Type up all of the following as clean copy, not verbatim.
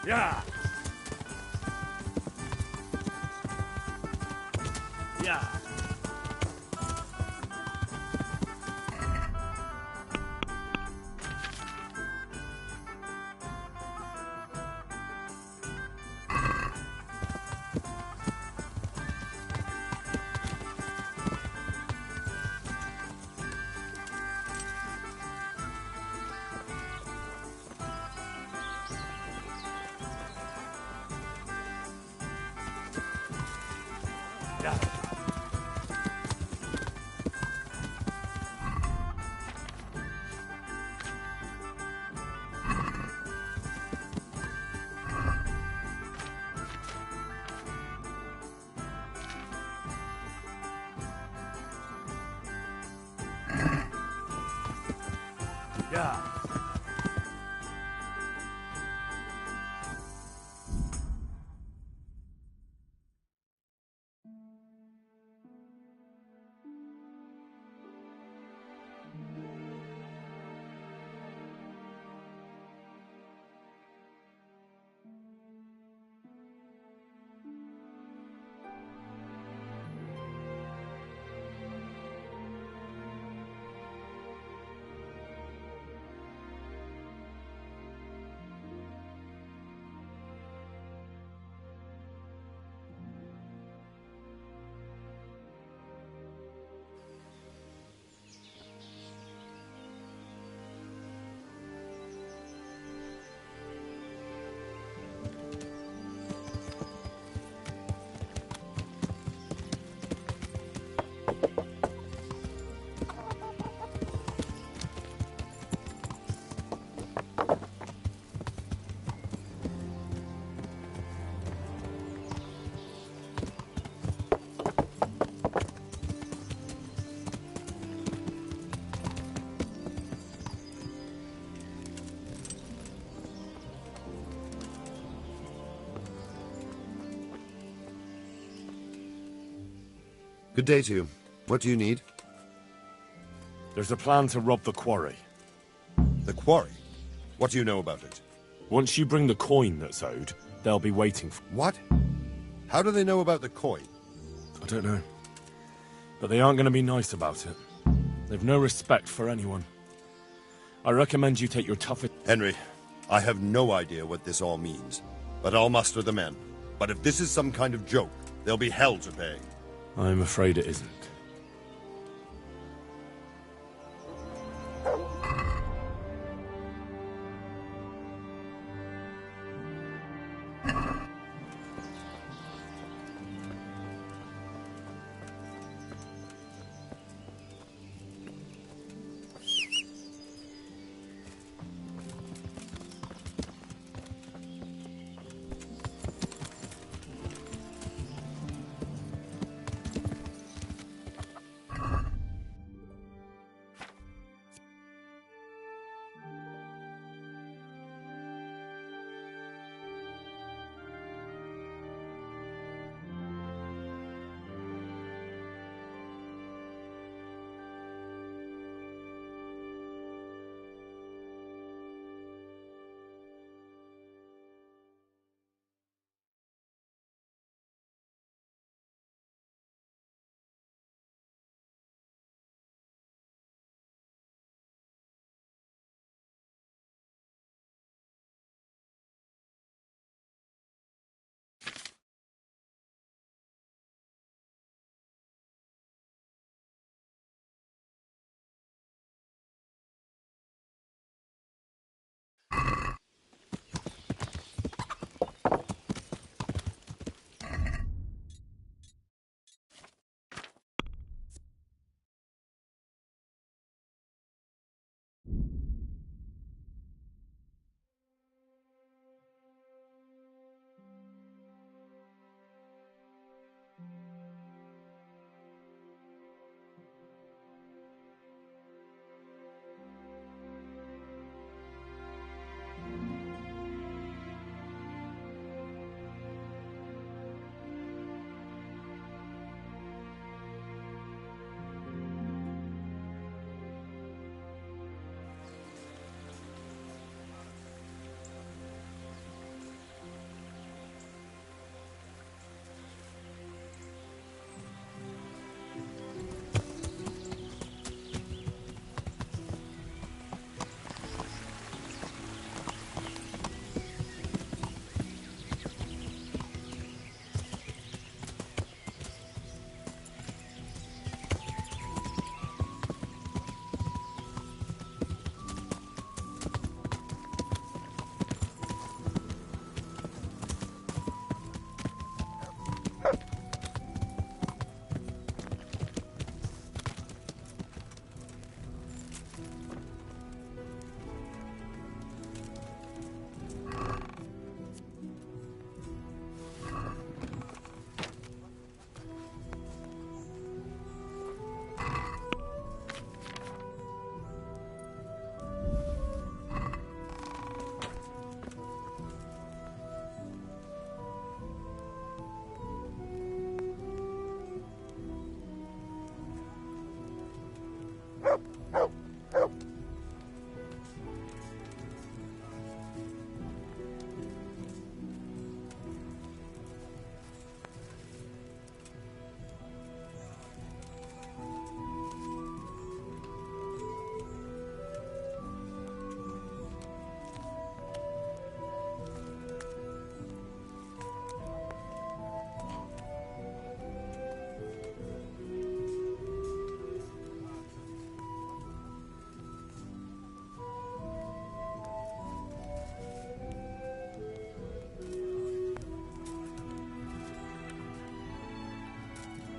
Yeah. Yeah. Yeah. Good day to you. What do you need? There's a plan to rob the quarry. The quarry? What do you know about it? Once you bring the coin that's owed, they'll be waiting for... What? How do they know about the coin? I don't know. But they aren't going to be nice about it. They've no respect for anyone. I recommend you take your toughest... Henry, I have no idea what this all means, but I'll muster the men. But if this is some kind of joke, there'll be hell to pay. I'm afraid it isn't.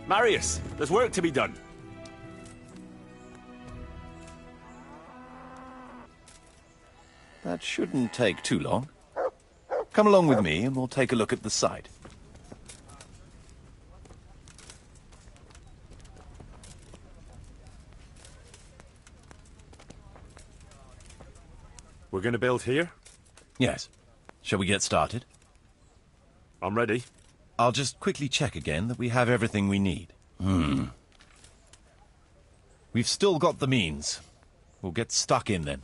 Marius, there's work to be done. That shouldn't take too long. Come along with me and we'll take a look at the site. We're gonna build here? Yes. Shall we get started? I'm ready. I'll just quickly check again that we have everything we need. We've still got the means. We'll get stuck in then.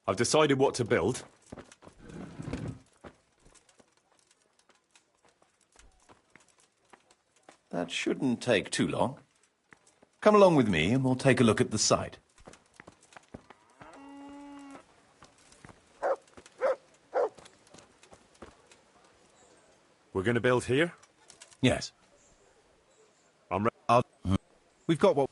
I've decided what to build. That shouldn't take too long. Come along with me and we'll take a look at the site. We're gonna build here? Yes. I'm ready. We've got what...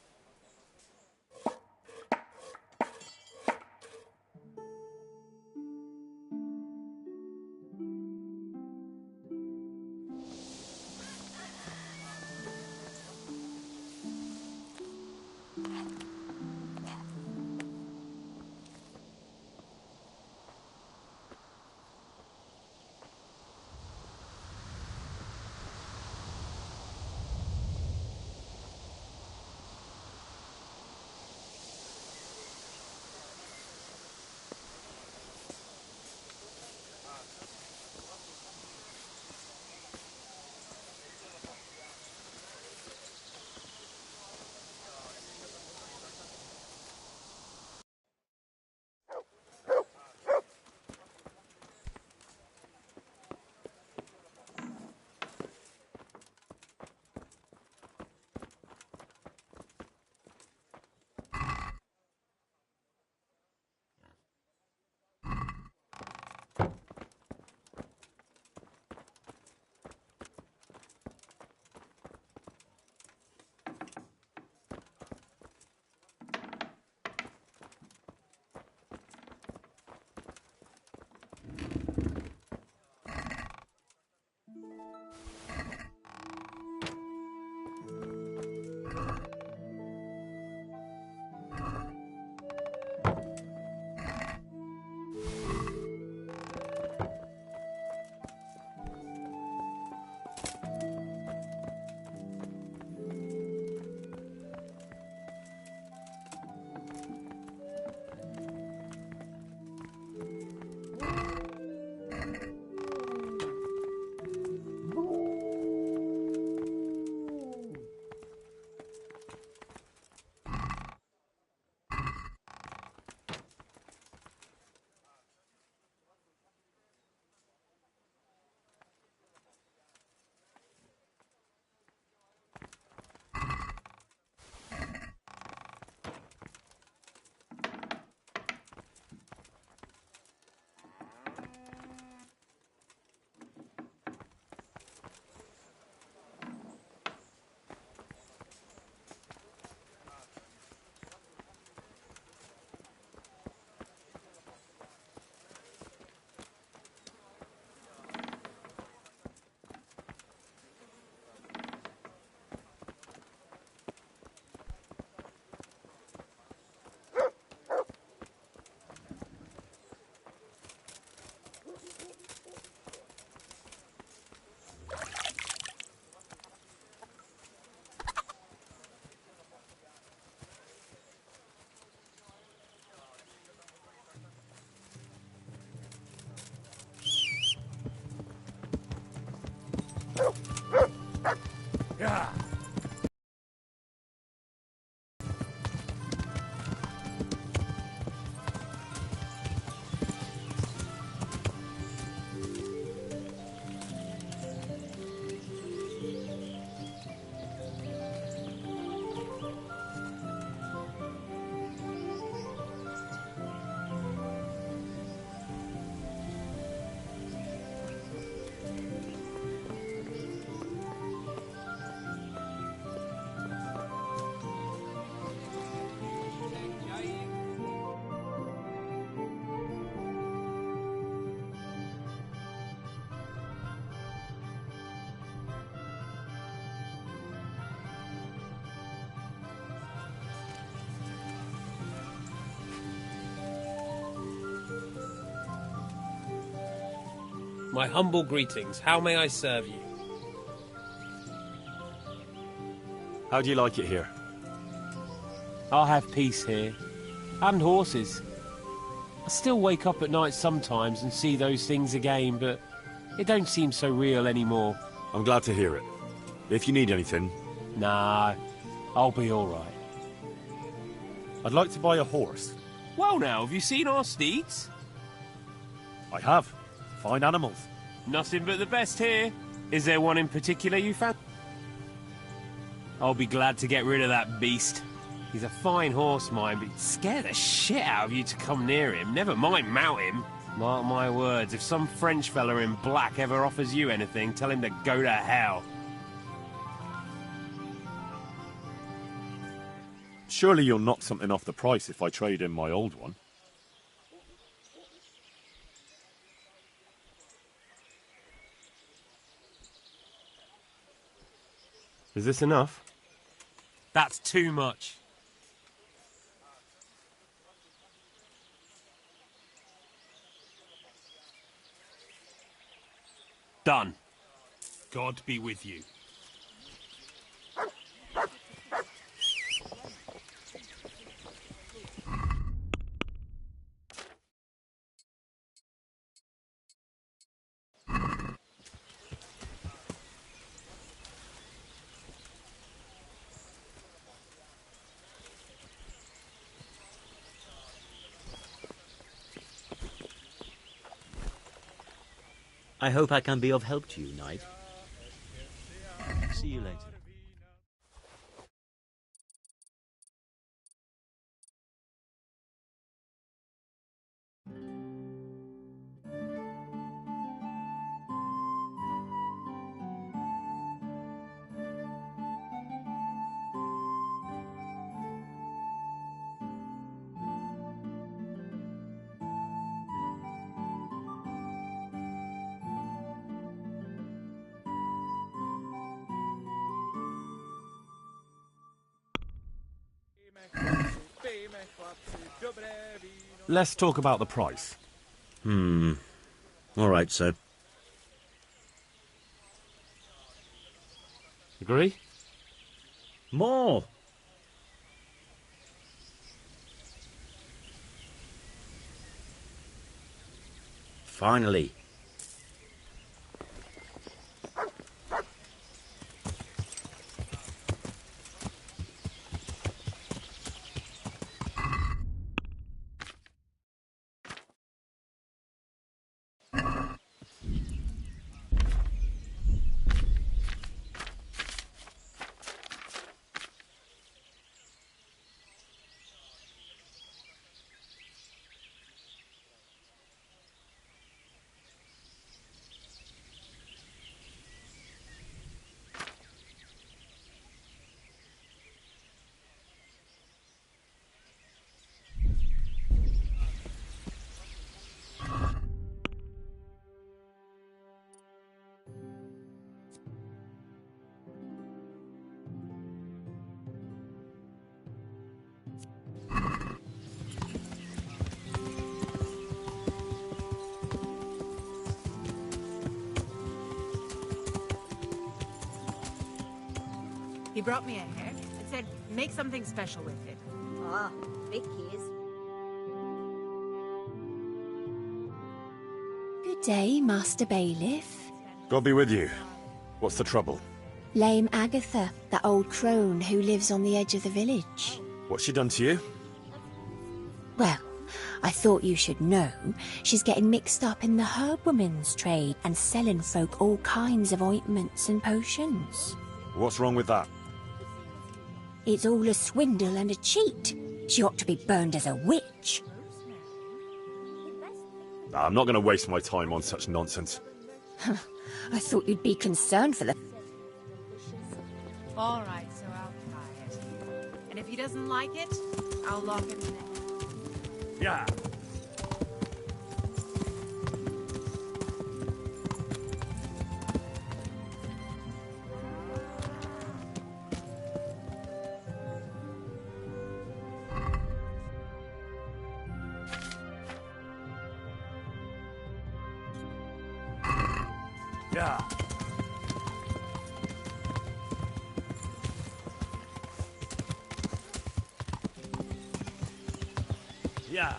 My humble greetings. How may I serve you? How do you like it here? I'll have peace here. And horses. I still wake up at night sometimes and see those things again, but it don't seem so real anymore. I'm glad to hear it. If you need anything... Nah, I'll be all right. I'd like to buy a horse. Well now, have you seen our steeds? I have. Fine animals. Nothing but the best here. Is there one in particular you fancy? I'll be glad to get rid of that beast. He's a fine horse, mine, but he'd scare the shit out of you to come near him. Never mind mount him. Mark my words, if some French fella in black ever offers you anything, tell him to go to hell. Surely you'll knock something off the price if I trade in my old one. Is this enough? That's too much. Done. God be with you. I hope I can be of help to you, knight. See you later. Let's talk about the price. All right, sir. Agree? More! Finally. He brought me a hare and said, make something special with it. Ah, Vicky's. Good day, Master Bailiff. God be with you. What's the trouble? Lame Agatha, that old crone who lives on the edge of the village. What's she done to you? Well, I thought you should know. She's getting mixed up in the herb-woman's trade and selling folk all kinds of ointments and potions. What's wrong with that? It's all a swindle and a cheat. She ought to be burned as a witch. Nah, I'm not going to waste my time on such nonsense. I thought you'd be concerned for the... All right, so I'll try it. And if he doesn't like it, I'll lock him in. Yeah. Yeah. Yeah.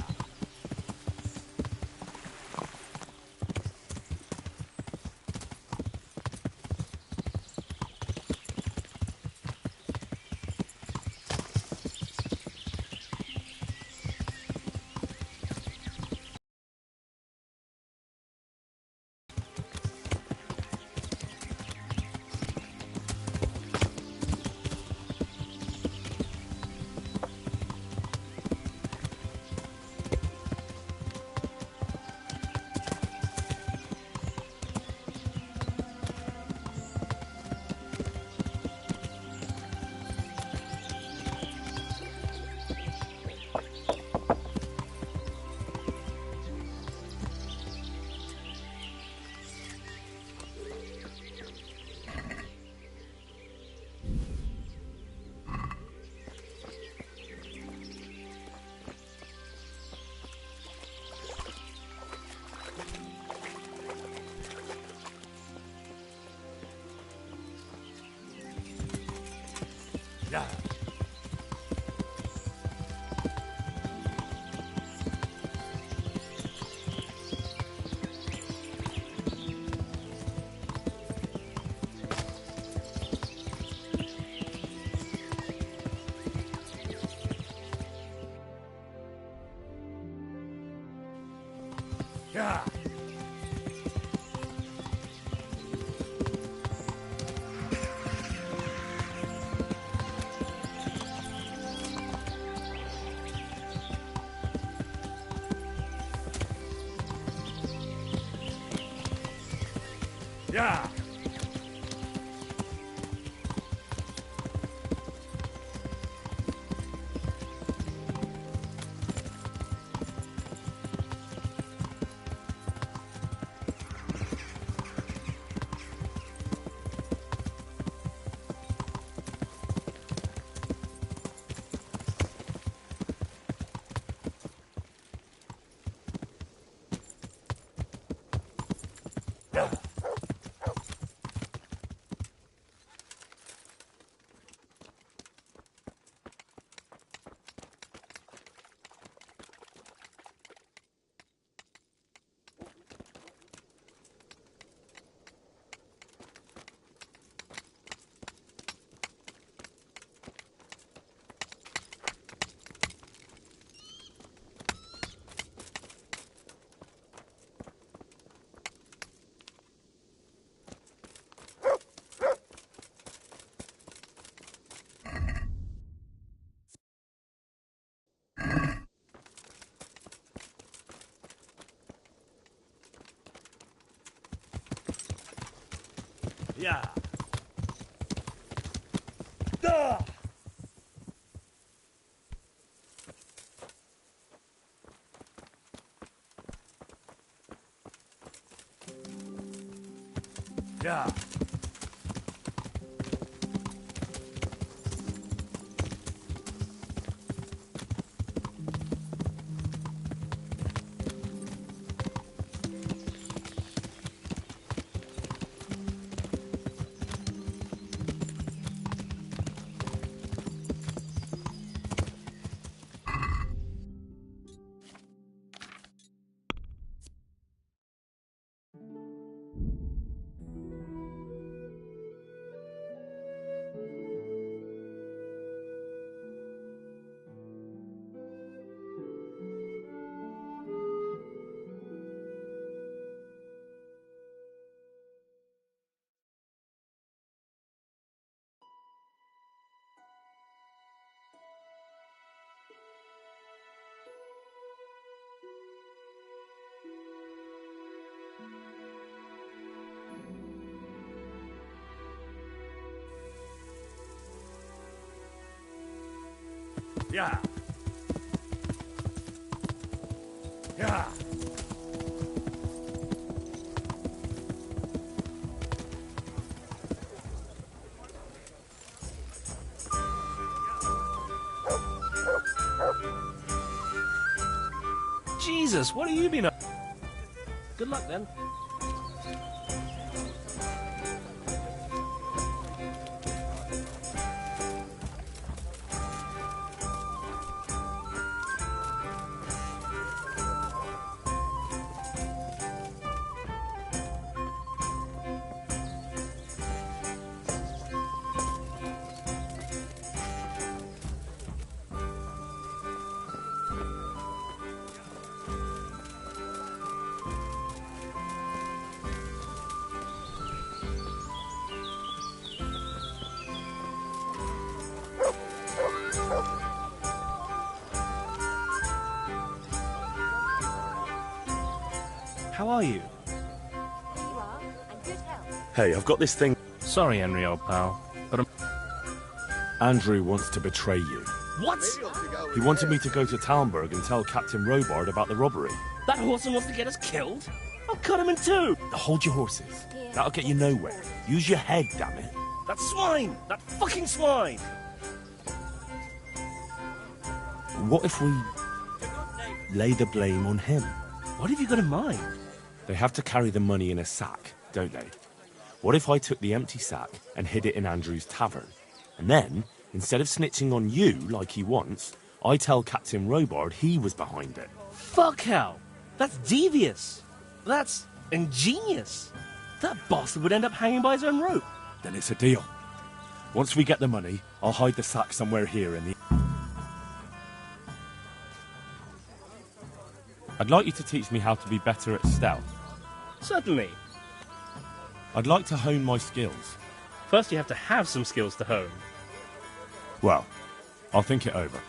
Yeah. Yeah. Yeah. Yeah. Duh! Yeah. Yeah. Yeah. Jesus, what have you been up? Good luck then. How are you? There you are, and good health. Hey, I've got this thing. Sorry, Henry, old pal, but I'm... Andrew wants to betray you. What? He wanted me to go to Talmberg and tell Captain Robard about the robbery. That horseman wants to get us killed? I'll cut him in two! Hold your horses. That'll get you nowhere. Use your head, damn it. That swine! That fucking swine! What if we lay the blame on him? What have you got in mind? They have to carry the money in a sack, don't they? What if I took the empty sack and hid it in Andrew's tavern? And then, instead of snitching on you like he wants, I tell Captain Robard he was behind it. Fuck hell! That's devious! That's ingenious! That bastard would end up hanging by his own rope. Then it's a deal. Once we get the money, I'll hide the sack somewhere here in the... I'd like you to teach me how to be better at stealth. Certainly. I'd like to hone my skills. First you have to have some skills to hone. Well, I'll think it over.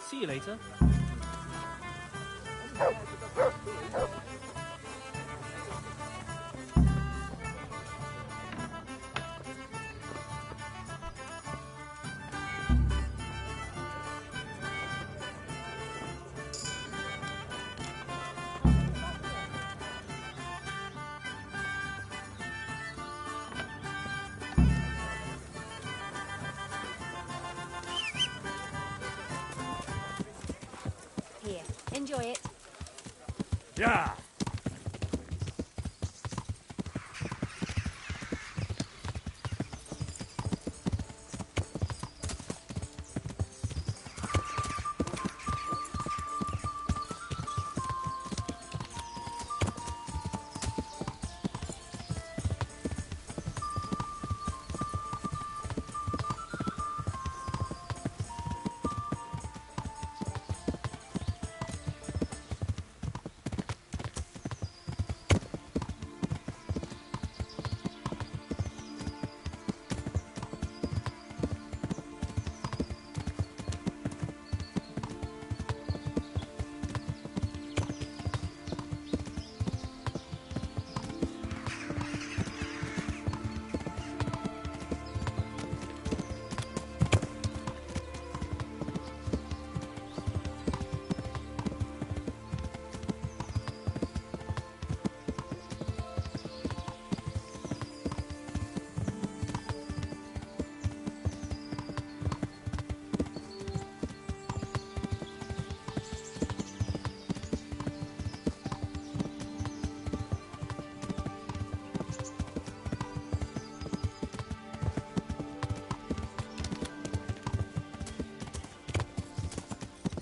See you later. Here, enjoy it. Yeah!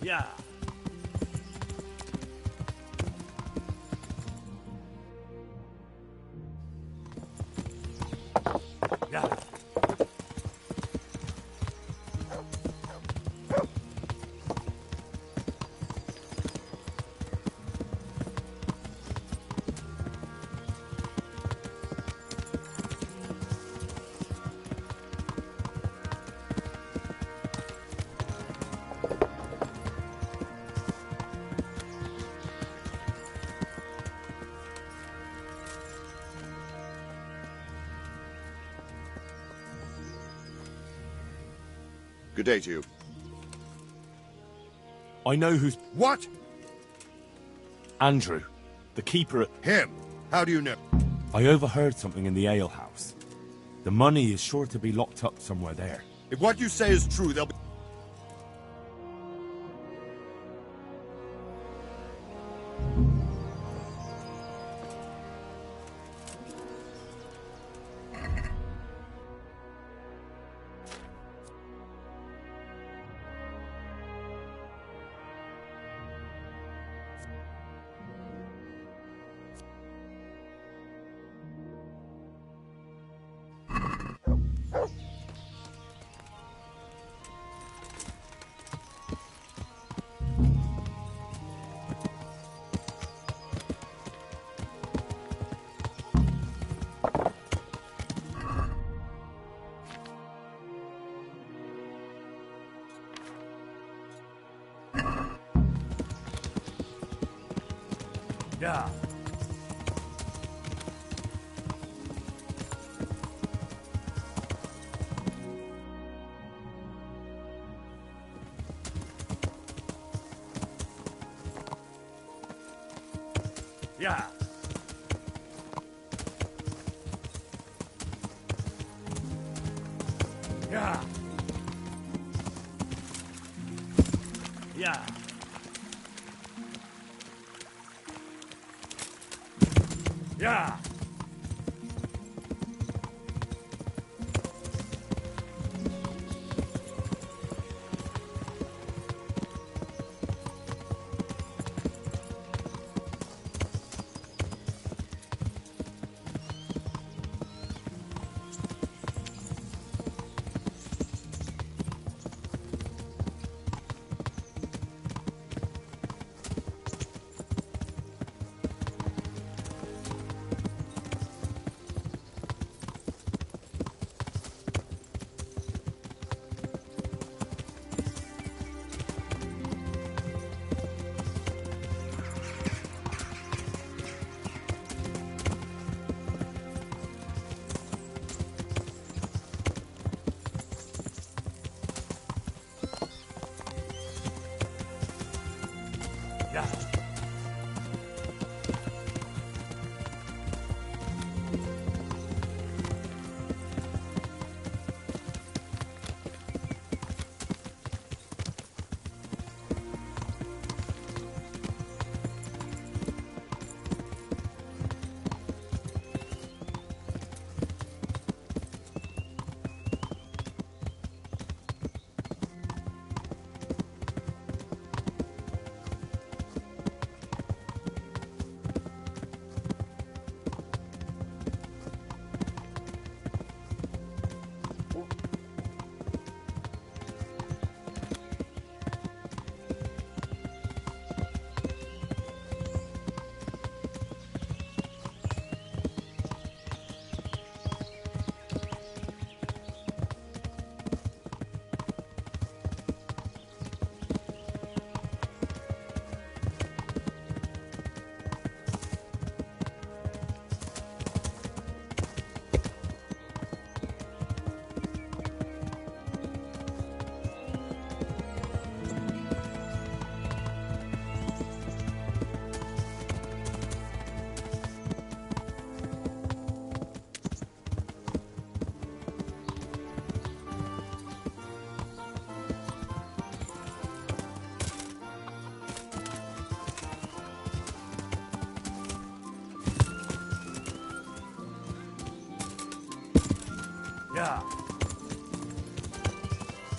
Yeah. Yeah. Good day to you. I know who's... What? Andrew, the keeper at... Him? How do you know? I overheard something in the alehouse. The money is sure to be locked up somewhere there. If what you say is true, they'll be... Yeah. Yeah. Yeah. Yeah. Yeah.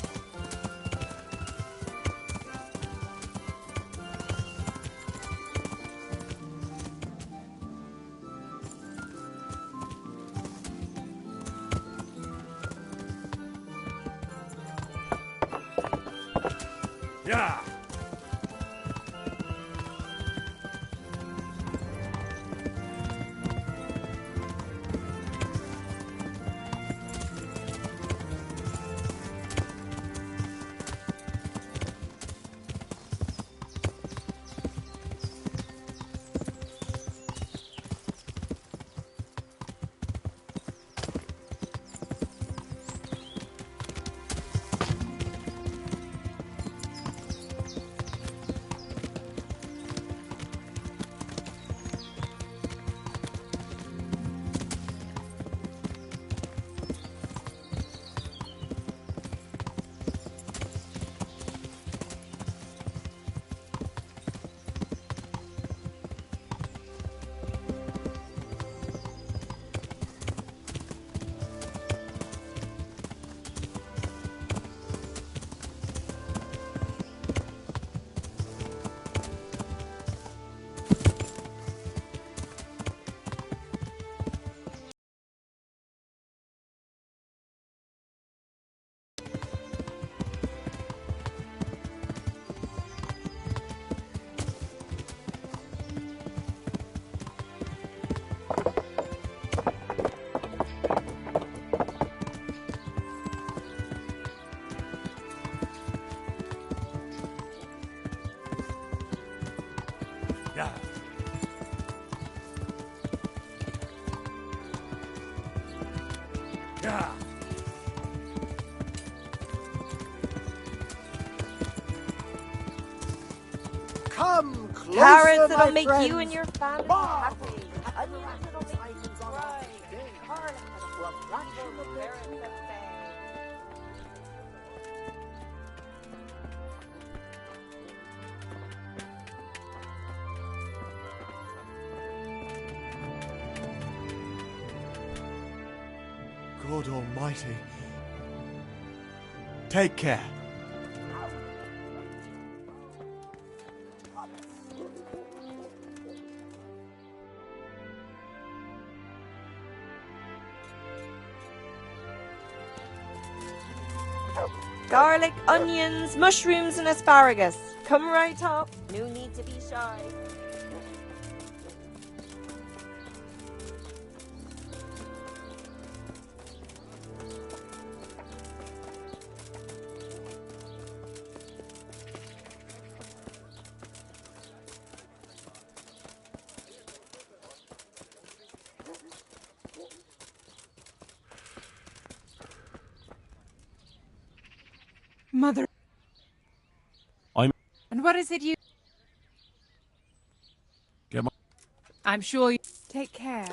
Yeah. Yeah. Yeah. Come closer, Carrots my that'll make friends. you and your family Marvel happy. at the Onions that'll miraculous make you items on cry. offer today. Garlic that'll For a make fraction evil of the spirits fee. at bay. God Almighty. Take care. Garlic, onions, mushrooms, and asparagus. Come right up. No need to be shy. Mother. I'm. And what is it you... Get my. I'm sure you... Take care.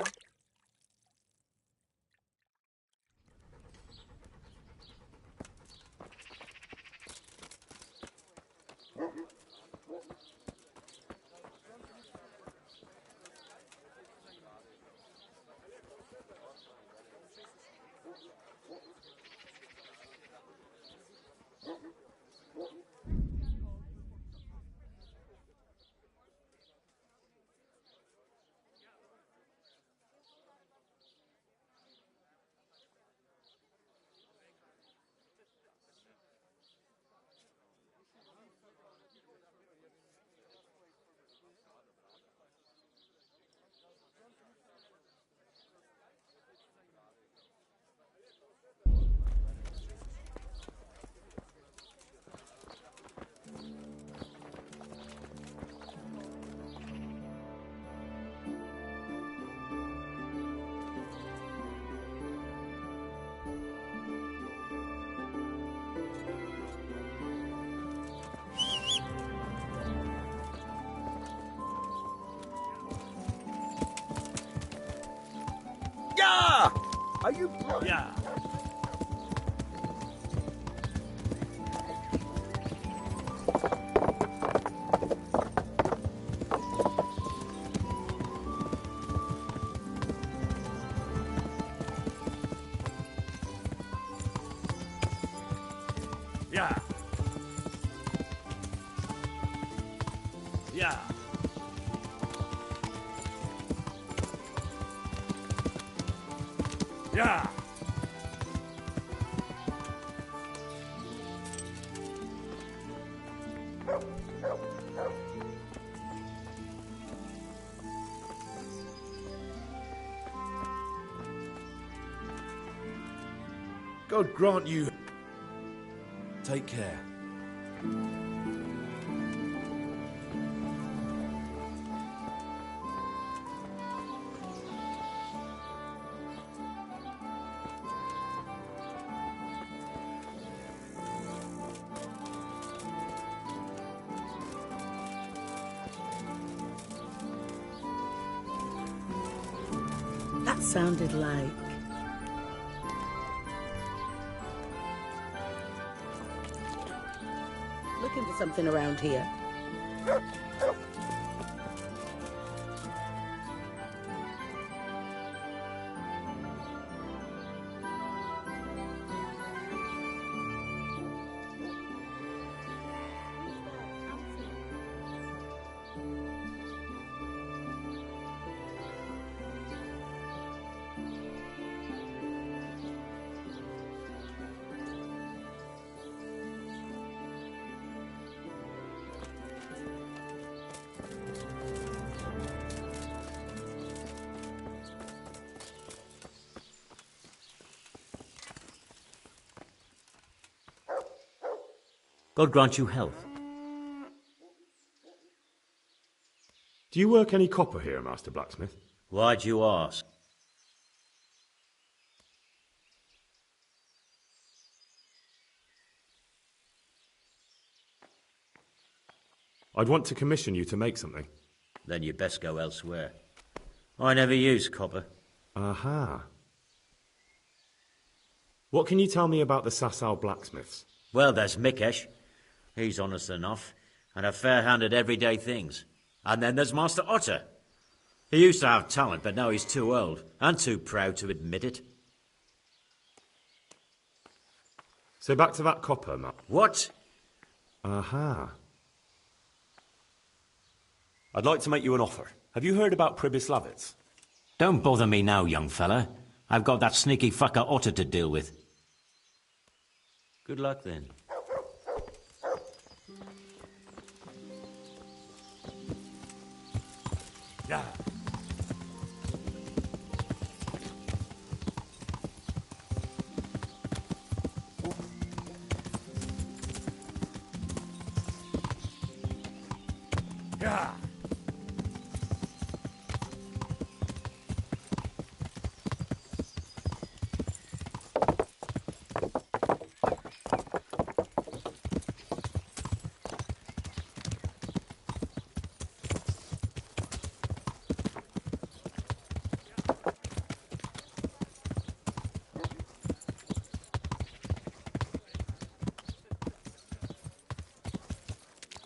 Yeah! Are you... Yeah. Yeah. Yeah. Yeah. God grant you... Take care. That sounded like... Looking for something around here. God grant you health. Do you work any copper here, Master Blacksmith? Why'd you ask? I'd want to commission you to make something. Then you'd best go elsewhere. I never use copper. Aha. What can you tell me about the Sasau blacksmiths? Well, there's Mikesh. He's honest enough, and a fair hand at everyday things. And then there's Master Otter. He used to have talent, but now he's too old, and too proud to admit it. So back to that copper, Matt. What? Aha. I'd like to make you an offer. Have you heard about Pribyslavitz? Don't bother me now, young fella. I've got that sneaky fucker Otter to deal with. Good luck, then. Yeah. Yeah.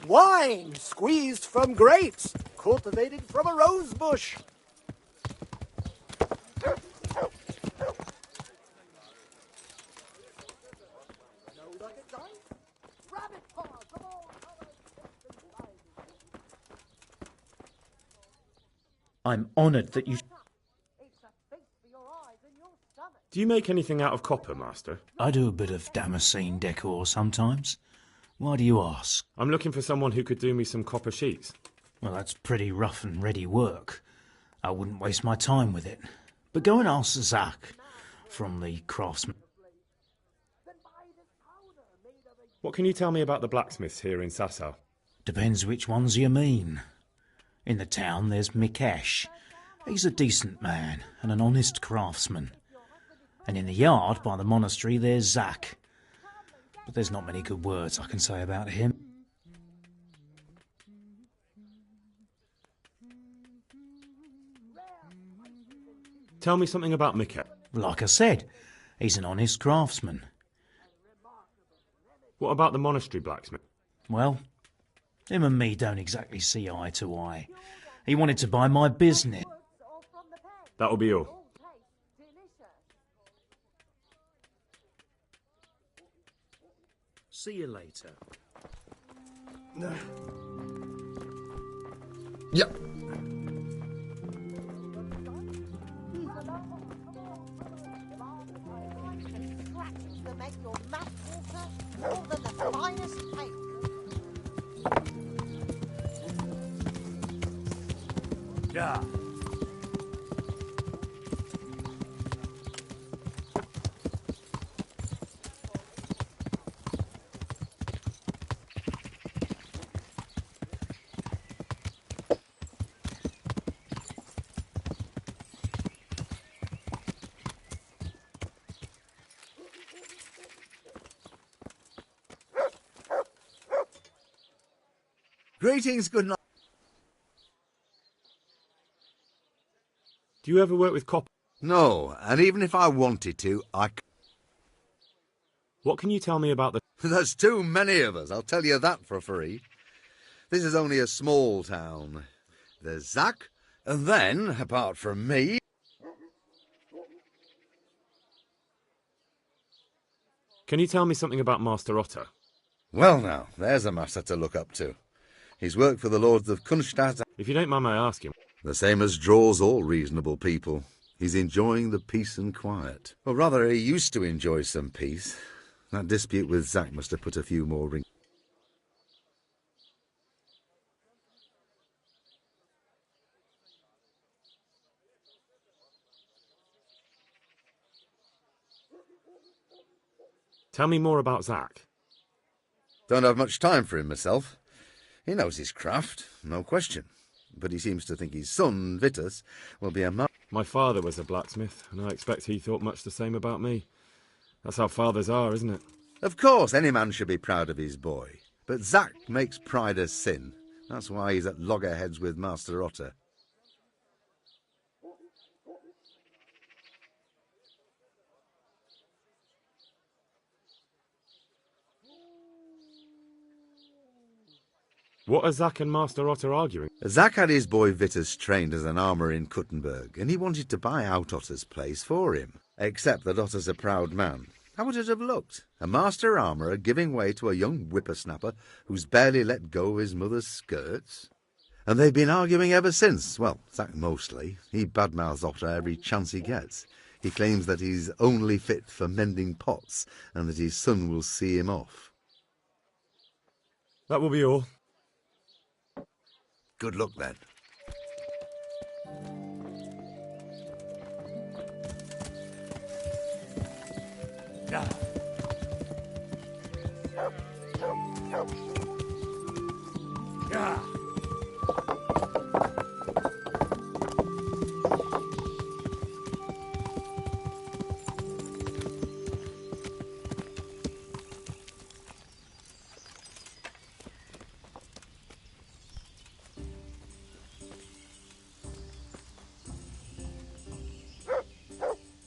Wine squeezed from grapes, cultivated from a rose bush. I'm honoured that you... Do you make anything out of copper, Master? I do a bit of Damascene decor sometimes. Why do you ask? I'm looking for someone who could do me some copper sheets. Well, that's pretty rough and ready work. I wouldn't waste my time with it. But go and ask Zach from the craftsman. What can you tell me about the blacksmiths here in Sasau? Depends which ones you mean. In the town there's Mikesh. He's a decent man and an honest craftsman. And in the yard by the monastery there's Zach. But there's not many good words I can say about him. Tell me something about Mikesh. Like I said, he's an honest craftsman. What about the monastery blacksmith? Well, him and me don't exactly see eye to eye. He wanted to buy my business. That'll be all. See you later. Yep. To make your mouth water more than the finest cake. Yeah. Greetings, good night. Do you ever work with copper? No, and even if I wanted to, What can you tell me about the... There's too many of us, I'll tell you that for free. This is only a small town. There's Zach, and then, apart from me... Can you tell me something about Master Otter? Well now, there's a master to look up to. He's worked for the lords of Kunstadt. If you don't mind my asking... The same as draws all reasonable people. He's enjoying the peace and quiet. Or rather, he used to enjoy some peace. That dispute with Zach must have put a few more rings. Tell me more about Zach. Don't have much time for him myself. He knows his craft, no question. But he seems to think his son, Vitus, will be a man. My father was a blacksmith, and I expect he thought much the same about me. That's how fathers are, isn't it? Of course, any man should be proud of his boy. But Zach makes pride a sin, That's why he's at loggerheads with Master Otter. What are Zack and Master Otter arguing? Zack had his boy Vitus trained as an armourer in Kuttenberg, and he wanted to buy out Otter's place for him. Except that Otter's a proud man. How would it have looked? A master armourer giving way to a young whippersnapper who's barely let go of his mother's skirts? And they've been arguing ever since. Well, Zack mostly. He badmouths Otter every chance he gets. He claims that he's only fit for mending pots, and that his son will see him off. That will be all. Good luck, then. Yeah. Yeah.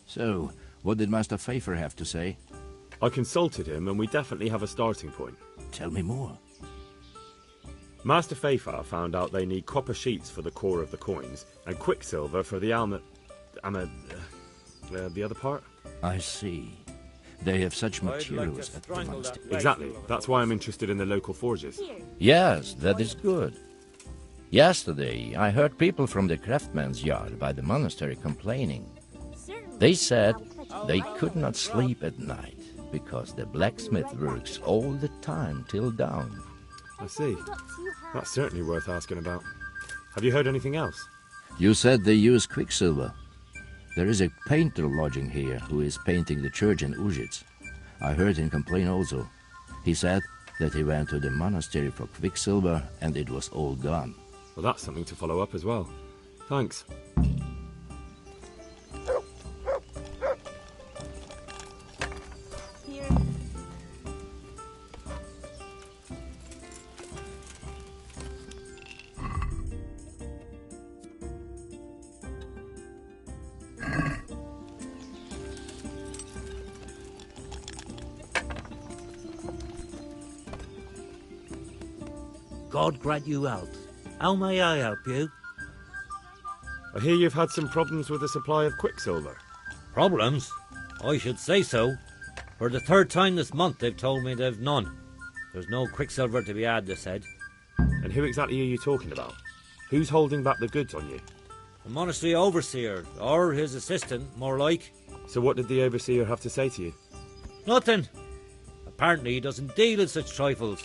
So, what did Master Pfeiffer have to say? I consulted him, and we definitely have a starting point. Tell me more. Master Pfeiffer found out they need copper sheets for the core of the coins, and quicksilver for the the other part? I see. They have such materials at the monastery. Exactly. That's why I'm interested in the local forges. Yes, that is good. Yesterday, I heard people from the craftsman's yard by the monastery complaining. They said they could not sleep at night because the blacksmith works all the time till dawn. I see. That's certainly worth asking about. Have you heard anything else? You said they use quicksilver. There is a painter lodging here who is painting the church in Ujits. I heard him complain also. He said that he went to the monastery for quicksilver and it was all gone. Well, that's something to follow up as well. Thanks. God grant you health. How may I help you? I hear you've had some problems with the supply of quicksilver. Problems? I should say so. For the third time this month they've told me they've none. There's no quicksilver to be had, they said. And who exactly are you talking about? Who's holding back the goods on you? The monastery overseer, or his assistant, more like. So what did the overseer have to say to you? Nothing. Apparently he doesn't deal in such trifles.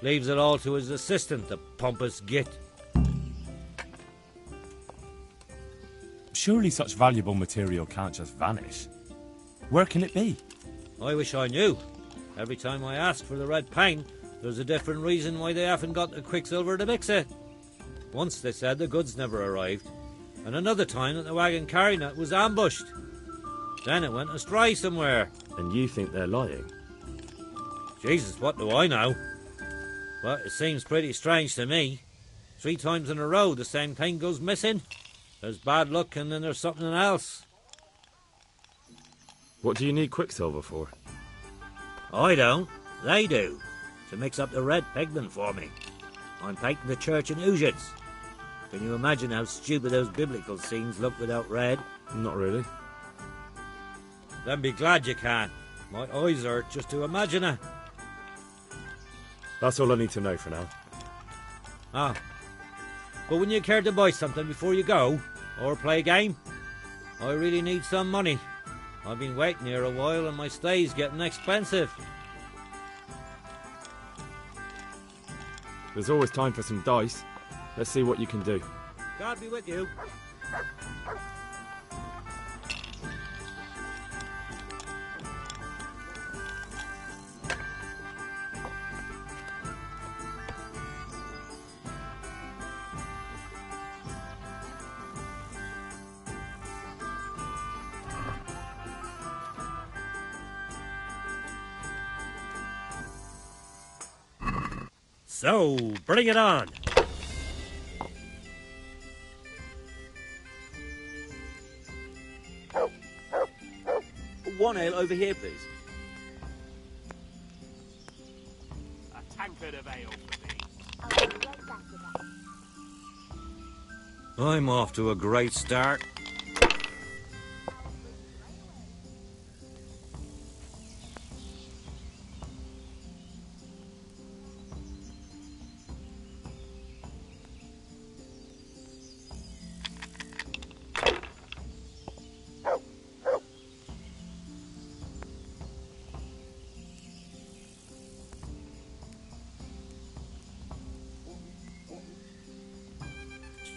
Leaves it all to his assistant, the pompous git. Surely such valuable material can't just vanish. Where can it be? I wish I knew. Every time I ask for the red paint, there's a different reason why they haven't got the quicksilver to mix it. Once they said the goods never arrived, and another time that the wagon carrying it was ambushed. Then it went astray somewhere. And you think they're lying? Jesus, what do I know? But it seems pretty strange to me. 3 times in a row the same thing goes missing. There's bad luck and then there's something else. What do you need quicksilver for? I don't. They do. To mix up the red pigment for me. I'm painting the church in Ujits. Can you imagine how stupid those biblical scenes look without red? Not really. Then be glad you can. My eyes hurt just to imagine it. That's all I need to know for now. Ah. But when you care to buy something before you go, or play a game, I really need some money. I've been waiting here a while and my stay's getting expensive. There's always time for some dice. Let's see what you can do. God be with you. So, bring it on. One ale over here, please. A tankard of ale for me. I'm off to a great start.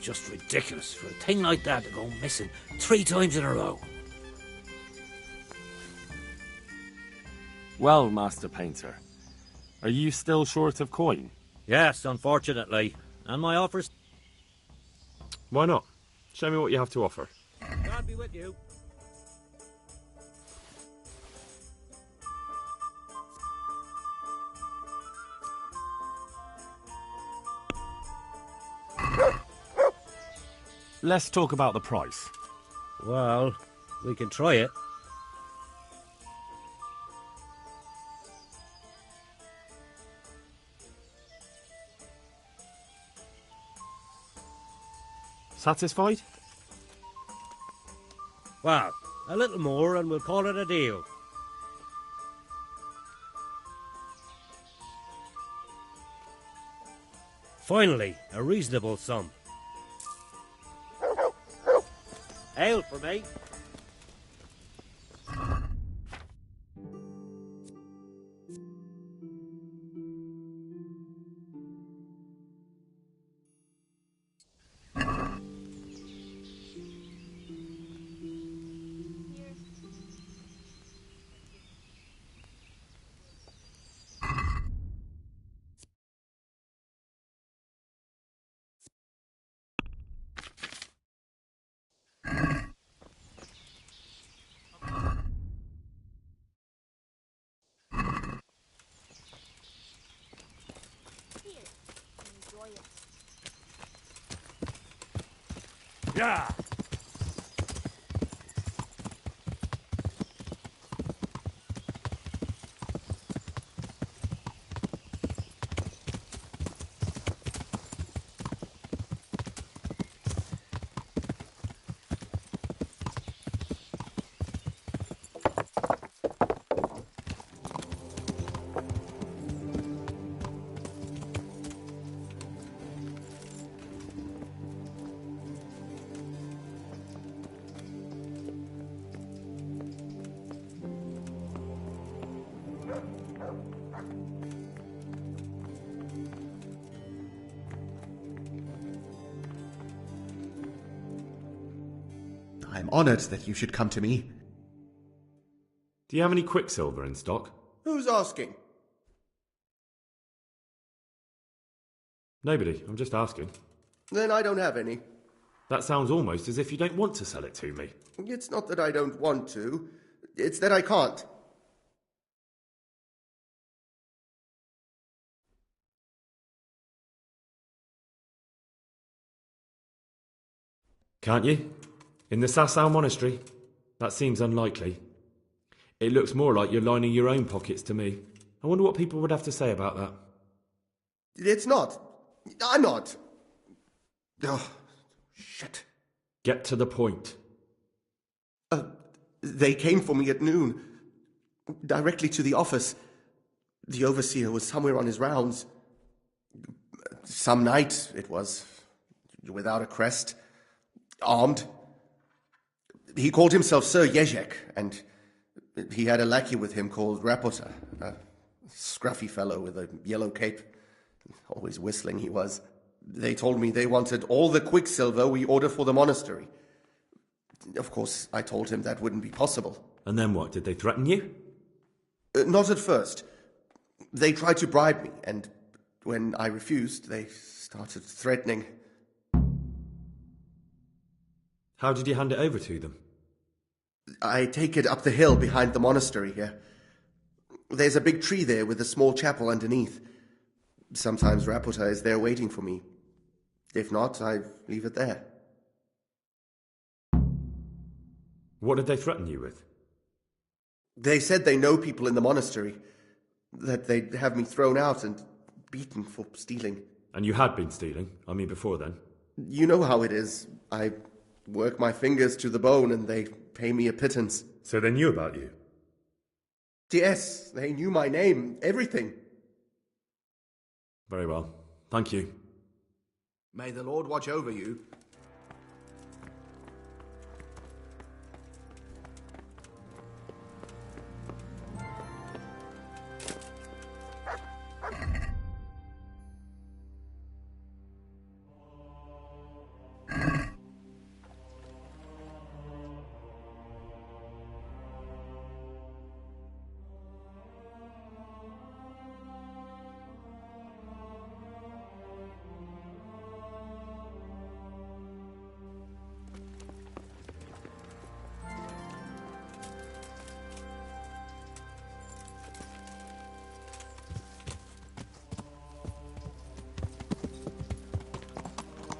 Just ridiculous for a thing like that to go missing 3 times in a row. Well, Master Painter, are you still short of coin? Yes, unfortunately. And my offers... Why not? Show me what you have to offer. God be with you. Let's talk about the price. Well, we can try it. Satisfied? Well, a little more and we'll call it a deal. Finally, a reasonable sum. Ale for me. Yeah. I'm honored that you should come to me. Do you have any quicksilver in stock? Who's asking? Nobody. I'm just asking. Then I don't have any. That sounds almost as if you don't want to sell it to me. It's not that I don't want to. It's that I can't. Can't you? In the Sasau Monastery? That seems unlikely. It looks more like you're lining your own pockets to me. I wonder what people would have to say about that. It's not. I'm not. Oh, shit. Get to the point. They came for me at noon. Directly to the office. The overseer was somewhere on his rounds. Some night, it was. Without a crest. Armed. He called himself Sir Jezek, and he had a lackey with him called Rapota, a scruffy fellow with a yellow cape. Always whistling he was. They told me they wanted all the quicksilver we order for the monastery. Of course, I told him that wouldn't be possible. And then what? Did they threaten you? Not at first. They tried to bribe me, and when I refused, they started threatening. How did you hand it over to them? I take it up the hill behind the monastery here. There's a big tree there with a small chapel underneath. Sometimes Raputa is there waiting for me. If not, I leave it there. What did they threaten you with? They said they know people in the monastery, that they'd have me thrown out and beaten for stealing. And you had been stealing? I mean, before then? You know how it is. I work my fingers to the bone and they pay me a pittance. So they knew about you? Yes, they knew my name, everything. Very well. Thank you. May the Lord watch over you.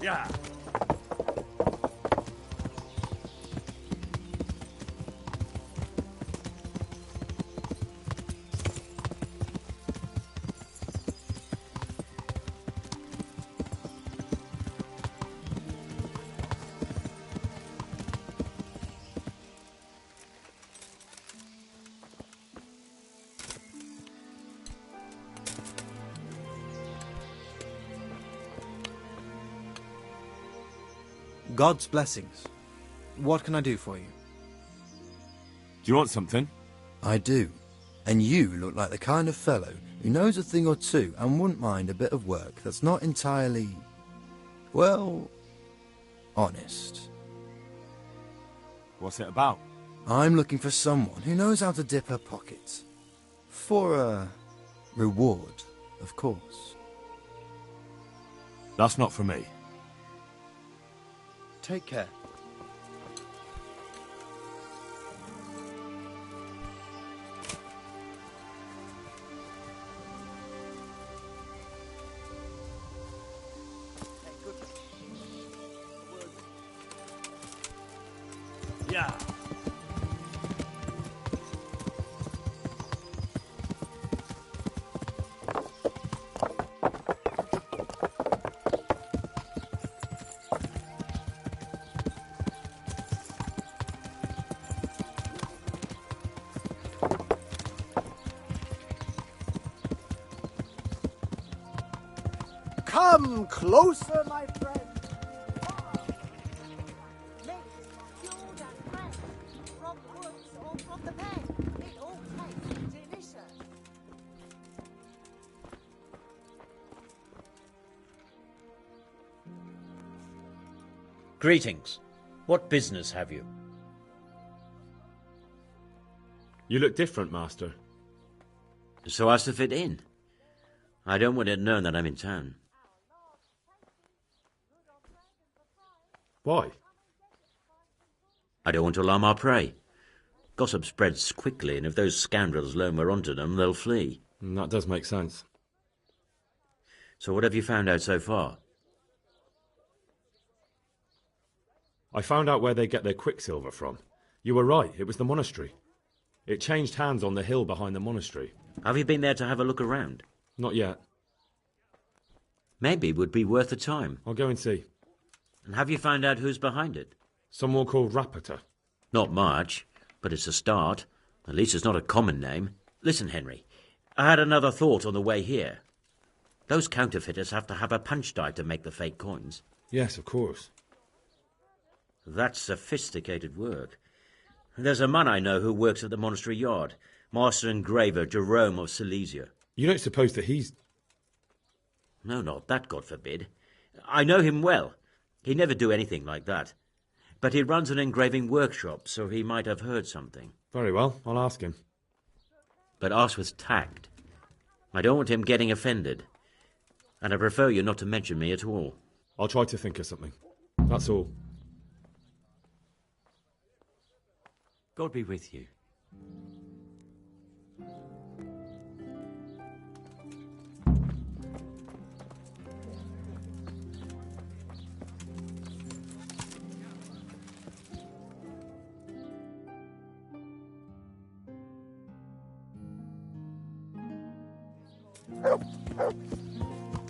Yeah. God's blessings. What can I do for you? Do you want something? I do. And you look like the kind of fellow who knows a thing or two and wouldn't mind a bit of work that's not entirely, well, honest. What's it about? I'm looking for someone who knows how to dip her pockets. For a reward, of course. That's not for me. Take care. Yeah. Come closer, my friend. Cured and fresh, from the woods or from the bed. It all tastes delicious. Greetings. What business have you? You look different, Master. So as to fit in. I don't want it known that I'm in town. Why? I don't want to alarm our prey. Gossip spreads quickly, and if those scoundrels learn we're onto them, they'll flee. That does make sense. So what have you found out so far? I found out where they get their quicksilver from. You were right, it was the monastery. It changed hands on the hill behind the monastery. Have you been there to have a look around? Not yet. Maybe it would be worth the time. I'll go and see. And have you found out who's behind it? Someone called Raputa. Not much, but it's a start. At least it's not a common name. Listen, Henry, I had another thought on the way here. Those counterfeiters have to have a punch die to make the fake coins. Yes, of course. That's sophisticated work. There's a man I know who works at the monastery yard, Master Engraver Jerome of Silesia. You don't suppose that he's... No, not that, God forbid. I know him well. He'd never do anything like that. But he runs an engraving workshop, so he might have heard something. Very well, I'll ask him. But ask with tact. I don't want him getting offended. And I prefer you not to mention me at all. I'll try to think of something. That's all. God be with you.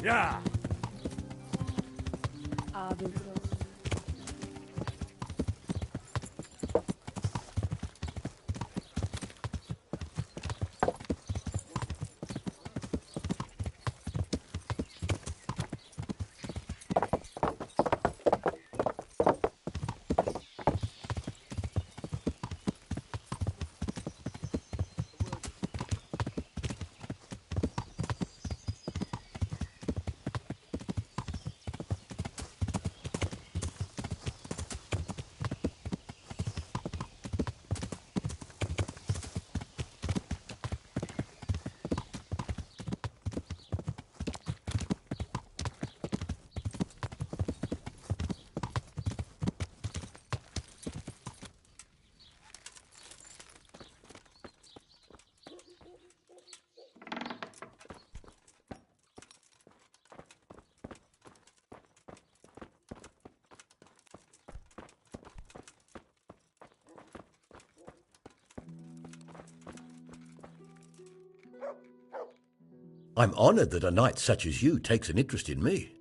Yeah. I'm honoured that a knight such as you takes an interest in me.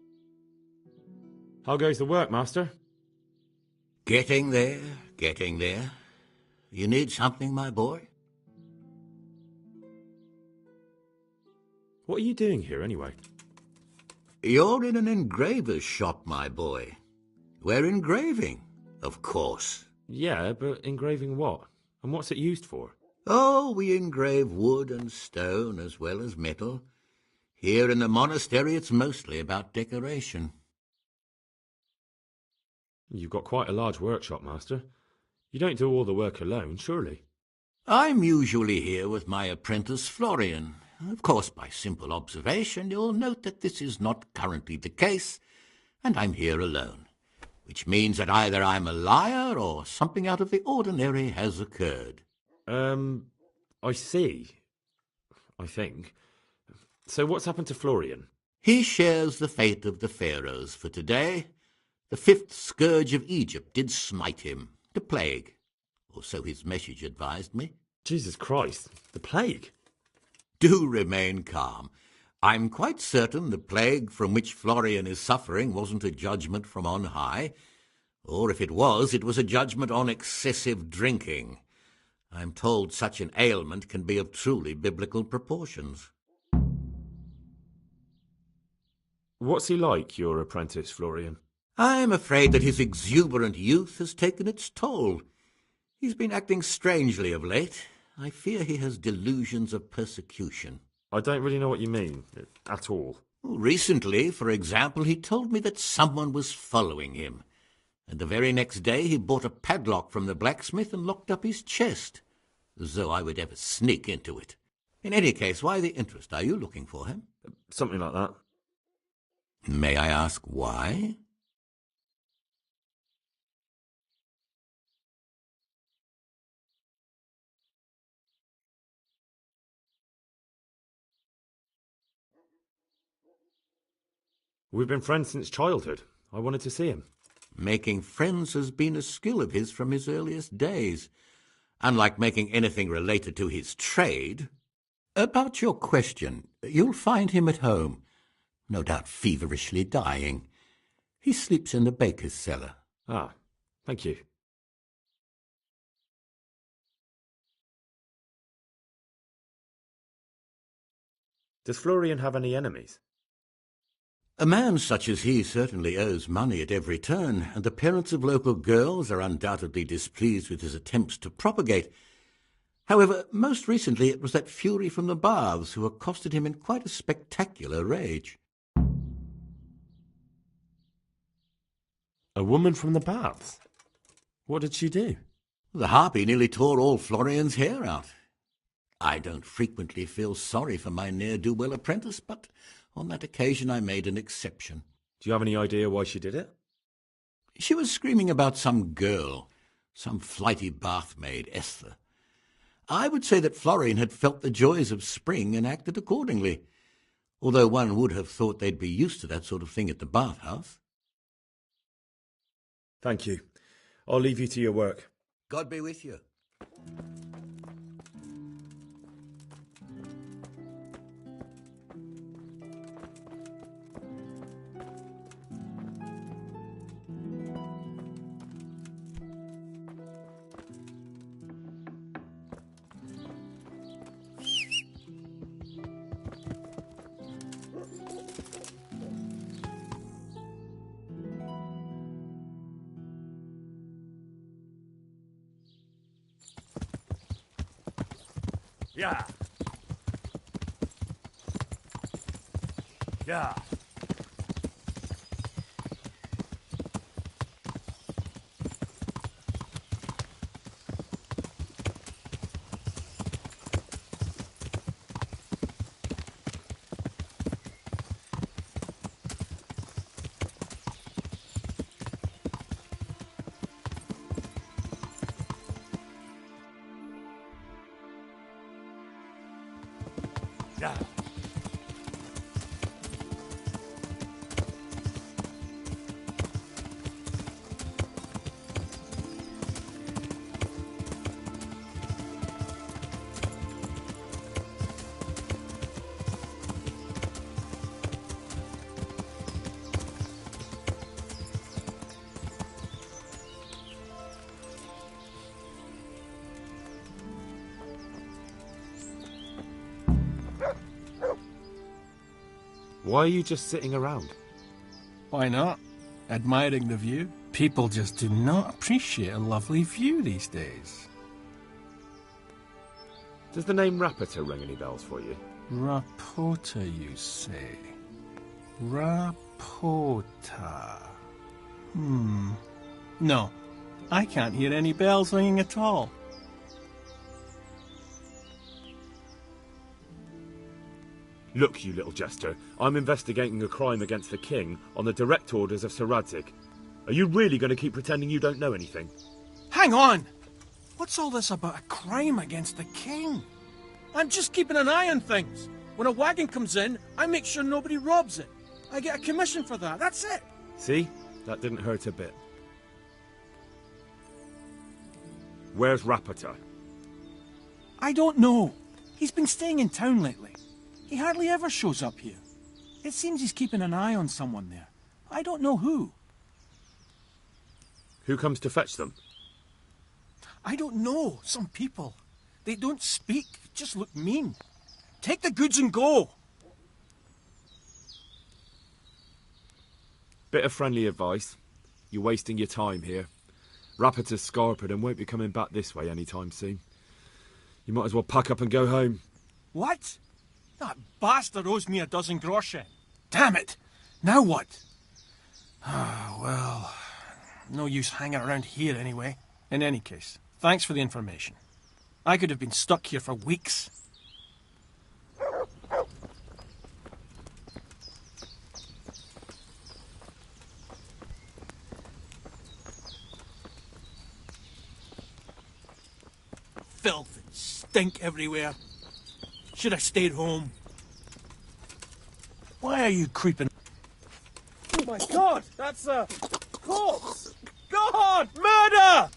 How goes the work, Master? Getting there, getting there. You need something, my boy? What are you doing here, anyway? You're in an engraver's shop, my boy. We're engraving, of course. Yeah, but engraving what? And what's it used for? Oh, we engrave wood and stone as well as metal. Here in the monastery, it's mostly about decoration. You've got quite a large workshop, Master. You don't do all the work alone, surely? I'm usually here with my apprentice Florian. Of course, by simple observation, you'll note that this is not currently the case, and I'm here alone, which means that either I'm a liar or something out of the ordinary has occurred. I see. I think. So what's happened to Florian? He shares the fate of the pharaohs for today. The 5th scourge of Egypt did smite him, the plague, or so his message advised me. Jesus Christ, the plague? Do remain calm. I'm quite certain the plague from which Florian is suffering wasn't a judgment from on high, or if it was a judgment on excessive drinking. I'm told such an ailment can be of truly biblical proportions. What's he like, your apprentice, Florian? I'm afraid that his exuberant youth has taken its toll. He's been acting strangely of late. I fear he has delusions of persecution. I don't really know what you mean, at all. Recently, for example, he told me that someone was following him, and the very next day he bought a padlock from the blacksmith and locked up his chest, as though I would ever sneak into it. In any case, why the interest? Are you looking for him? Something like that. May I ask why? We've been friends since childhood. I wanted to see him. Making friends has been a skill of his from his earliest days. Unlike making anything related to his trade. About your question, you'll find him at home, no doubt feverishly dying. He sleeps in the baker's cellar. Ah, thank you. Does Florian have any enemies? A man such as he certainly owes money at every turn, and the parents of local girls are undoubtedly displeased with his attempts to propagate. However, most recently it was that fury from the baths who accosted him in quite a spectacular rage. A woman from the baths? What did she do? The harpy nearly tore all Florian's hair out. I don't frequently feel sorry for my ne'er-do-well apprentice, but on that occasion I made an exception. Do you have any idea why she did it? She was screaming about some girl, some flighty bathmaid, Esther. I would say that Florian had felt the joys of spring and acted accordingly, although one would have thought they'd be used to that sort of thing at the bathhouse. Thank you. I'll leave you to your work. God be with you. Yeah. Yeah. Yeah. Why are you just sitting around? Why not? Admiring the view. People just do not appreciate a lovely view these days. Does the name Rapita ring any bells for you? Rapota, you say? Rapota. No, I can't hear any bells ringing at all. Look, you little jester, I'm investigating a crime against the king on the direct orders of Sir Radzig. Are you really going to keep pretending you don't know anything? Hang on! What's all this about a crime against the king? I'm just keeping an eye on things. When a wagon comes in, I make sure nobody robs it. I get a commission for that, that's it. See? That didn't hurt a bit. Where's Rapita? I don't know. He's been staying in town lately. He hardly ever shows up here. It seems he's keeping an eye on someone there. I don't know who. Who comes to fetch them? I don't know. Some people. They don't speak, just look mean. Take the goods and go. Bit of friendly advice. You're wasting your time here. Rapita's scarpered and won't be coming back this way anytime soon. You might as well pack up and go home. What? That bastard owes me a dozen groschen. Damn it! Now what? Well, no use hanging around here anyway. In any case, thanks for the information. I could have been stuck here for weeks. Filth and stink everywhere. Should have stayed home. Why are you creeping? Oh my God! That's a corpse! God! Murder!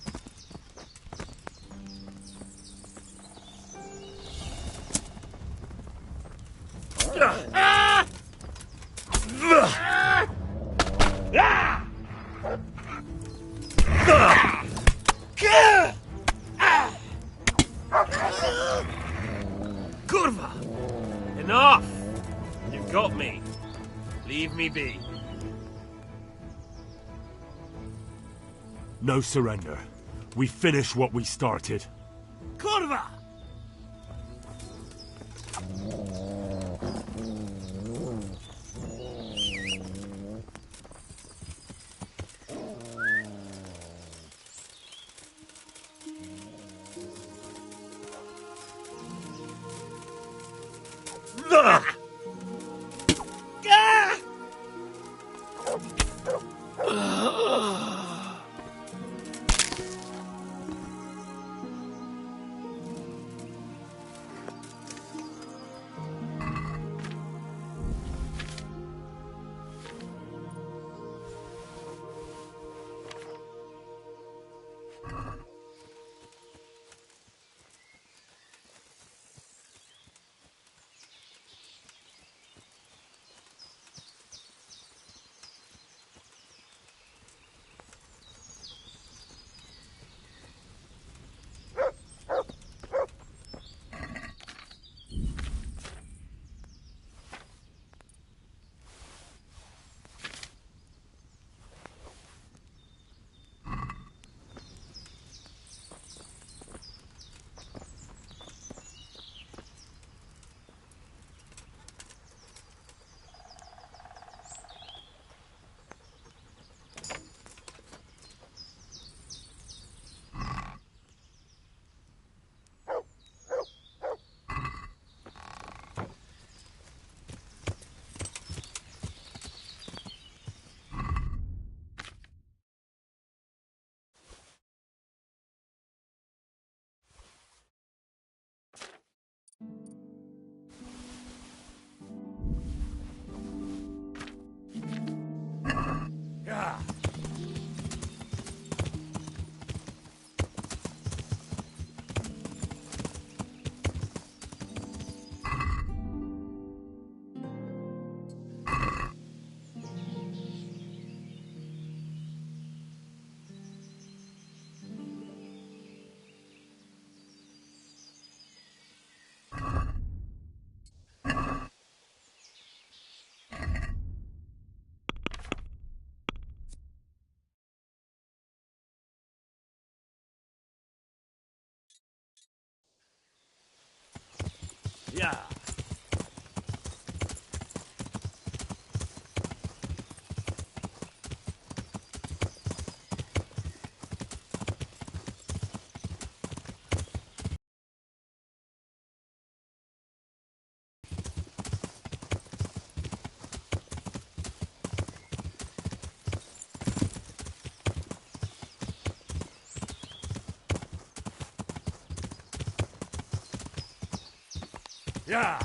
Ah! Ah! Kurva! Enough! You've got me. Leave me be. No surrender. We finish what we started. Kurva! Yeah. Yeah.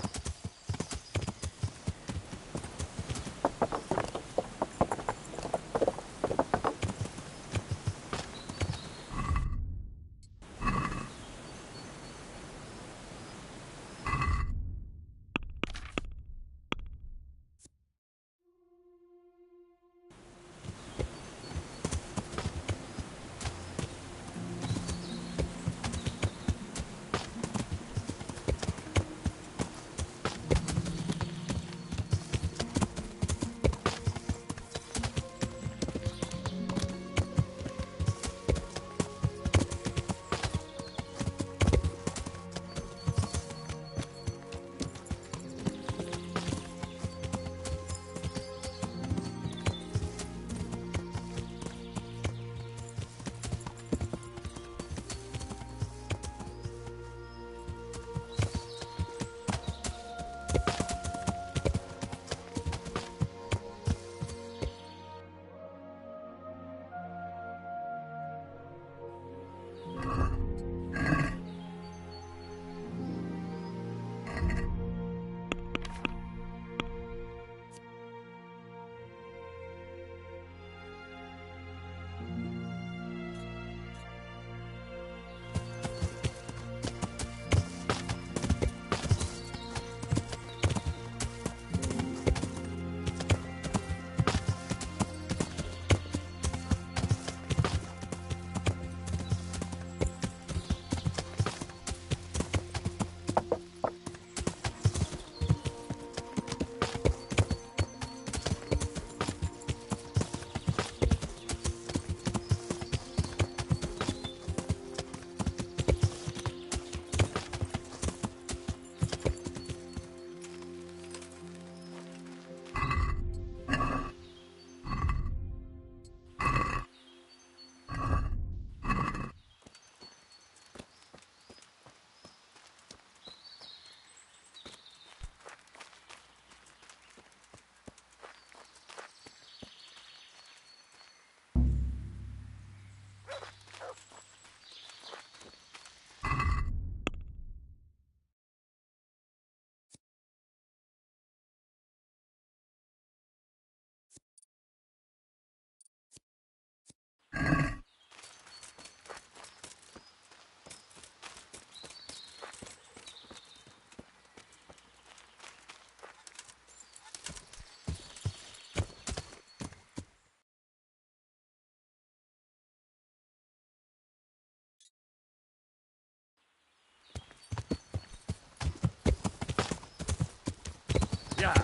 Yeah.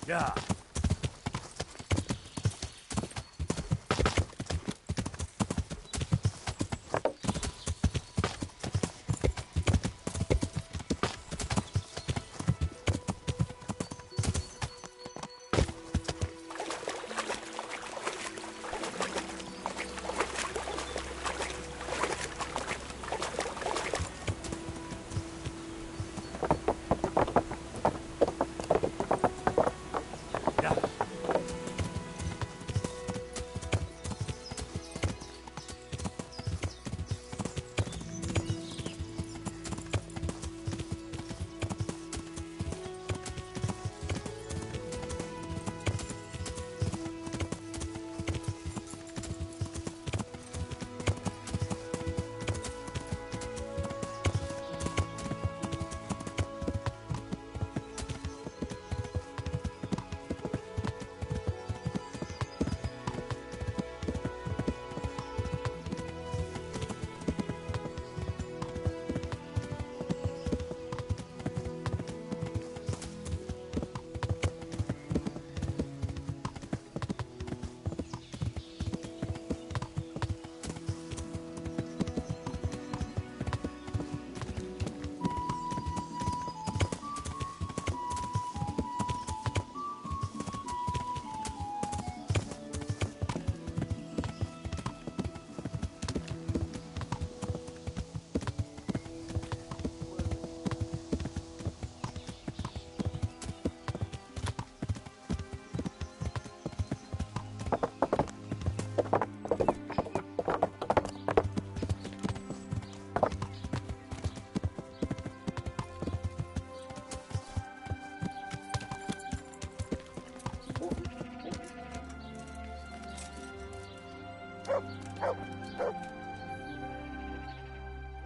Yeah.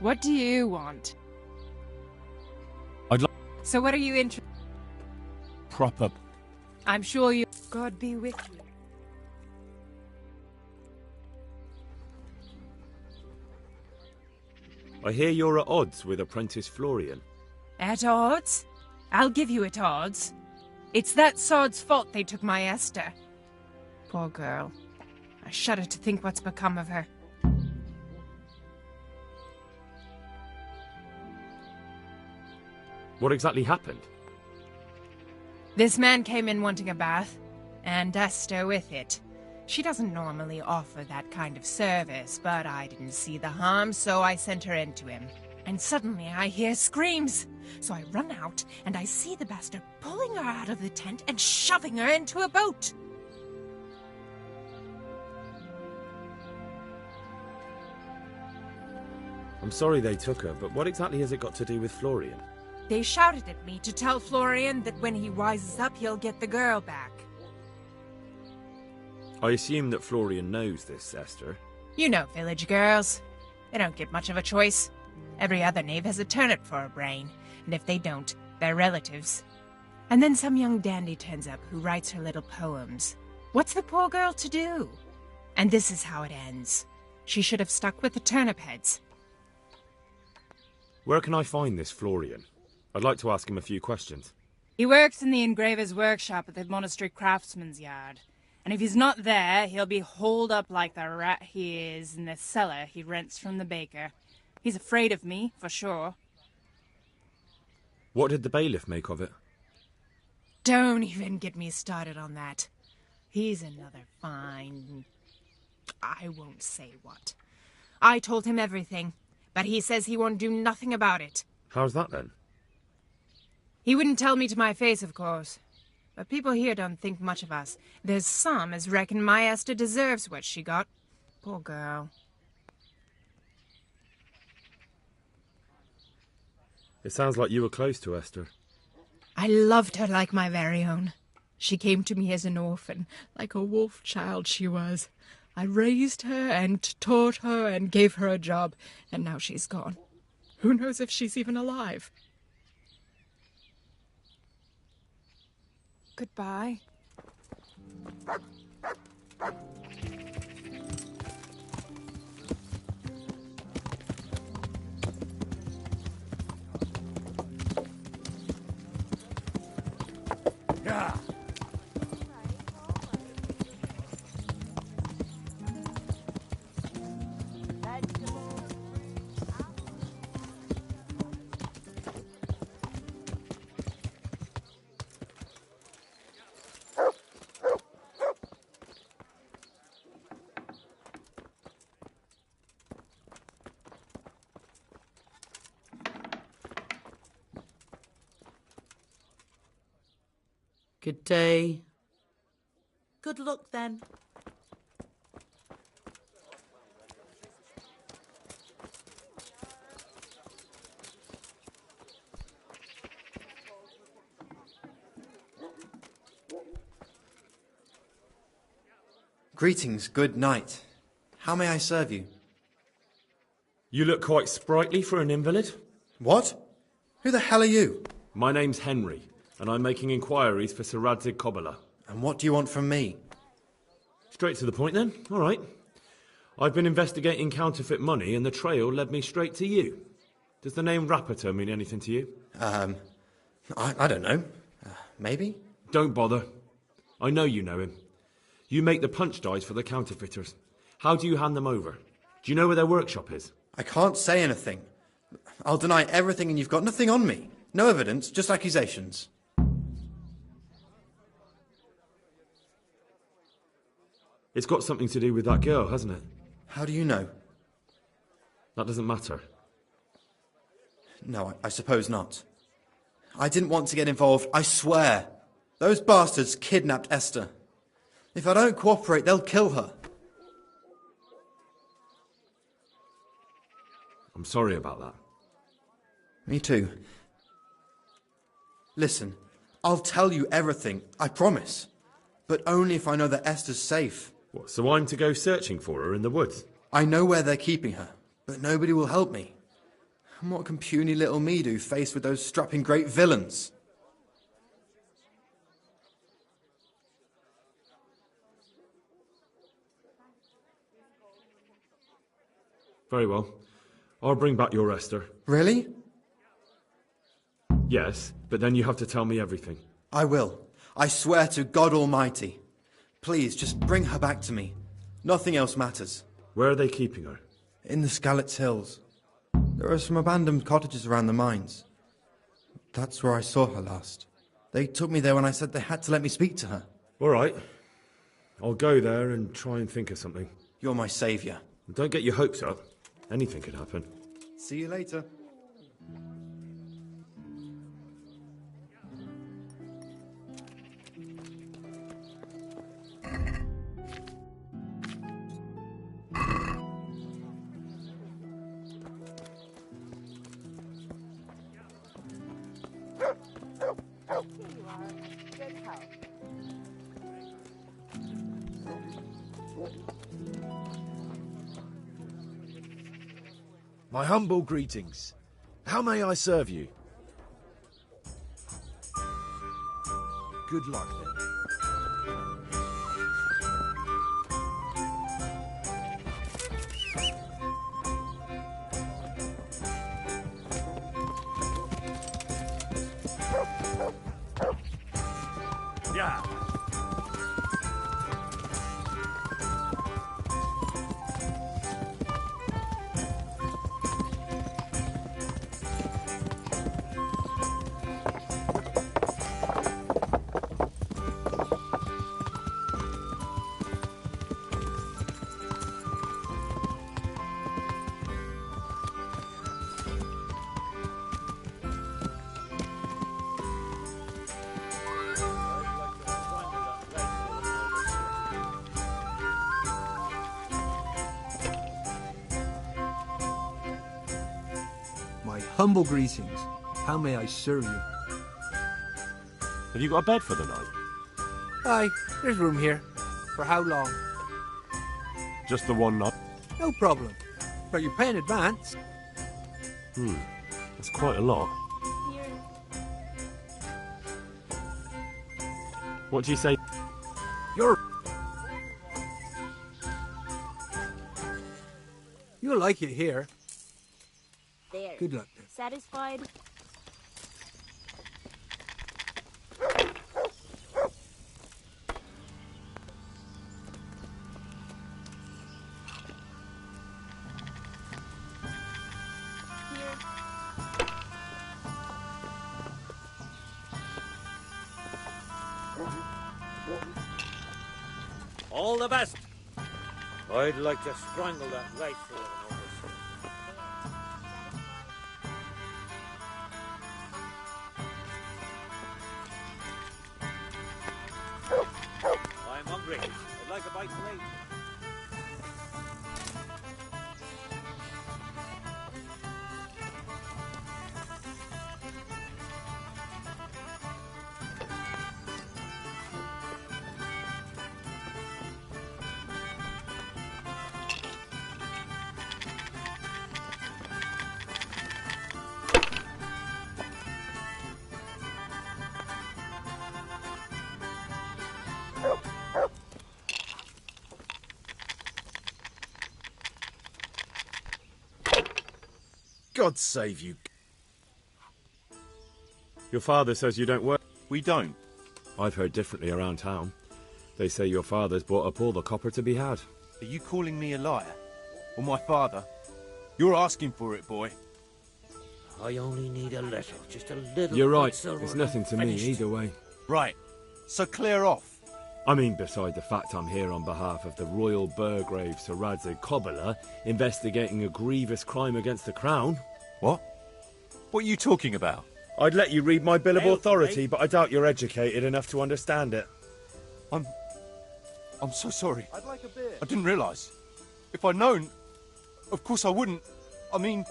What do you want? I'd like So what are you interested? proper. I'm sure you... God be with you. I hear you're at odds with Apprentice Florian. At odds? I'll give you at odds. It's that sod's fault they took my Esther. Poor girl. I shudder to think what's become of her. What exactly happened? This man came in wanting a bath, and Esther with it. She doesn't normally offer that kind of service, but I didn't see the harm, so I sent her in to him. And suddenly I hear screams. So I run out, and I see the bastard pulling her out of the tent and shoving her into a boat. I'm sorry they took her, but what exactly has it got to do with Florian? They shouted at me to tell Florian that when he wises up, he'll get the girl back. I assume that Florian knows this, Esther. You know village girls. They don't get much of a choice. Every other knave has a turnip for a brain, and if they don't, they're relatives. And then some young dandy turns up who writes her little poems. What's the poor girl to do? And this is how it ends. She should have stuck with the turnip heads. Where can I find this Florian? I'd like to ask him a few questions. He works in the engraver's workshop at the monastery craftsman's yard. And if he's not there, he'll be holed up like the rat he is in the cellar he rents from the baker. He's afraid of me, for sure. What did the bailiff make of it? Don't even get me started on that. He's another fine... I won't say what. I told him everything, but he says he won't do nothing about it. How's that then? He wouldn't tell me to my face, of course. But people here don't think much of us. There's some as reckon my Esther deserves what she got. Poor girl. It sounds like you were close to Esther. I loved her like my very own. She came to me as an orphan, like a wolf child she was. I raised her and taught her and gave her a job, and now she's gone. Who knows if she's even alive? Goodbye. Yeah. Good day. Good luck, then. Greetings, good night. How may I serve you? You look quite sprightly for an invalid. What? Who the hell are you? My name's Henry, and I'm making inquiries for Sir Radzig Kobyla. And what do you want from me? Straight to the point then. All right. I've been investigating counterfeit money, and the trail led me straight to you. Does the name Rapiter mean anything to you? I don't know. Maybe? Don't bother. I know you know him. You make the punch dies for the counterfeiters. How do you hand them over? Do you know where their workshop is? I can't say anything. I'll deny everything and you've got nothing on me. No evidence, just accusations. It's got something to do with that girl, hasn't it? How do you know? That doesn't matter. No, I suppose not. I didn't want to get involved, I swear. Those bastards kidnapped Esther. If I don't cooperate, they'll kill her. I'm sorry about that. Me too. Listen, I'll tell you everything, I promise. But only if I know that Esther's safe. What, so I'm to go searching for her in the woods? I know where they're keeping her, but nobody will help me. And what can puny little me do faced with those strapping great villains? Very well. I'll bring back your Esther. Really? Yes, but then you have to tell me everything. I will. I swear to God Almighty. Please, just bring her back to me. Nothing else matters. Where are they keeping her? In the Skalitz Hills. There are some abandoned cottages around the mines. That's where I saw her last. They took me there when I said they had to let me speak to her. All right. I'll go there and try and think of something. You're my saviour. Don't get your hopes up. Anything could happen. See you later. My humble greetings. How may I serve you? Good luck then. Yeah. My humble greetings. How may I serve you? Have you got a bed for the night? Aye, there's room here. For how long? Just the one night? No problem. But you pay in advance. That's quite a lot. What do you say? You'll like it here. There. Good luck then. Satisfied? All the best. I'd like to strangle that rightful of an overseer. I'm hungry. I'd like a bite to eat. God save you. Your father says you don't work. We don't. I've heard differently around town. They say your father's bought up all the copper to be had. Are you calling me a liar? Or my father? You're asking for it, boy. I only need a little, just a little. You're bit right. silver It's and I'm nothing to me finished. either way. Right. So clear off. I mean, beside the fact I'm here on behalf of the Royal Burgrave Sir Radzig Kobyla, investigating a grievous crime against the Crown. What? What are you talking about? I'd let you read my Bill of Hey, Authority, hey. but I doubt you're educated enough to understand it. I'm so sorry. I'd like a beer. I didn't realise. If I'd known, of course I wouldn't. I mean,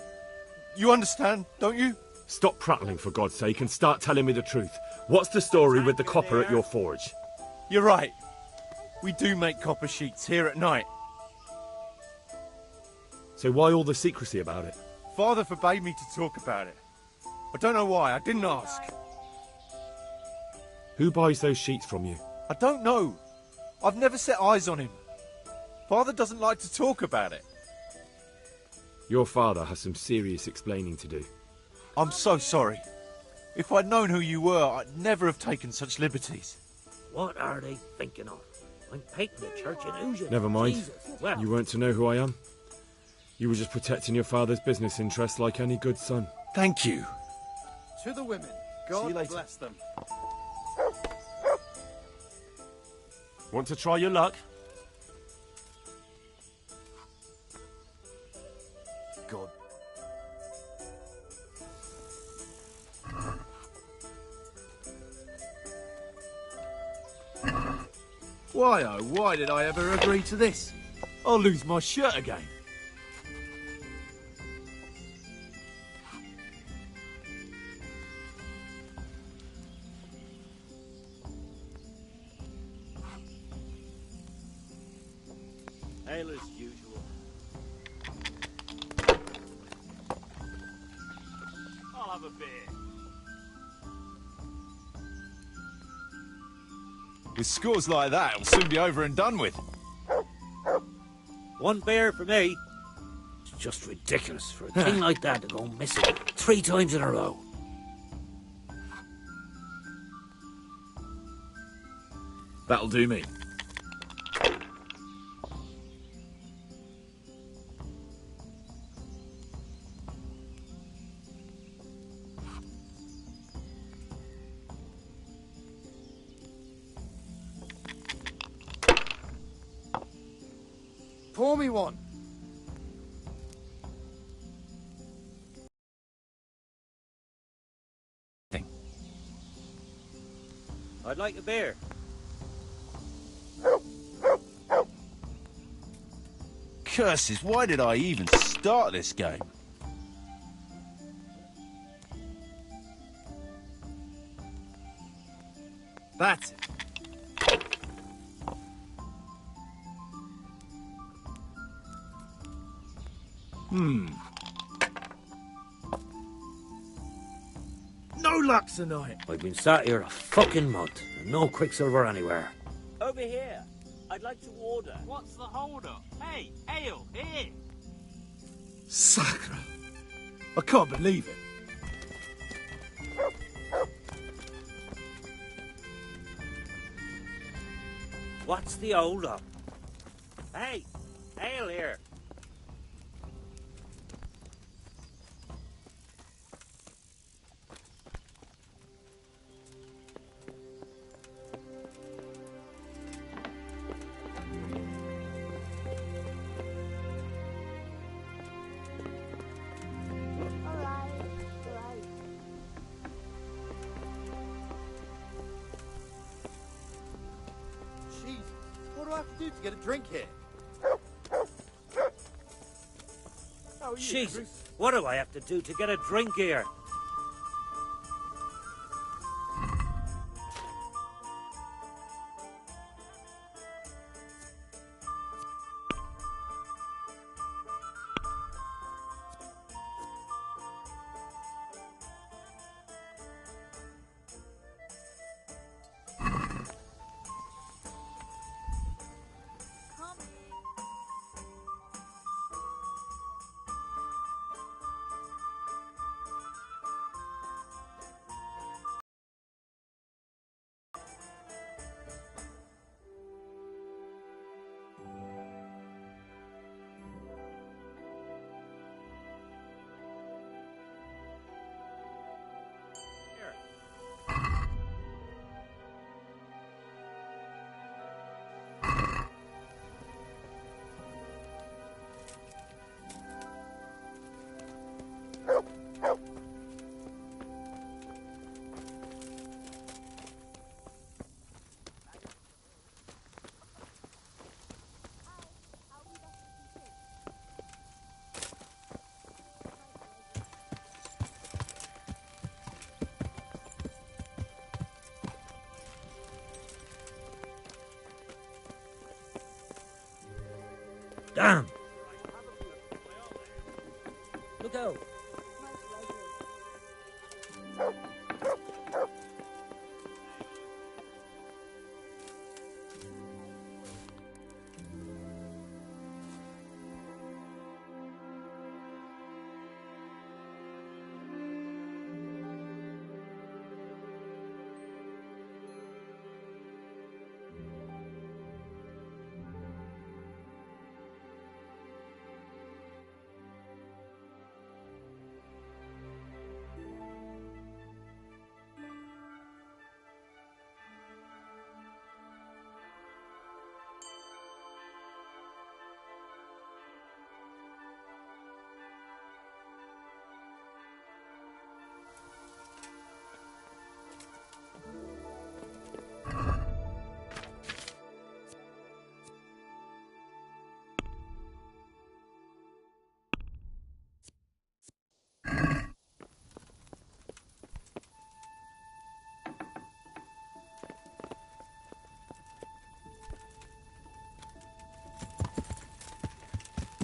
you understand, don't you? Stop prattling, for God's sake, and start telling me the truth. What's the story with the copper at your forge? You're right. We do make copper sheets here at night. So why all the secrecy about it? Father forbade me to talk about it. I don't know why, I didn't ask. Who buys those sheets from you? I don't know. I've never set eyes on him. Father doesn't like to talk about it. Your father has some serious explaining to do. I'm so sorry. If I'd known who you were, I'd never have taken such liberties. What are they thinking of? I'm painting the church in Oosian. Never mind. Jesus. Well, You weren't to know who I am. You were just protecting your father's business interests like any good son. Thank you. To the women. See you God later. bless them. Want to try your luck? God. Why, oh, why did I ever agree to this? I'll lose my shirt again. ale as usual. I'll have a beer. With scores like that, it'll soon be over and done with. One beer for me. It's just ridiculous for a thing like that to go missing 3 times in a row. That'll do me. Pour me one. I'd like a beer. Curses, why did I even start this game? That's it. No luck tonight. I've been sat here a fucking month and no quicksilver anywhere. Over here. I'd like to order. What's the hold-up? Hey, ale, here. Sacre. I can't believe it. What's the hold up? Hey, ale here. Jesus, what do I have to do to get a drink here? Jesus, what do I have to do to get a drink here? Damn! Look out!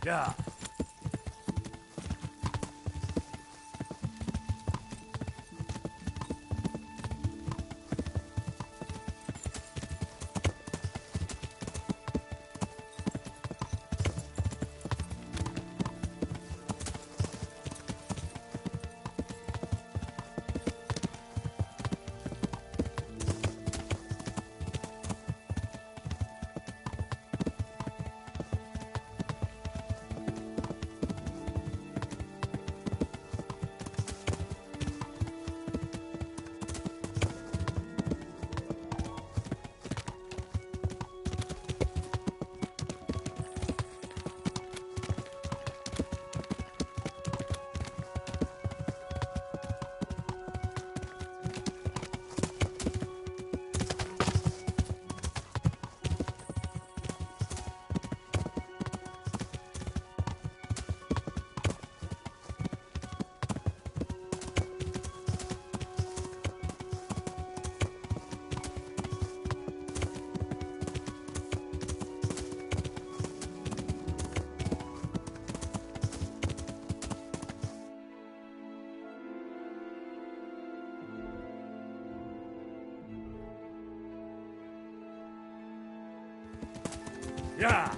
Yeah. Yeah.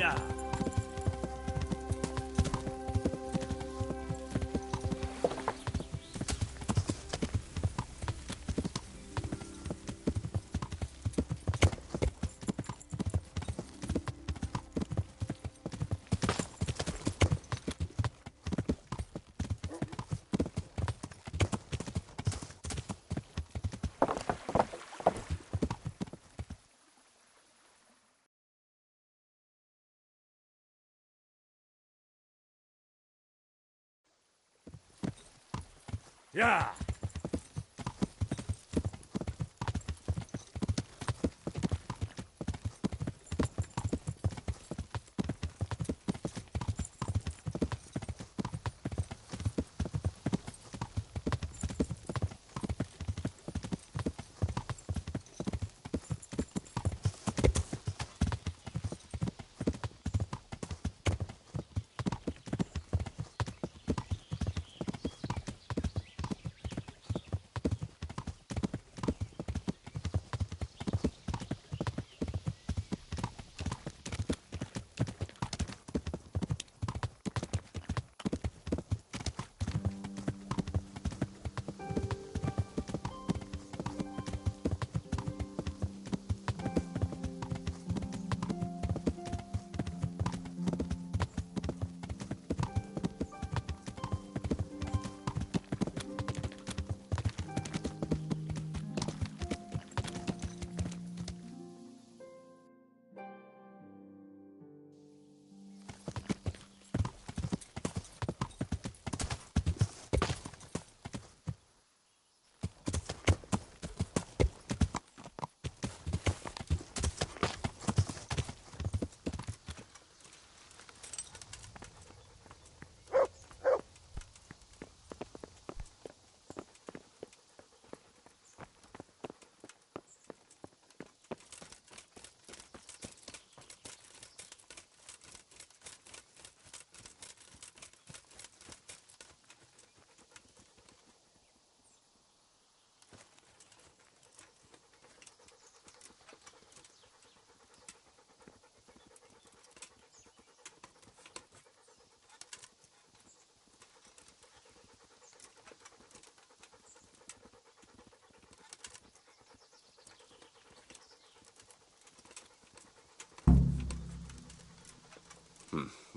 Yeah. Yeah.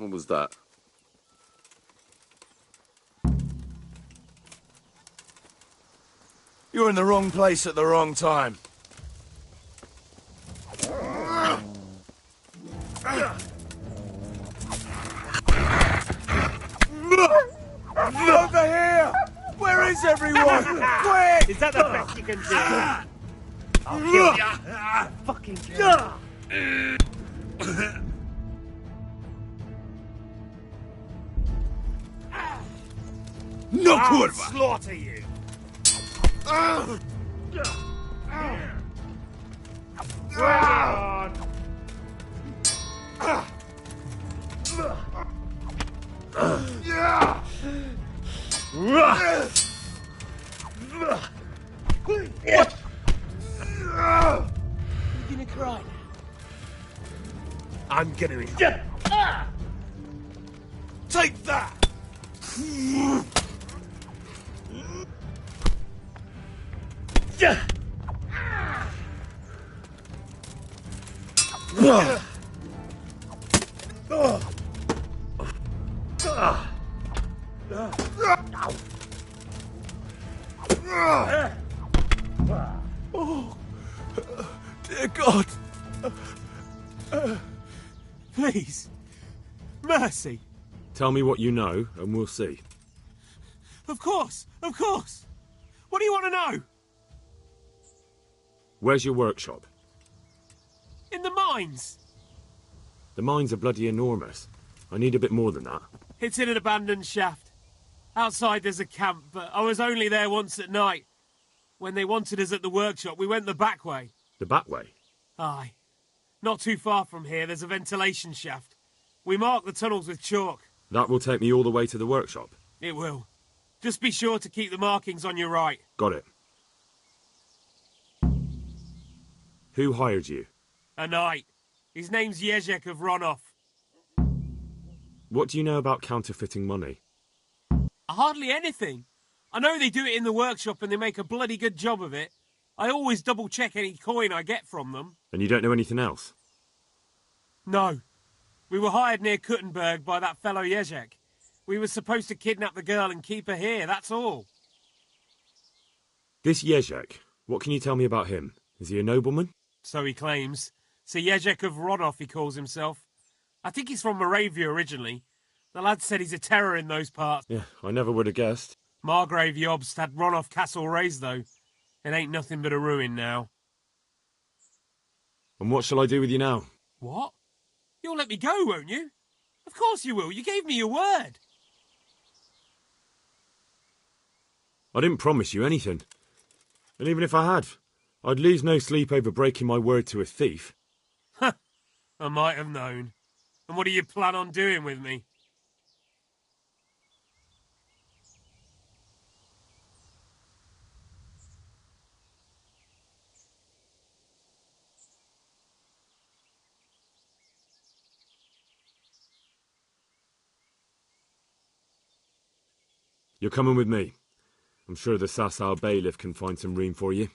What was that? You're in the wrong place at the wrong time. Quick! Is that the best you can do? I'll kill you. Fucking kill you. No I'll kurwa! slaughter you. Bring it on. You gonna cry now? I'm gonna eat. Take that! Oh, dear God. Please. Mercy. Tell me what you know, and we'll see. Of course, of course. What do you want to know? Where's your workshop? In the mines. The mines are bloody enormous. I need a bit more than that. It's in an abandoned shaft. Outside there's a camp, but I was only there once at night. When they wanted us at the workshop, we went the back way. The back way? Aye. Not too far from here, there's a ventilation shaft. We marked the tunnels with chalk. That will take me all the way to the workshop. It will. Just be sure to keep the markings on your right. Got it. Who hired you? A knight. His name's Jezek of Ronov. What do you know about counterfeiting money? Hardly anything. I know they do it in the workshop and they make a bloody good job of it. I always double-check any coin I get from them. And you don't know anything else? No. We were hired near Kuttenberg by that fellow Jezek. We were supposed to kidnap the girl and keep her here, that's all. This Jezek, what can you tell me about him? Is he a nobleman? So he claims. Sir Jezek of Rodolf, he calls himself. I think he's from Moravia originally. The lad said he's a terror in those parts. Yeah, I never would have guessed. Margrave Jobst had Ronov Castle razed, though. It ain't nothing but a ruin now. And what shall I do with you now? What? You'll let me go, won't you? Of course you will. You gave me your word. I didn't promise you anything. And even if I had, I'd lose no sleep over breaking my word to a thief. I might have known. And what do you plan on doing with me? You're coming with me. I'm sure the Sasau bailiff can find some room for you.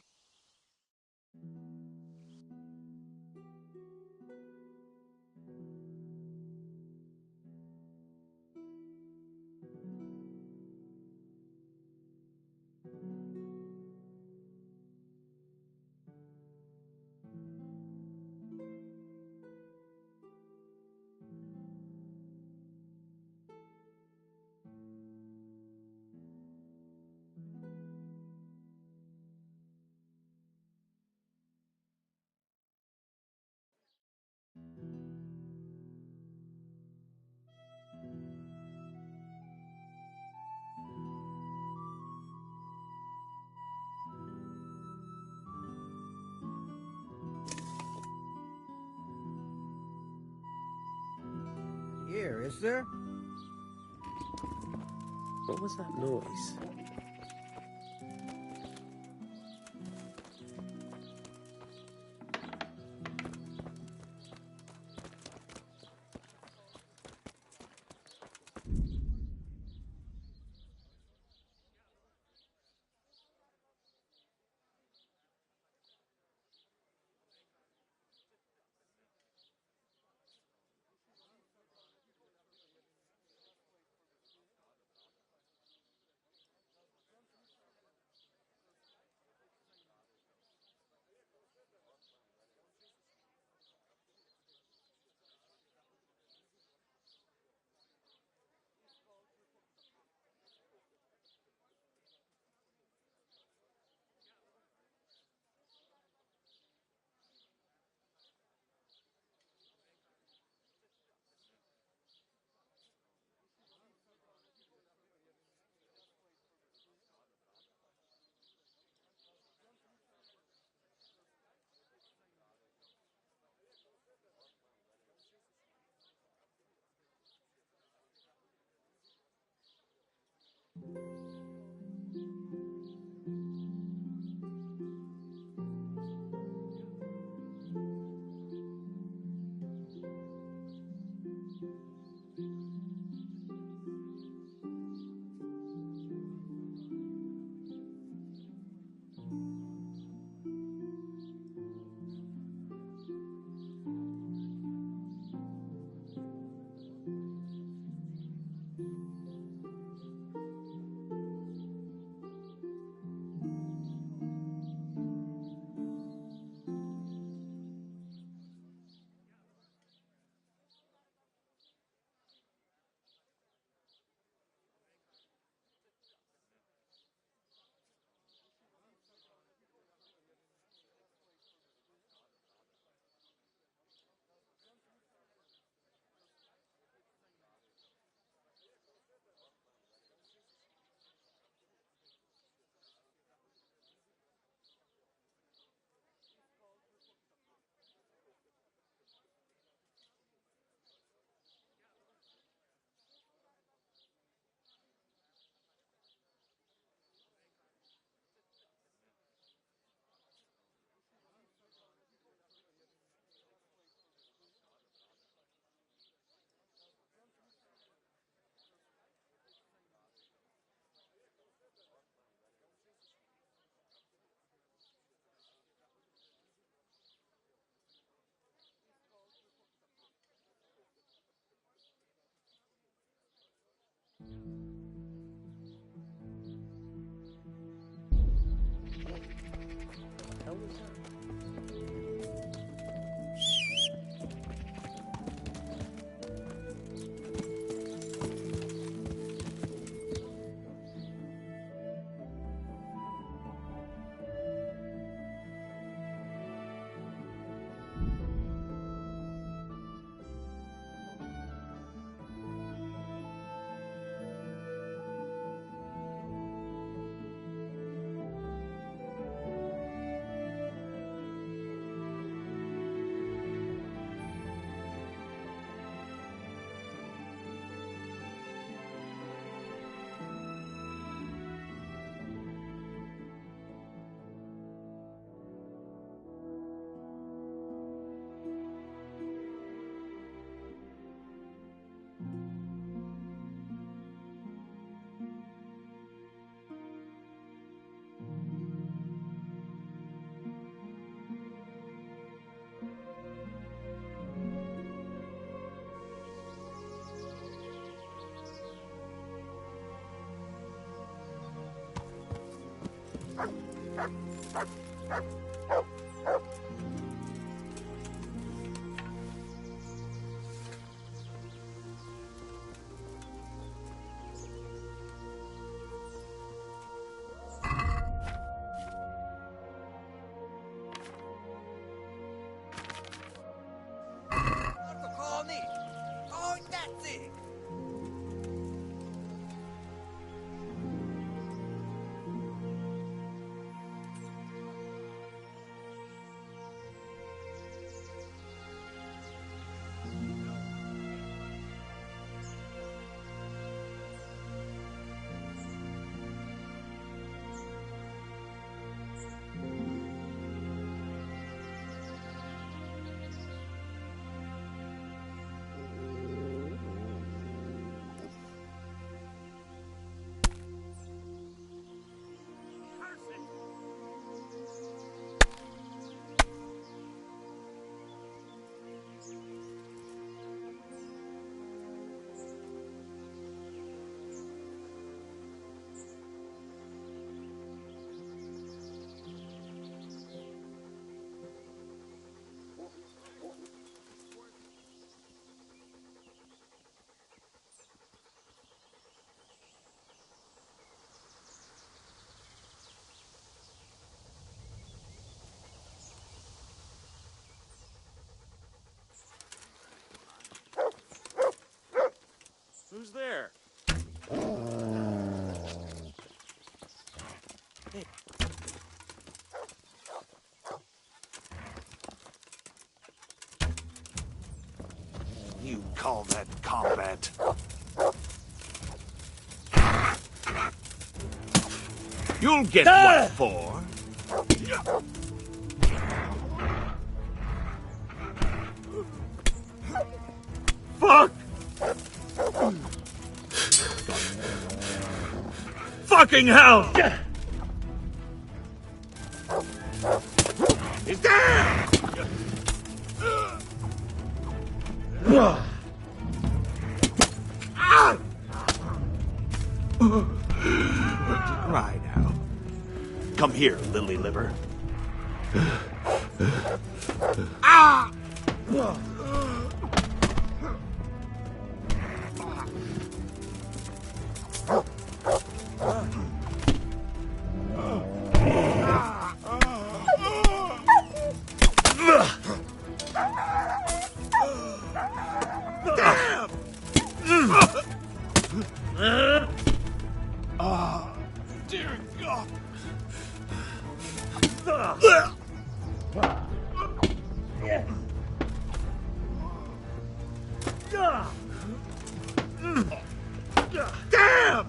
Here, is there? What was that noise? hell was that? Who's there? Hey. You call that combat? You'll get what for. Fuck! Fucking hell! He's down! Right now. Come here, lily liver. Ah! Dear God. Damn!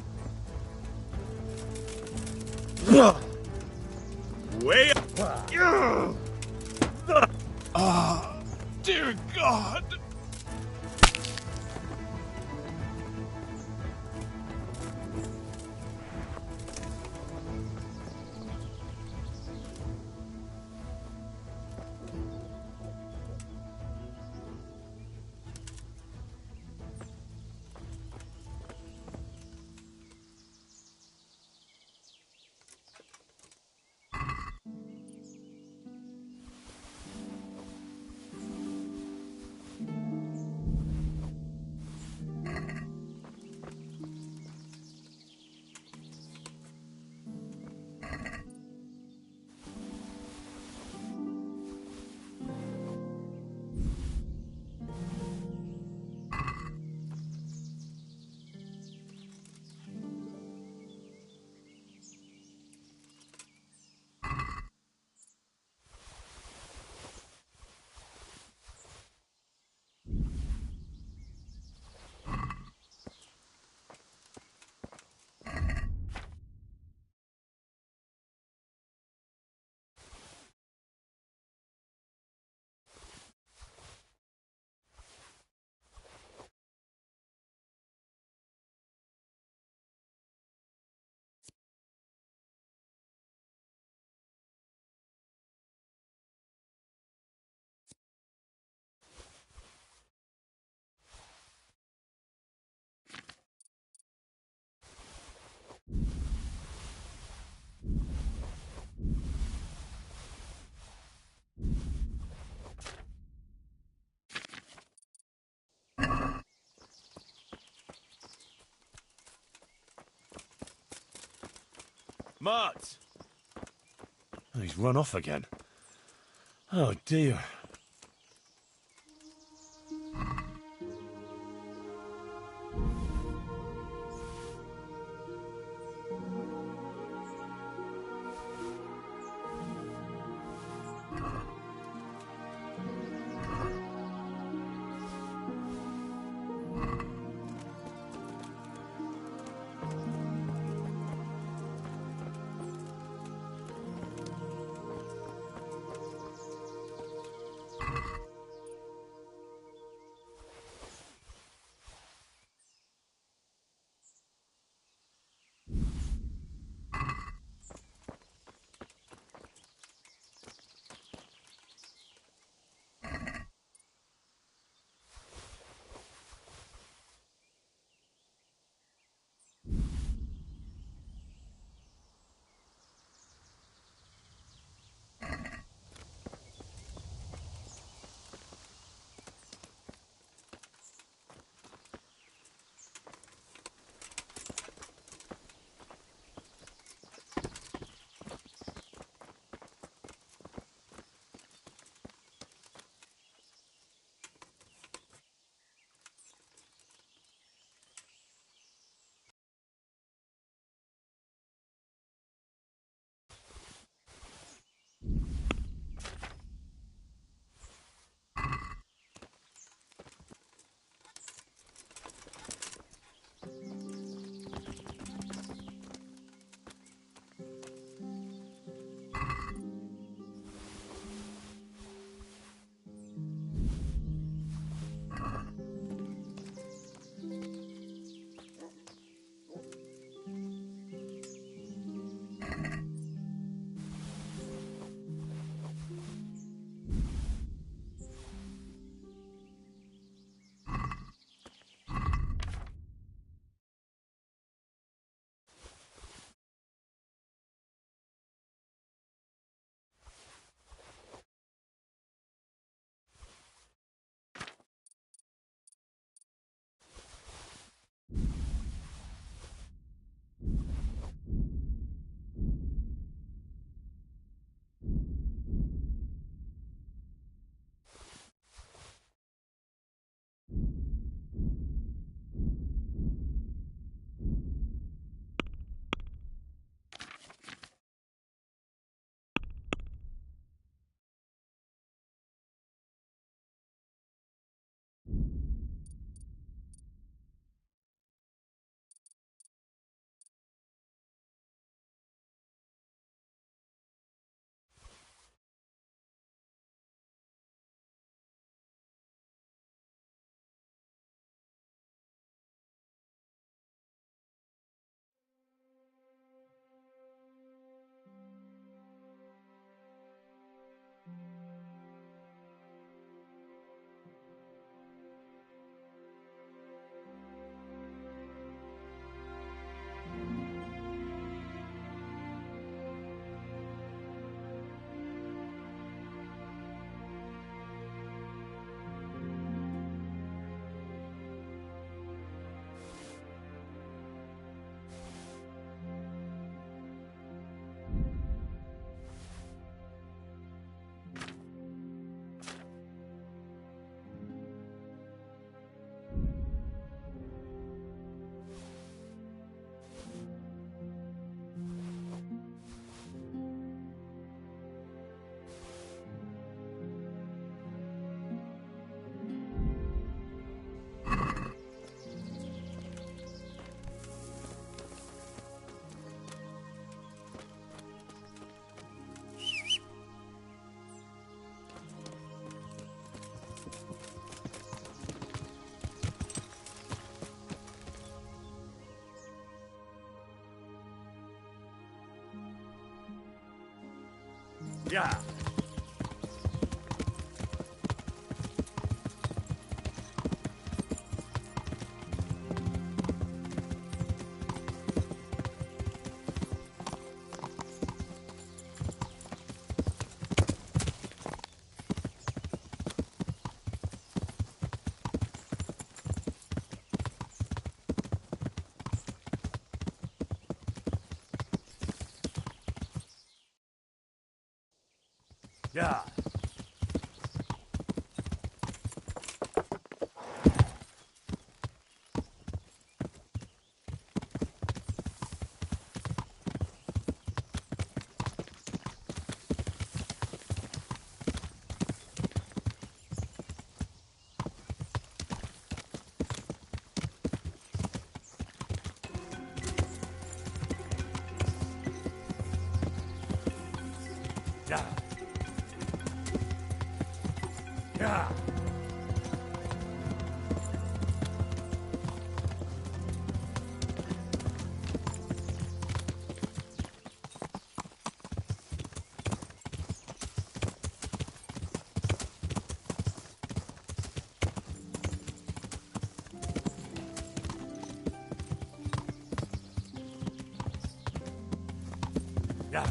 Way up. Dear God. Mart! Oh, he's run off again. Oh, dear. Yeah. Yeah. Yeah. Yeah. Yeah.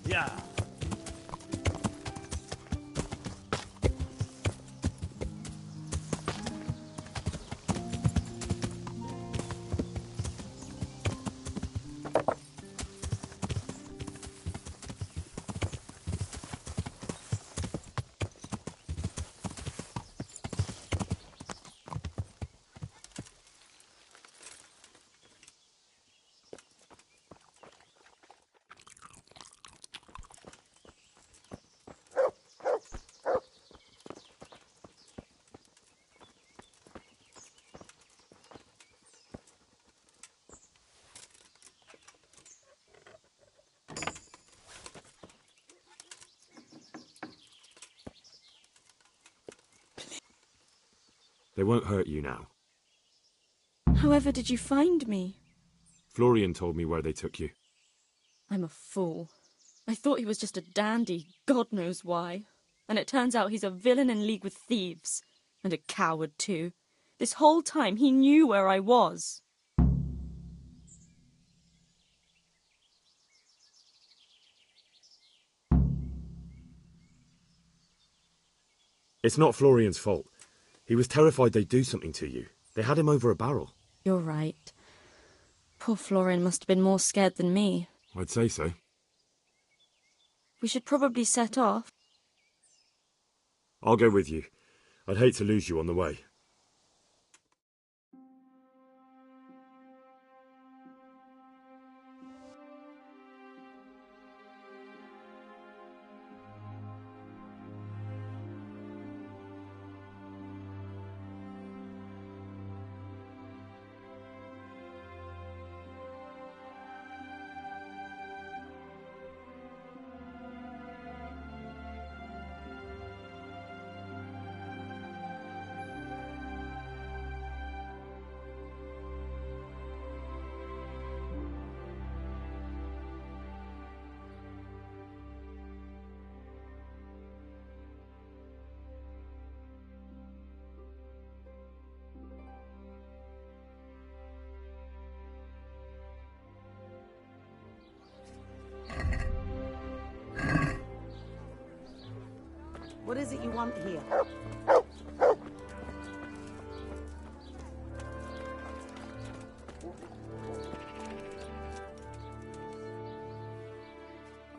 Yeah. They won't hurt you now. However did you find me? Florian told me where they took you. I'm a fool. I thought he was just a dandy, God knows why. And it turns out he's a villain in league with thieves. And a coward, too. This whole time he knew where I was. It's not Florian's fault. He was terrified they'd do something to you. They had him over a barrel. You're right. Poor Florian must have been more scared than me. I'd say so. We should probably set off. I'll go with you. I'd hate to lose you on the way. What is it you want here?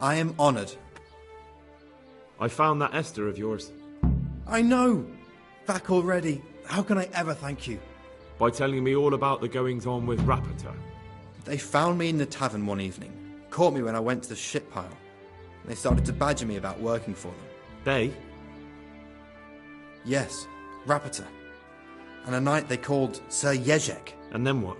I am honoured. I found that Esther of yours. I know! Back already. How can I ever thank you? By telling me all about the goings-on with Rapita. They found me in the tavern one evening, caught me when I went to the ship pile. They started to badger me about working for them. They? Yes, Rapita. And a knight they called Sir Jezek. And then what?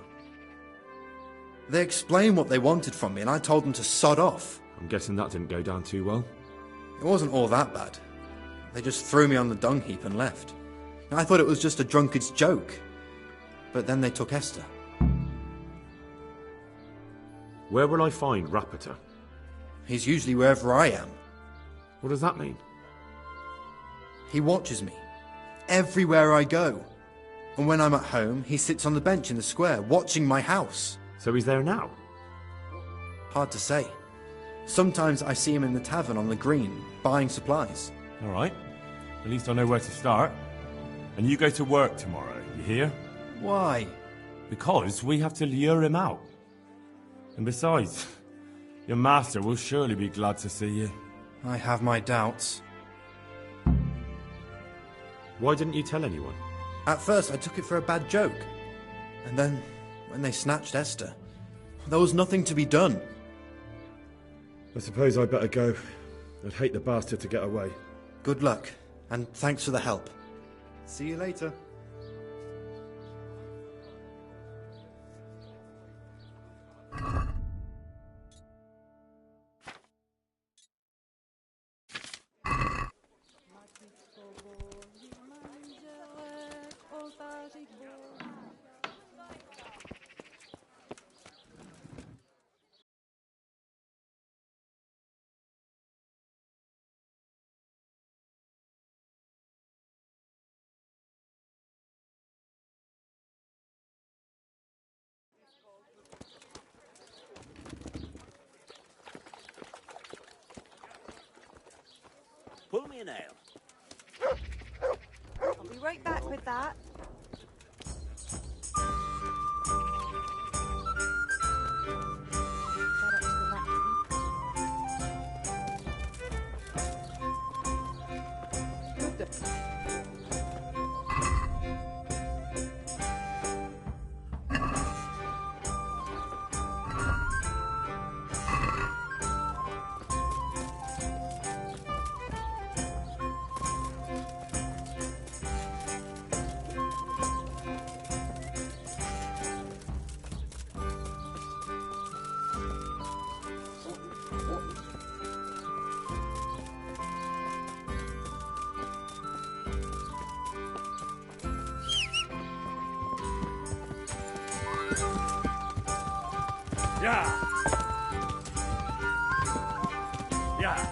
They explained what they wanted from me and I told them to sod off. I'm guessing that didn't go down too well. It wasn't all that bad. They just threw me on the dung heap and left. I thought it was just a drunkard's joke. But then they took Esther. Where will I find Rapita? He's usually wherever I am. What does that mean? He watches me. Everywhere I go. And when I'm at home, he sits on the bench in the square, watching my house. So he's there now? Hard to say. Sometimes I see him in the tavern on the green, buying supplies. All right. At least I know where to start. And you go to work tomorrow, you hear? Why? Because we have to lure him out. And besides, Your master will surely be glad to see you. I have my doubts. Why didn't you tell anyone? At first, I took it for a bad joke. And then, when they snatched Esther, there was nothing to be done. I suppose I'd better go. I'd hate the bastard to get away. Good luck, and thanks for the help. See you later. Pull me a nail. I'll be right back with that. Yeah. Yeah.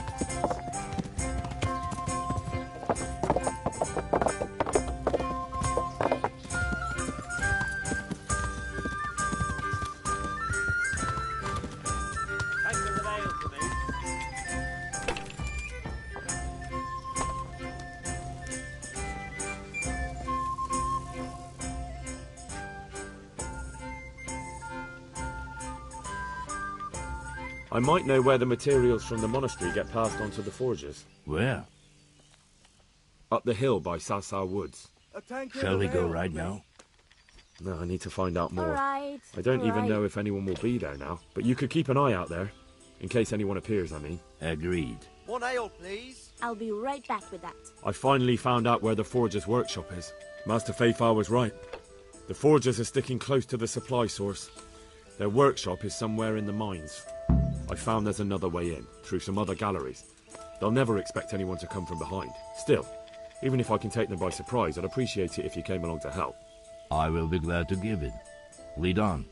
I might know where the materials from the monastery get passed on to the forgers. Where? Up the hill by Sasa Woods. Shall we go right now? No, I need to find out more. All right, I don't all even right. know if anyone will be there now, but you could keep an eye out there, in case anyone appears, I mean. Agreed. One ale, please. I'll be right back with that. I finally found out where the forger's workshop is. Master Faithfar was right. The forgers are sticking close to the supply source. Their workshop is somewhere in the mines. I found there's another way in, through some other galleries. They'll never expect anyone to come from behind. Still, even if I can take them by surprise, I'd appreciate it if you came along to help. I will be glad to give it. Lead on.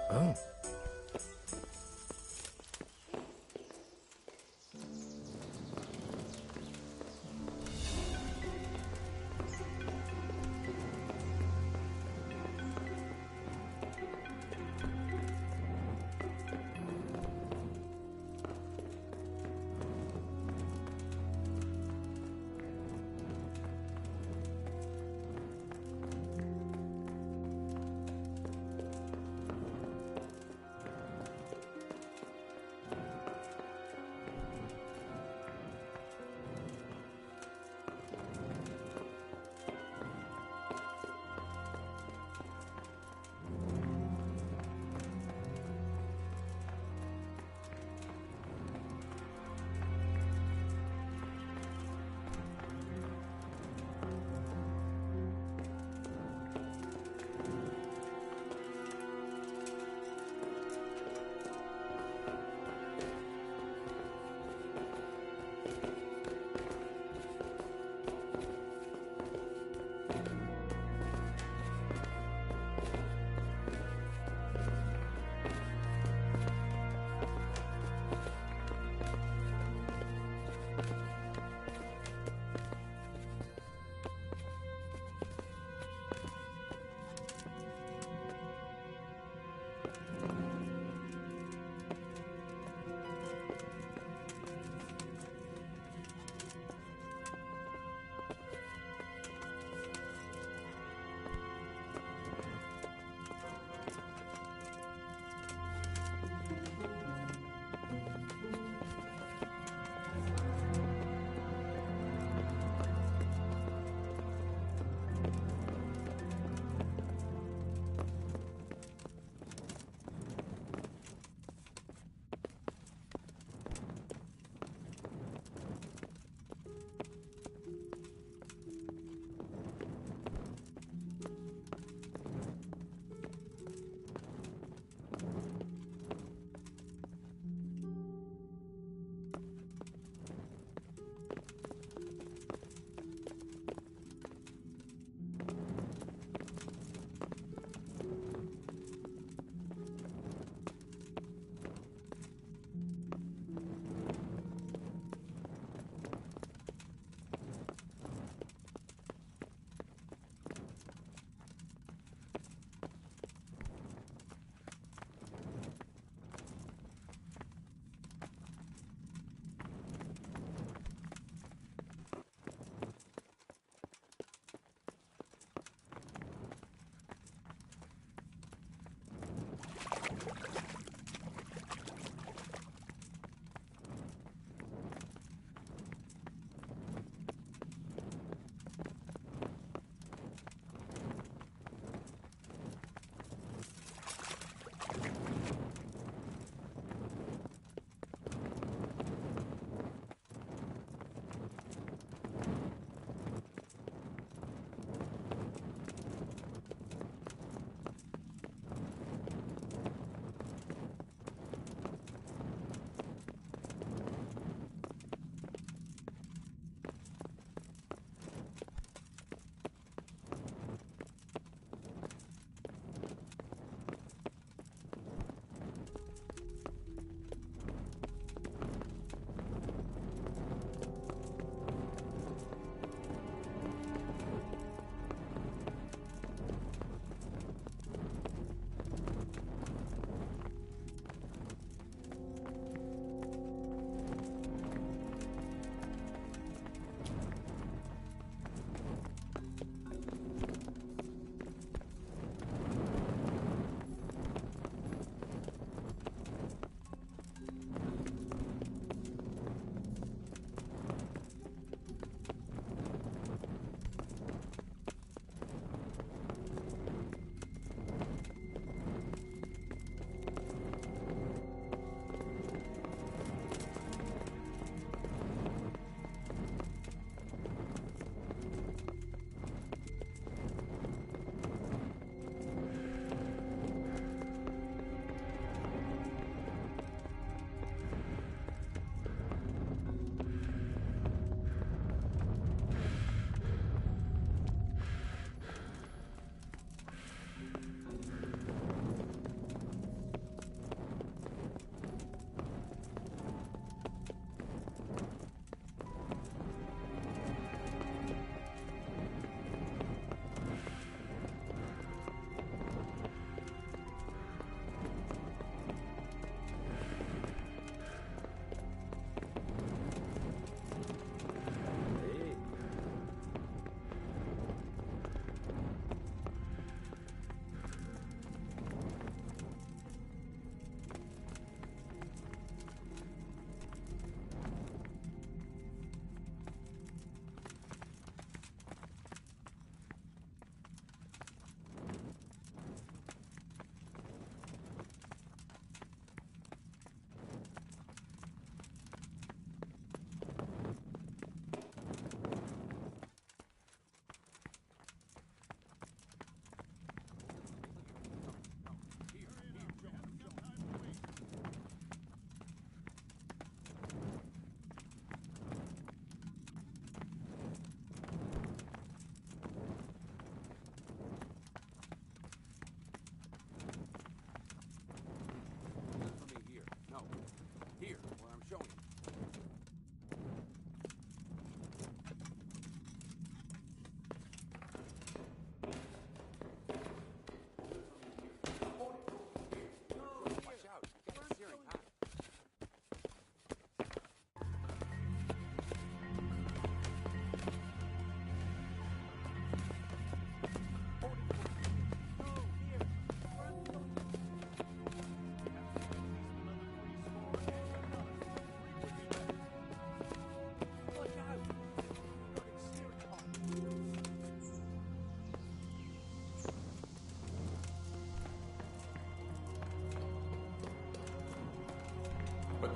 Oh.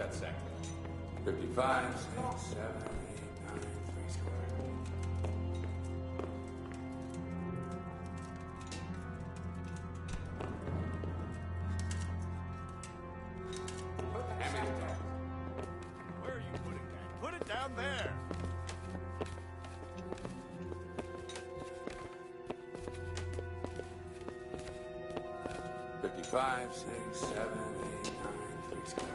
that second. 55, 6, 7, 8, 9, 3 square. Hand me the tax. Where are you putting that? Put it down there. $55, 6, 7, 8, 9, 3 square.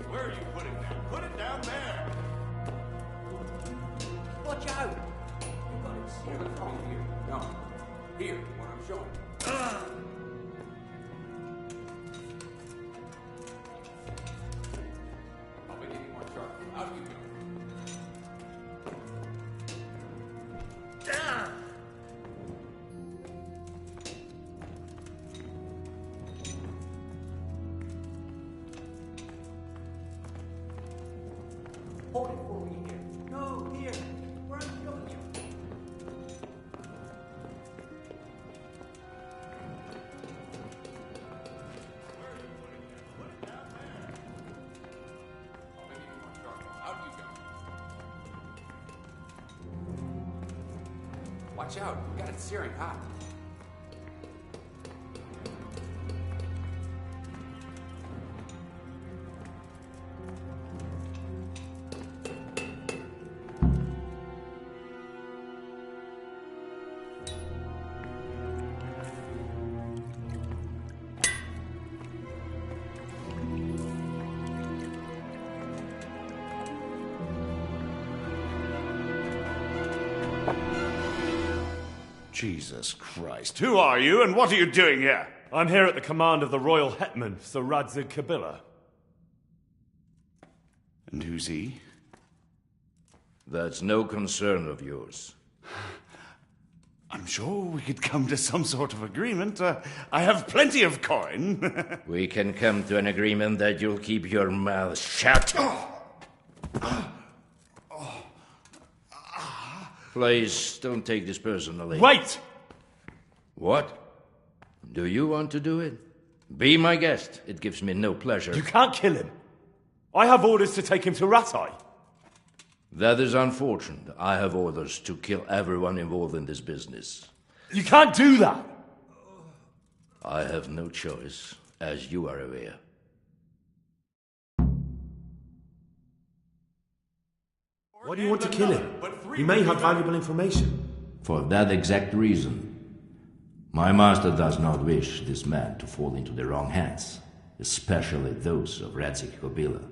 Where are you putting that? Put it down there. Watch out! You got it sealed from here. No, here, where I'm showing. I'll be getting more trouble. Out you go. Hold it for me here. No, here. Where I'm showing you. Watch out, you got it searing hot. Jesus Christ. Who are you and what are you doing here? I'm here at the command of the royal hetman, Sir Radzig Kabila. And who's he? That's no concern of yours. I'm sure we could come to some sort of agreement. I have plenty of coin. We can come to an agreement that you'll keep your mouth shut. Please, don't take this personally. Wait! What? Do you want to do it? Be my guest. It gives me no pleasure. You can't kill him. I have orders to take him to Ratai. That is unfortunate. I have orders to kill everyone involved in this business. You can't do that! I have no choice, as you are aware. Why do you want to kill him? He may have valuable information. For that exact reason. My master does not wish this man to fall into the wrong hands, especially those of Radzig Kabila.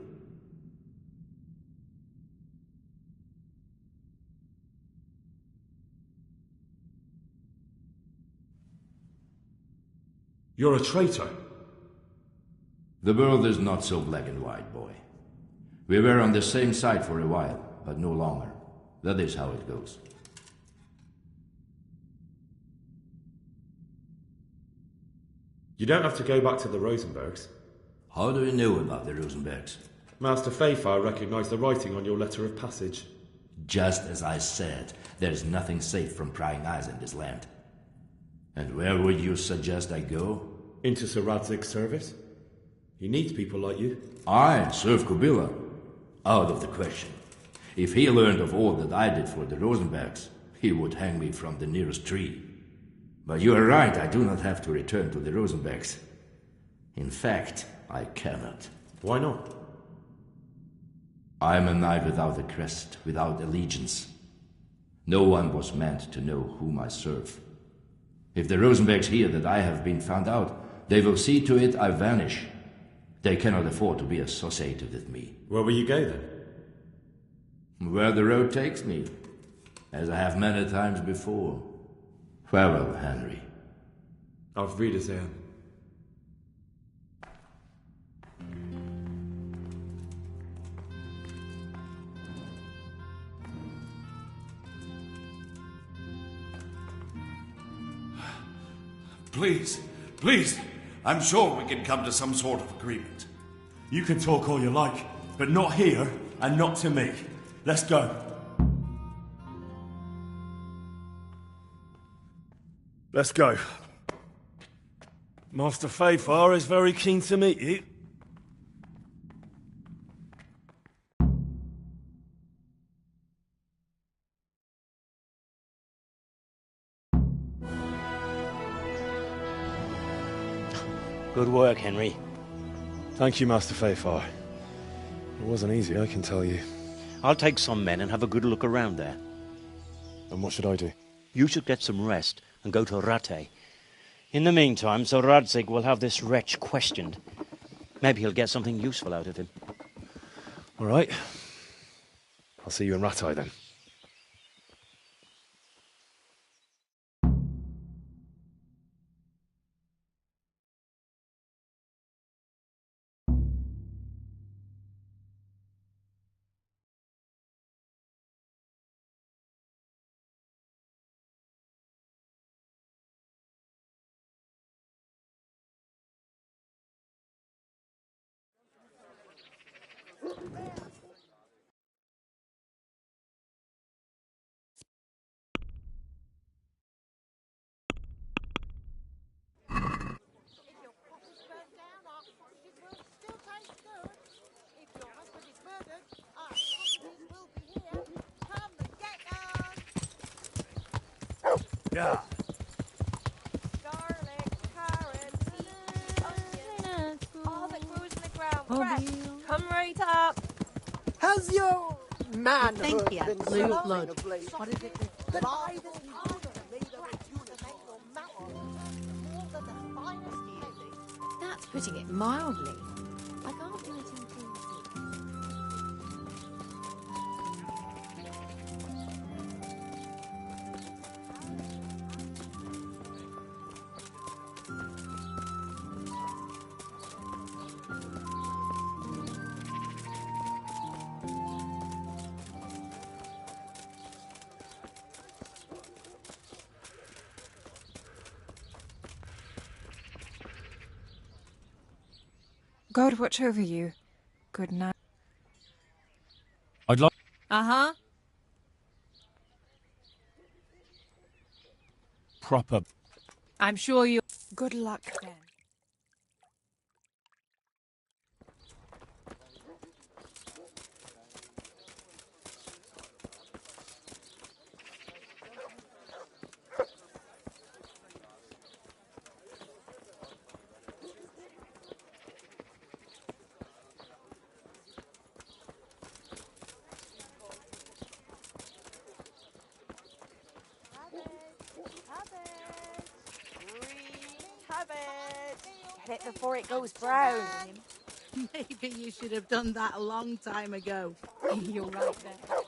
You're a traitor. The world is not so black and white, boy. We were on the same side for a while, but no longer. That is how it goes. You don't have to go back to the Rosenbergs. How do you know about the Rosenbergs? Master Fafar recognized the writing on your letter of passage. Just as I said, there's nothing safe from prying eyes in this land. And where would you suggest I go? Into Sir Radzig's service. He needs people like you. I serve Kabila. Out of the question. If he learned of all that I did for the Rosenbergs, he would hang me from the nearest tree. But you are right, I do not have to return to the Rosenbergs. In fact, I cannot. Why not? I am a knight without a crest, without allegiance. No one was meant to know whom I serve. If the Rosenbergs hear that I have been found out, they will see to it I vanish. They cannot afford to be associated with me. Where will you go then? Where the road takes me, as I have many times before. Farewell, Henry. Auf Wiedersehen. Please, please, I'm sure we can come to some sort of agreement. You can talk all you like, but not here and not to me. Let's go. Let's go. Master Fafar is very keen to meet you. Good work, Henry. Thank you, Master Fafar. It wasn't easy, I can tell you. I'll take some men and have a good look around there. And what should I do? You should get some rest and go to Rattay. In the meantime, Sir Radzig will have this wretch questioned. Maybe he'll get something useful out of him. All right. I'll see you in Rattay then. Yeah. Garlic, carrots, onions, all that grows in the ground. Grass, come right up. Has your man think he had blue blood. What is it? The Bible made of a fundamental matter more than the finest music. That's putting it mildly. I can't do it in two. God watch over you. Good night. I'd like Uh-huh. proper. I'm sure you... Good luck, then. Get it before it goes brown. Maybe you should have done that a long time ago. You're right there.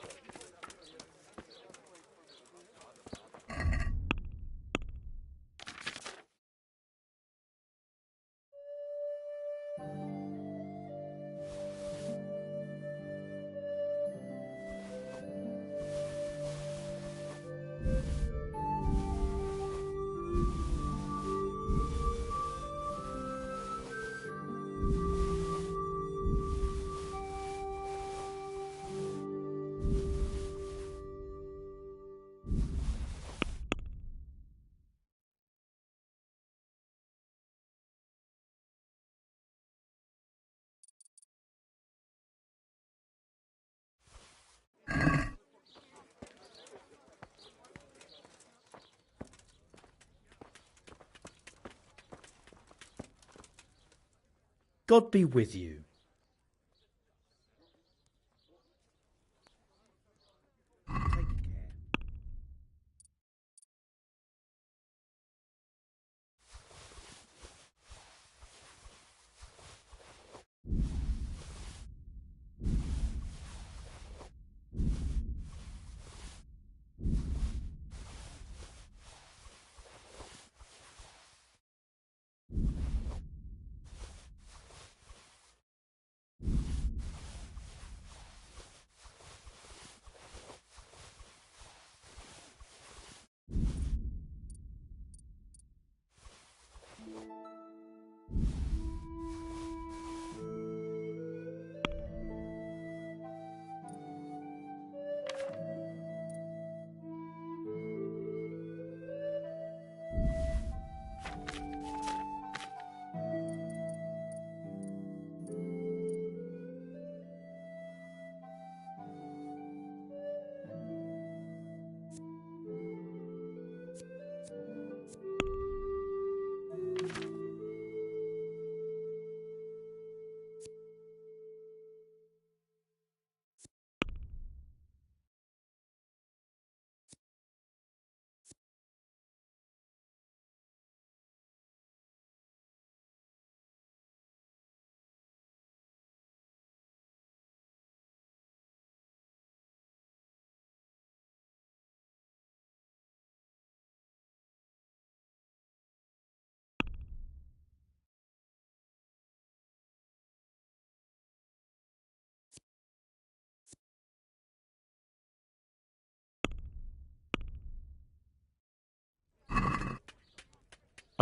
God be with you.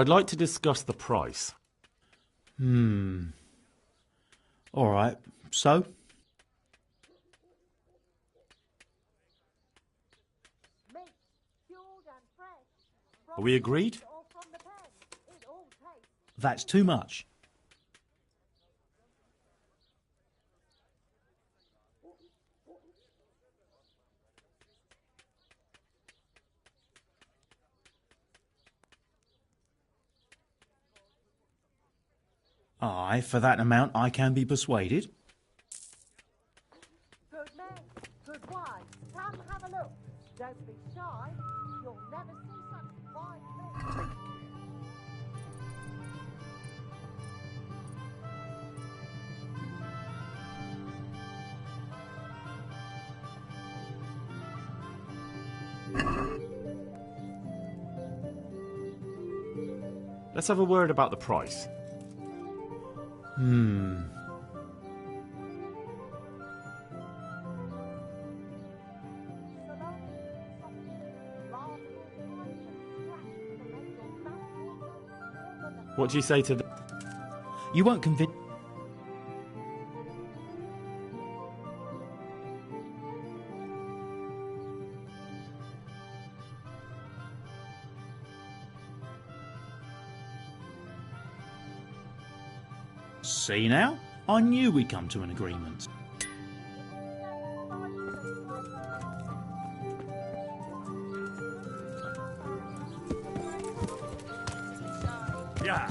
I'd like to discuss the price. All right, so? Are we agreed? That's too much. Aye, for that amount I can be persuaded. Good men, good wives, come have a look. Don't be shy. You'll never see such fine men. Let's have a word about the price. What do you say to the... You won't convince... See now? I knew we'd come to an agreement. Yeah.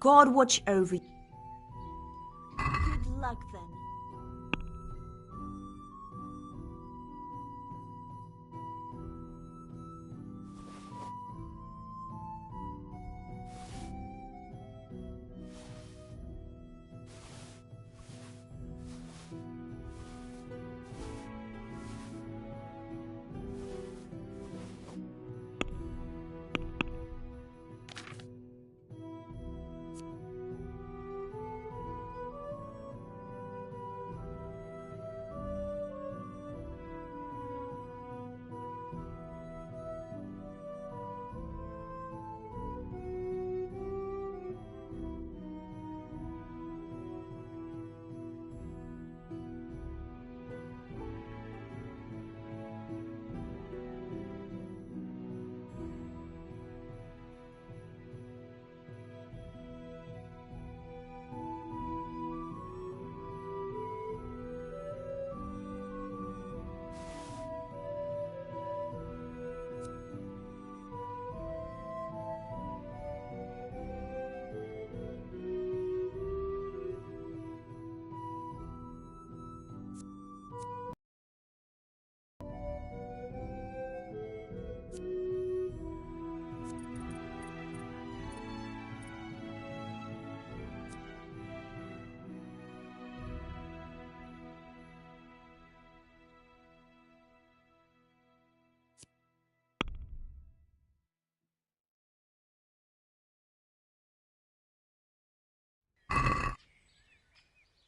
God watch over you. Good luck then.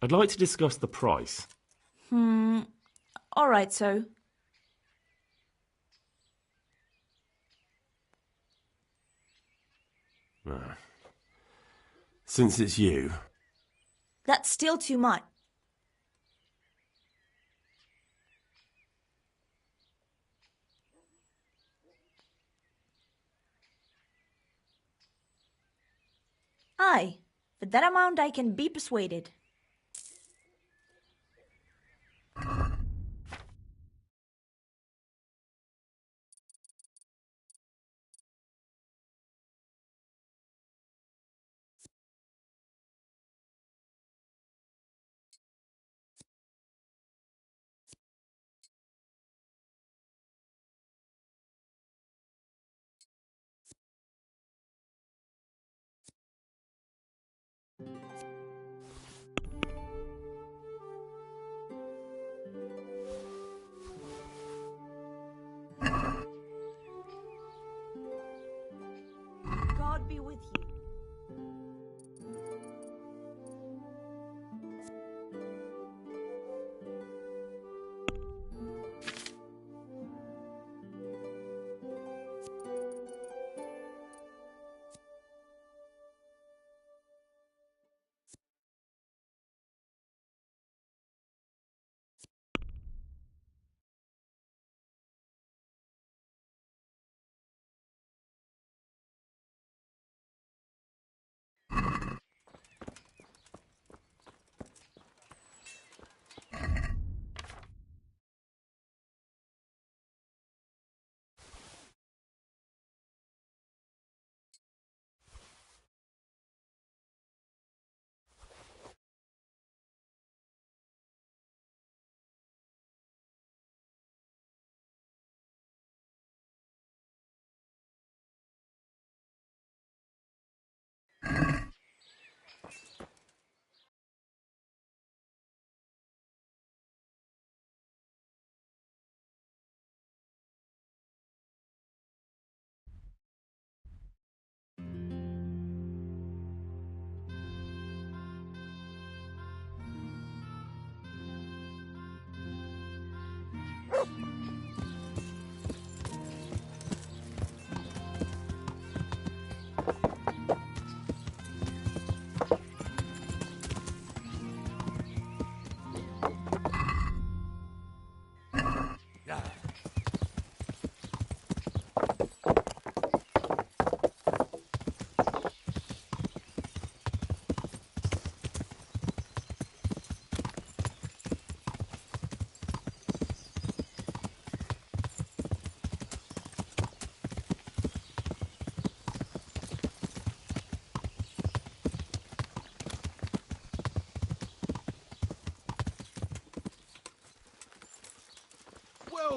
I'd like to discuss the price. Alright, so. Since it's you, That's still too much. Aye, for that amount I can be persuaded.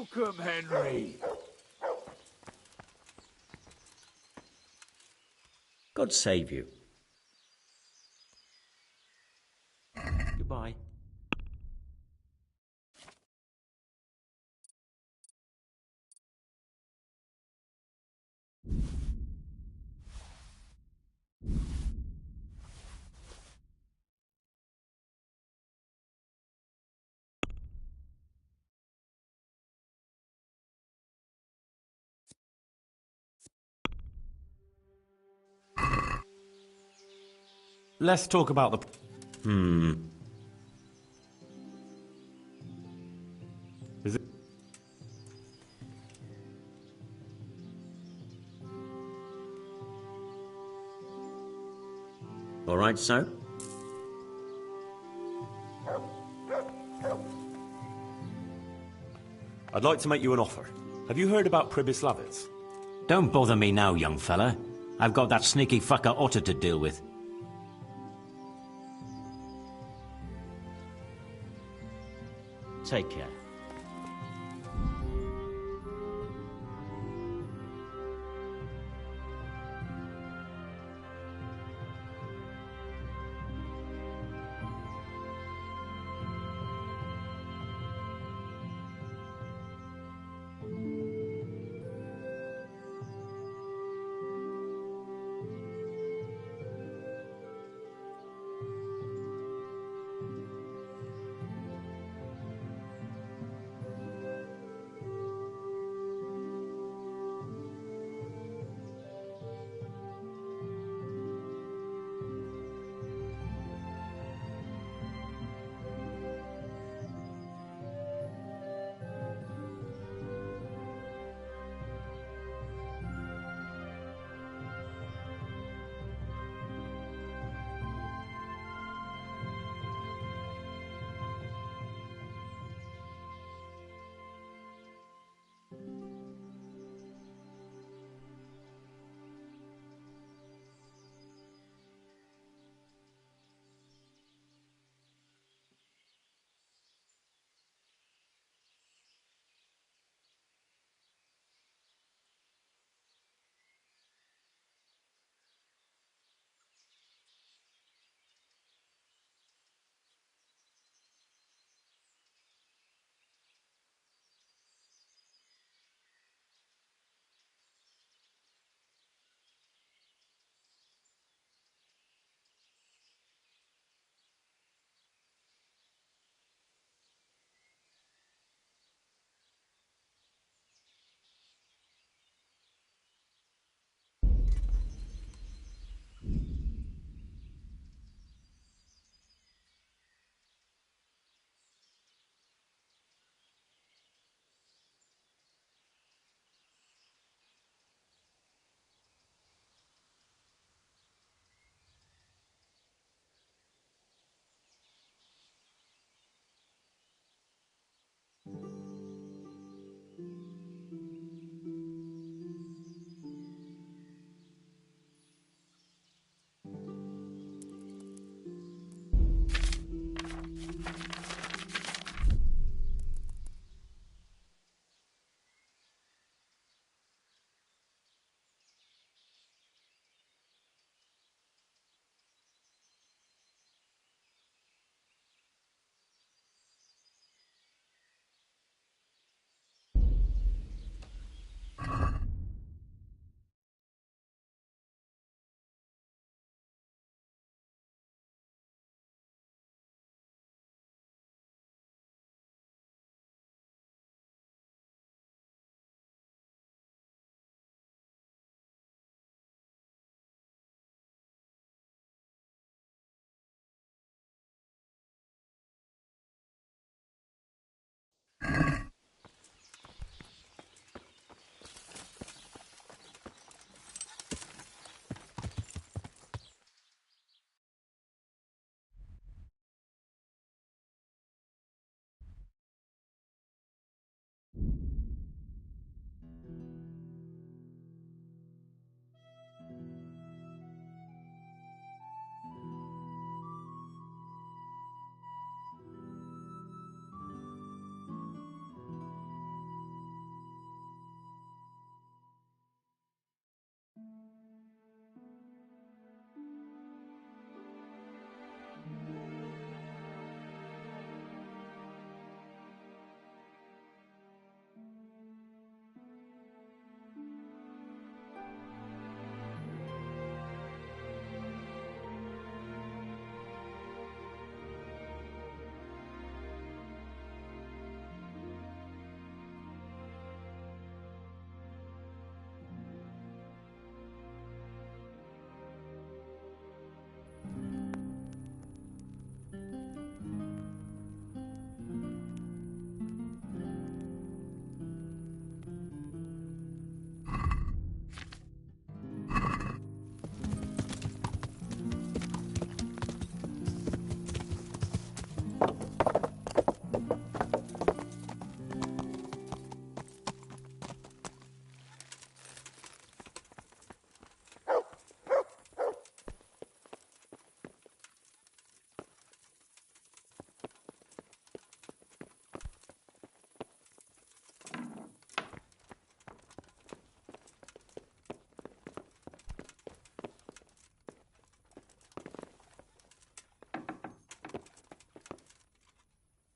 Welcome, Henry. God save you. Goodbye. Let's talk about the... Is it... All right, so? I'd like to make you an offer. Have you heard about Pribyslavitz? Don't bother me now, young fella. I've got that sneaky fucker Otter to deal with. Take care.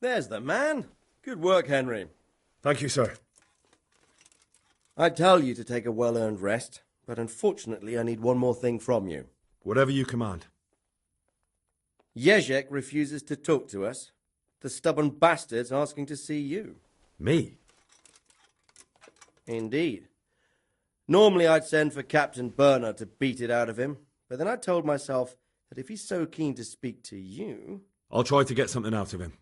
There's the man. Good work, Henry. Thank you, sir. I tell you to take a well-earned rest, but unfortunately I need one more thing from you. Whatever you command. Jezek refuses to talk to us. The stubborn bastard's asking to see you. Me? Indeed. Normally I'd send for Captain Burner to beat it out of him, but then I told myself that if he's so keen to speak to you... I'll try to get something out of him.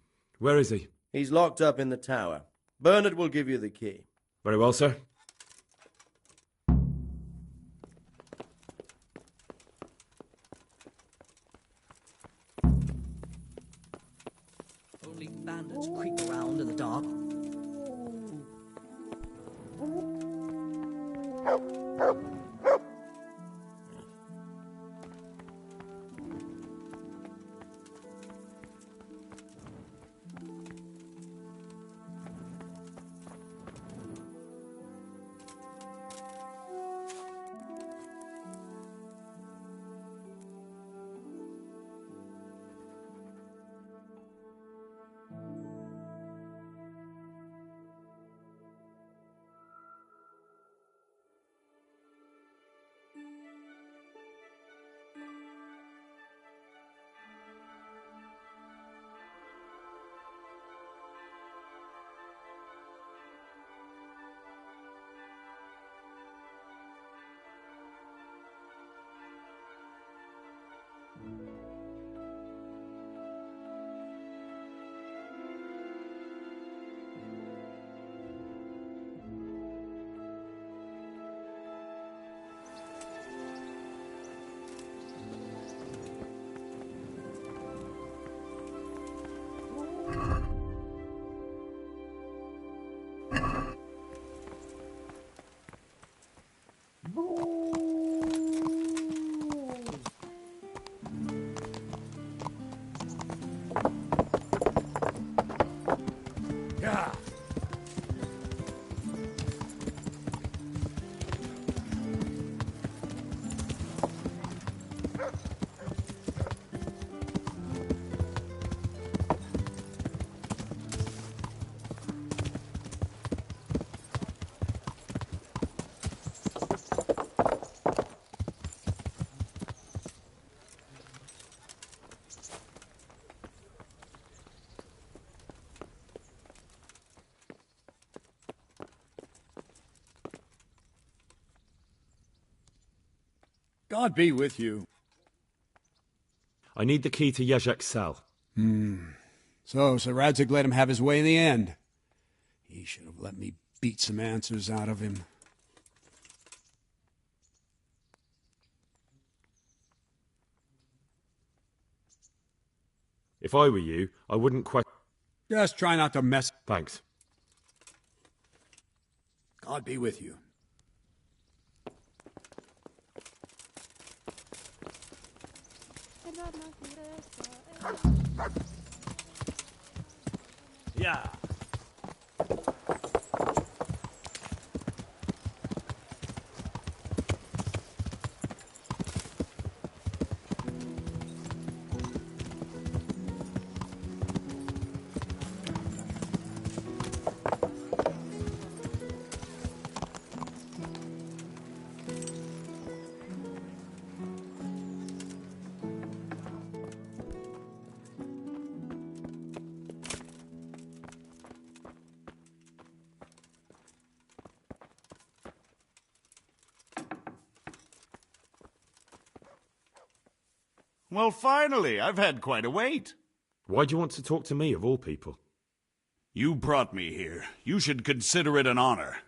Where is he? He's locked up in the tower. Bernard will give you the key. Very well, sir. Only bandits creep around in the dark. God be with you. I need the key to Jezek's cell. So Sir Radzig let him have his way in the end. He should have let me beat some answers out of him. If I were you, I wouldn't question... Just try not to mess... Thanks. God be with you. Yeah. Well, finally, I've had quite a wait. Why do you want to talk to me, of all people? You brought me here. You should consider it an honor.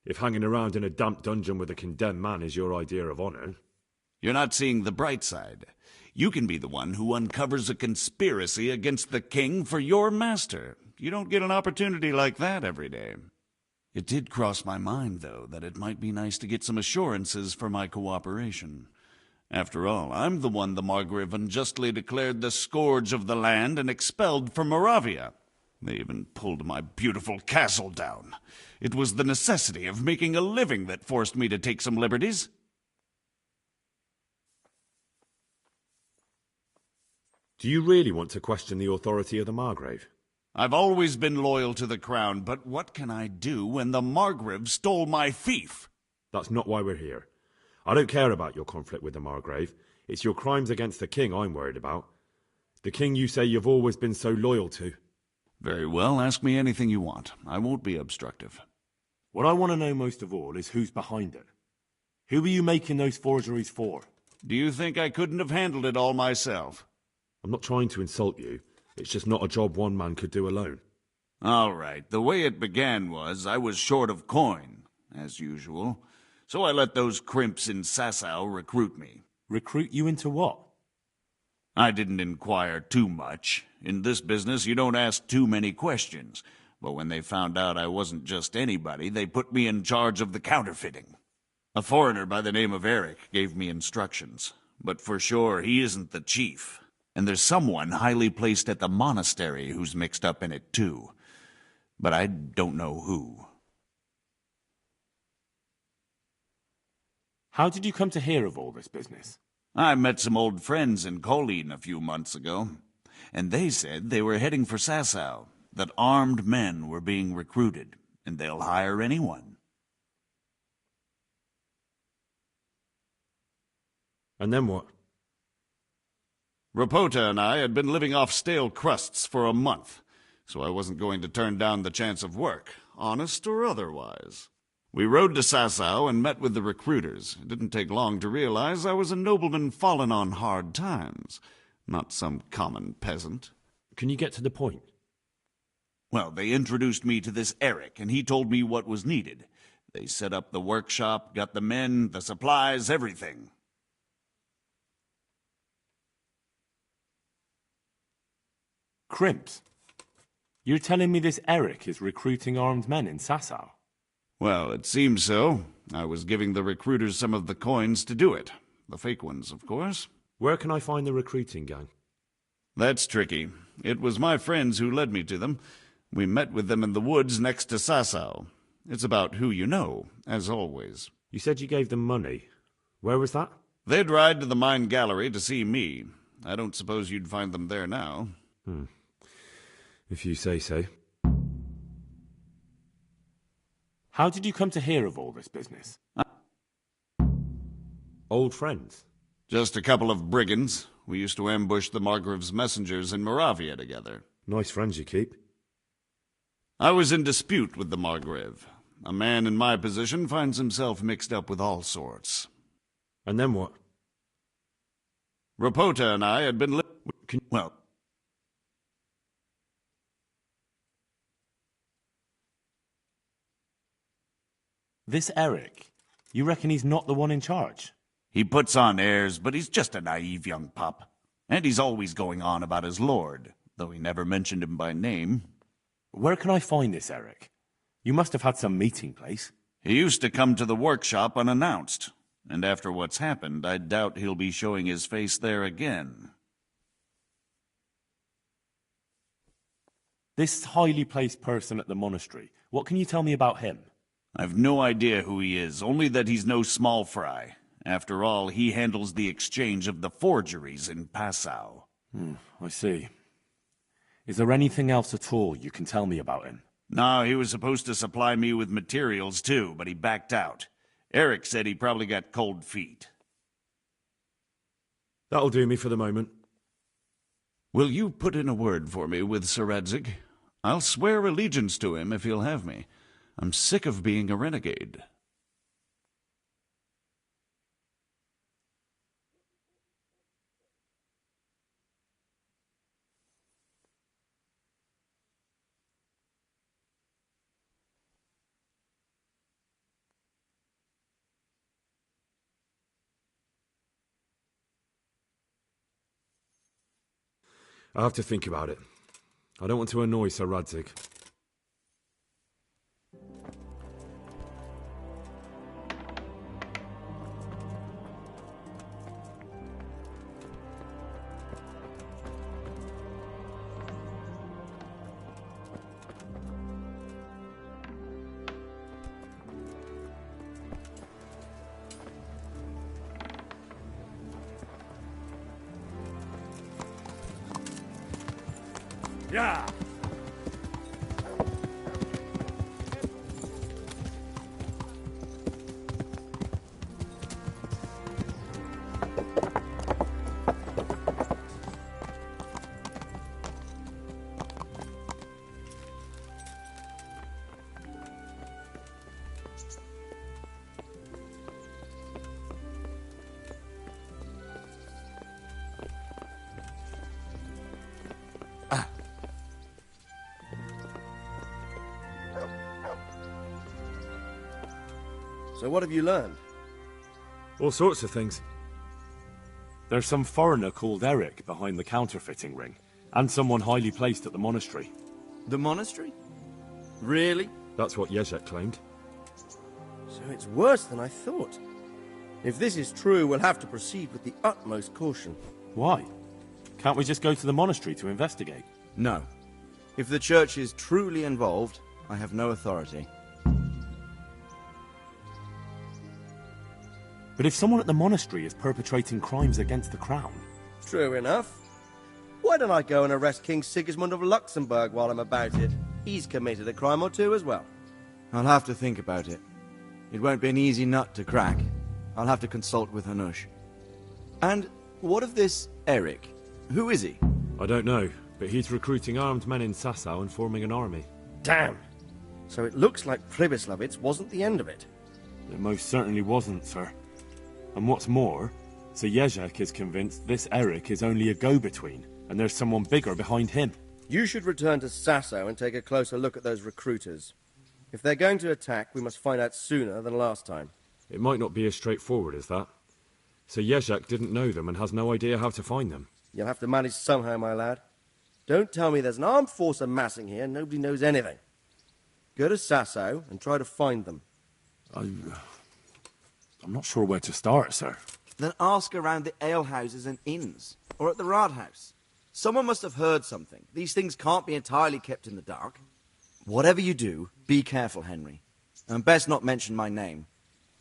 If hanging around in a damp dungeon with a condemned man is your idea of honor... You're not seeing the bright side. You can be the one who uncovers a conspiracy against the king for your master. You don't get an opportunity like that every day. It did cross my mind, though, that it might be nice to get some assurances for my cooperation. After all, I'm the one the Margrave unjustly declared the scourge of the land and expelled from Moravia. They even pulled my beautiful castle down. It was the necessity of making a living that forced me to take some liberties. Do you really want to question the authority of the Margrave? I've always been loyal to the crown, but what can I do when the Margrave stole my fief? That's not why we're here. I don't care about your conflict with the Margrave. It's your crimes against the king I'm worried about. The king you say you've always been so loyal to. Very well, ask me anything you want. I won't be obstructive. What I want to know most of all is who's behind it. Who are you making those forgeries for? Do you think I couldn't have handled it all myself? I'm not trying to insult you. It's just not a job one man could do alone. All right, the way it began was I was short of coin, as usual. So I let those crimps in Sasau recruit me. Recruit you into what? I didn't inquire too much. In this business, you don't ask too many questions. But when they found out I wasn't just anybody, they put me in charge of the counterfeiting. A foreigner by the name of Eric gave me instructions. But for sure, he isn't the chief. And there's someone highly placed at the monastery who's mixed up in it too. But I don't know who. How did you come to hear of all this business? I met some old friends in Colleen a few months ago, and they said they were heading for Sasau, that armed men were being recruited, and they'll hire anyone. And then what? Rapota and I had been living off stale crusts for a month, so I wasn't going to turn down the chance of work, honest or otherwise. We rode to Sasau and met with the recruiters. It didn't take long to realize I was a nobleman fallen on hard times, not some common peasant. Can you get to the point? Well, they introduced me to this Eric, and he told me what was needed. They set up the workshop, got the men, the supplies, everything. Crimps? You're telling me this Eric is recruiting armed men in Sasau? Well, it seems so. I was giving the recruiters some of the coins to do it. The fake ones, of course. Where can I find the recruiting gang? That's tricky. It was my friends who led me to them. We met with them in the woods next to Sasau. It's about who you know, as always. You said you gave them money. Where was that? They'd ride to the mine gallery to see me. I don't suppose you'd find them there now. If you say so. How did you come to hear of all this business? Old friends? Just a couple of brigands. We used to ambush the Margrave's messengers in Moravia together. Nice friends you keep. I was in dispute with the Margrave. A man in my position finds himself mixed up with all sorts. And then what? Rapota and I had been well... This Eric, you reckon he's not the one in charge? He puts on airs, but he's just a naive young pup. And he's always going on about his lord, though he never mentioned him by name. Where can I find this Eric? You must have had some meeting place. He used to come to the workshop unannounced, and after what's happened, I doubt he'll be showing his face there again. This highly placed person at the monastery, what can you tell me about him? I've no idea who he is, only that he's no small fry. After all, he handles the exchange of the forgeries in Passau. I see. Is there anything else at all you can tell me about him? No, he was supposed to supply me with materials too, but he backed out. Eric said he probably got cold feet. That'll do me for the moment. Will you put in a word for me with Sir Radzig? I'll swear allegiance to him if he'll have me. I'm sick of being a renegade. I'll have to think about it. I don't want to annoy Sir Radzig. Yeah. So what have you learned? All sorts of things. There's some foreigner called Eric behind the counterfeiting ring, and someone highly placed at the monastery. The monastery? Really? That's what Jezek claimed. So it's worse than I thought. If this is true, we'll have to proceed with the utmost caution. Why? Can't we just go to the monastery to investigate? No. If the church is truly involved, I have no authority. But if someone at the monastery is perpetrating crimes against the crown... True enough. Why don't I go and arrest King Sigismund of Luxembourg while I'm about it? He's committed a crime or two as well. I'll have to think about it. It won't be an easy nut to crack. I'll have to consult with Hanush. And what of this Eric? Who is he? I don't know, but he's recruiting armed men in Sasau and forming an army. Damn! So it looks like Pribyslavitz wasn't the end of it. It most certainly wasn't, sir. And what's more, Sir Jezek is convinced this Eric is only a go-between, and there's someone bigger behind him. You should return to Sasau and take a closer look at those recruiters. If they're going to attack, we must find out sooner than last time. It might not be as straightforward as that. Sir Jezek didn't know them and has no idea how to find them. You'll have to manage somehow, my lad. Don't tell me there's an armed force amassing here and nobody knows anything. Go to Sasau and try to find them. I'm not sure where to start, sir. Then ask around the alehouses and inns, or at the Rathaus. Someone must have heard something. These things can't be entirely kept in the dark. Whatever you do, be careful, Henry. And best not mention my name.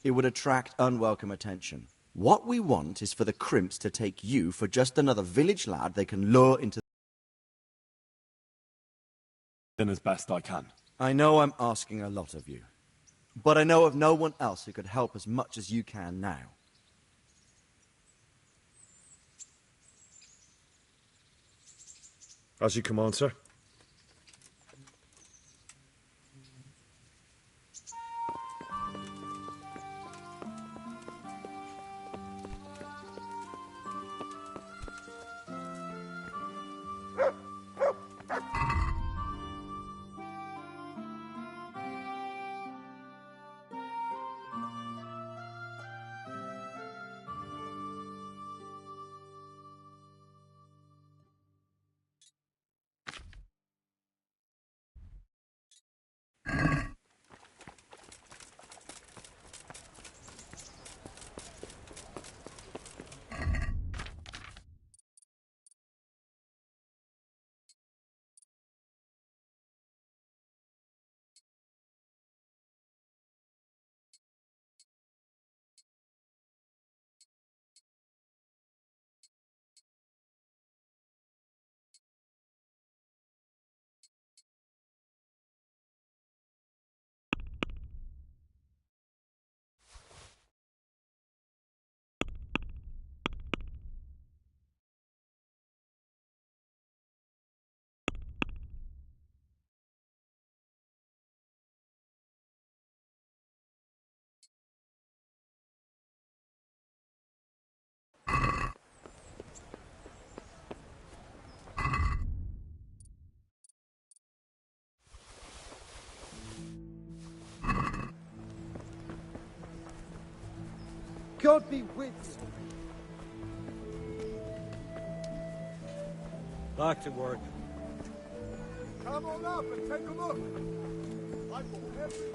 It would attract unwelcome attention. What we want is for the crimps to take you for just another village lad they can lure into... Then as best I can. I know I'm asking a lot of you. But I know of no one else who could help as much as you can now. As you command, sir. God be with you. Back to work. Come on up and take a look. I will every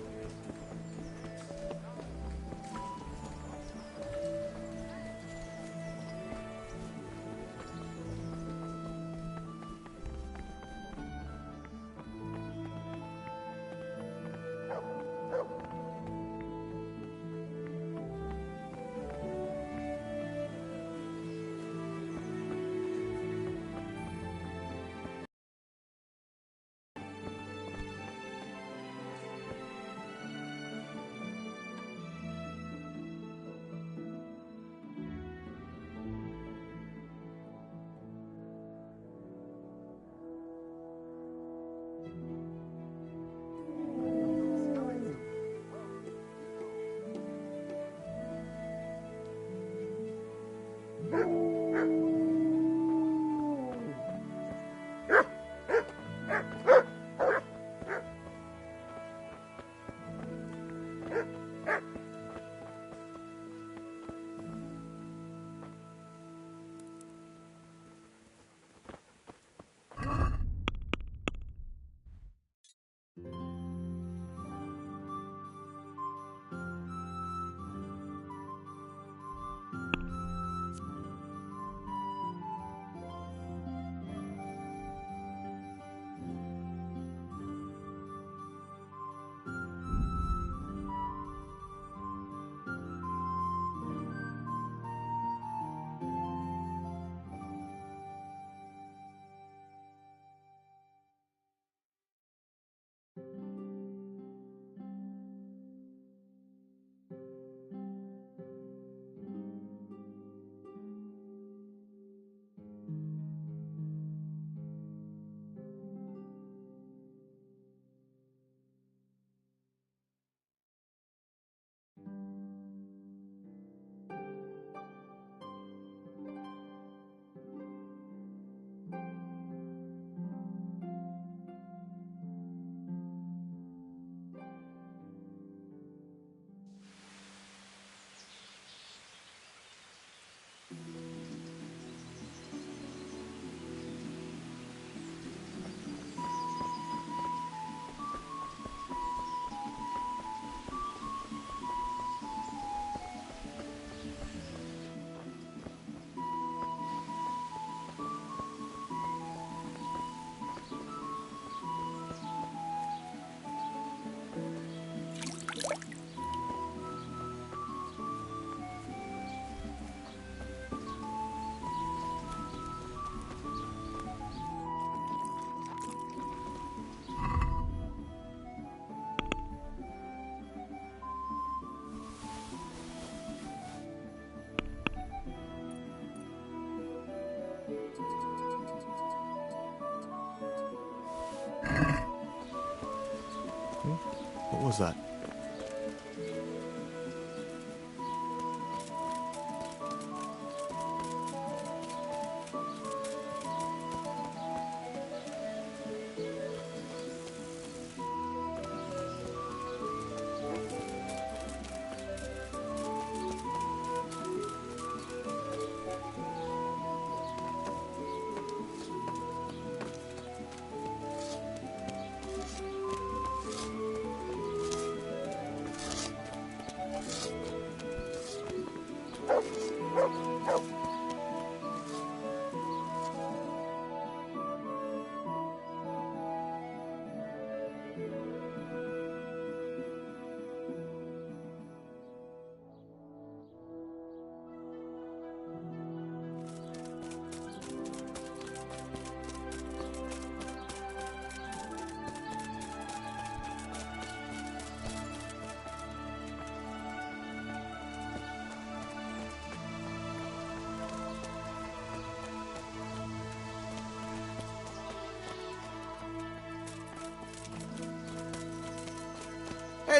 was that?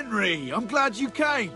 Henry, I'm glad you came.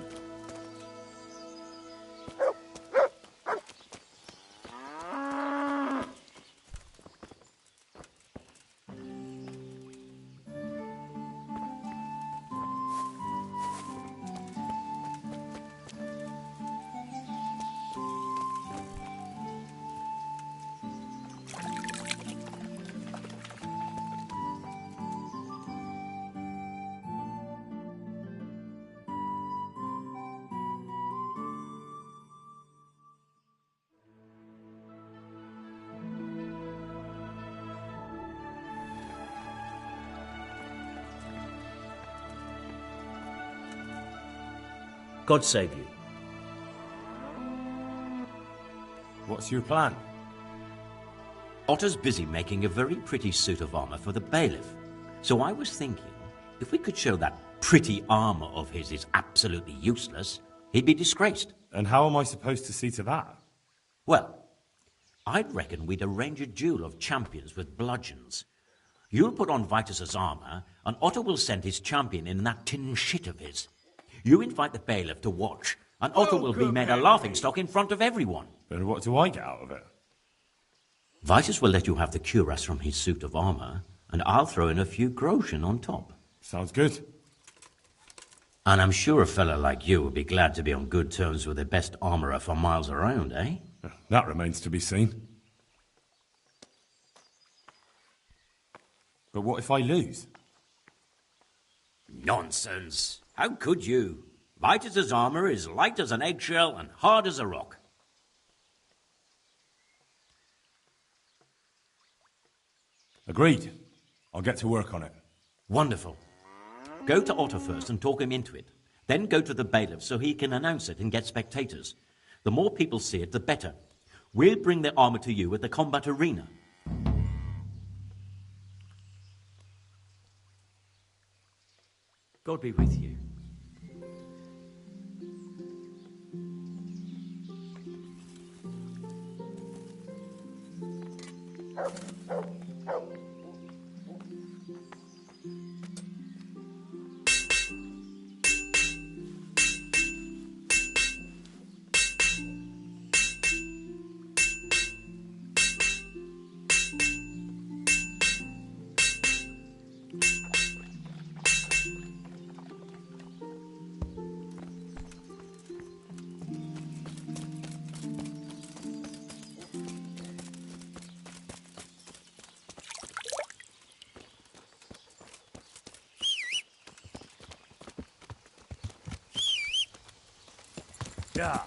God save you. What's your plan? Otter's busy making a very pretty suit of armor for the bailiff. So I was thinking, if we could show that pretty armor of his is absolutely useless, he'd be disgraced. And how am I supposed to see to that? Well, I'd reckon we'd arrange a duel of champions with bludgeons. You'll put on Vitus's armor, and Otter will send his champion in that tin shit of his. You invite the bailiff to watch, and Otter will be made a laughingstock in front of everyone. And what do I get out of it? Vitus will let you have the cuirass from his suit of armor, and I'll throw in a few groschen on top. Sounds good. And I'm sure a fella like you would be glad to be on good terms with the best armourer for miles around, eh? That remains to be seen. But what if I lose? Nonsense. How could you? Vitus's armour is light as an eggshell and hard as a rock. Agreed. I'll get to work on it. Wonderful. Go to Otter first and talk him into it. Then go to the bailiff so he can announce it and get spectators. The more people see it, the better. We'll bring their armour to you at the combat arena. God be with you. Yeah.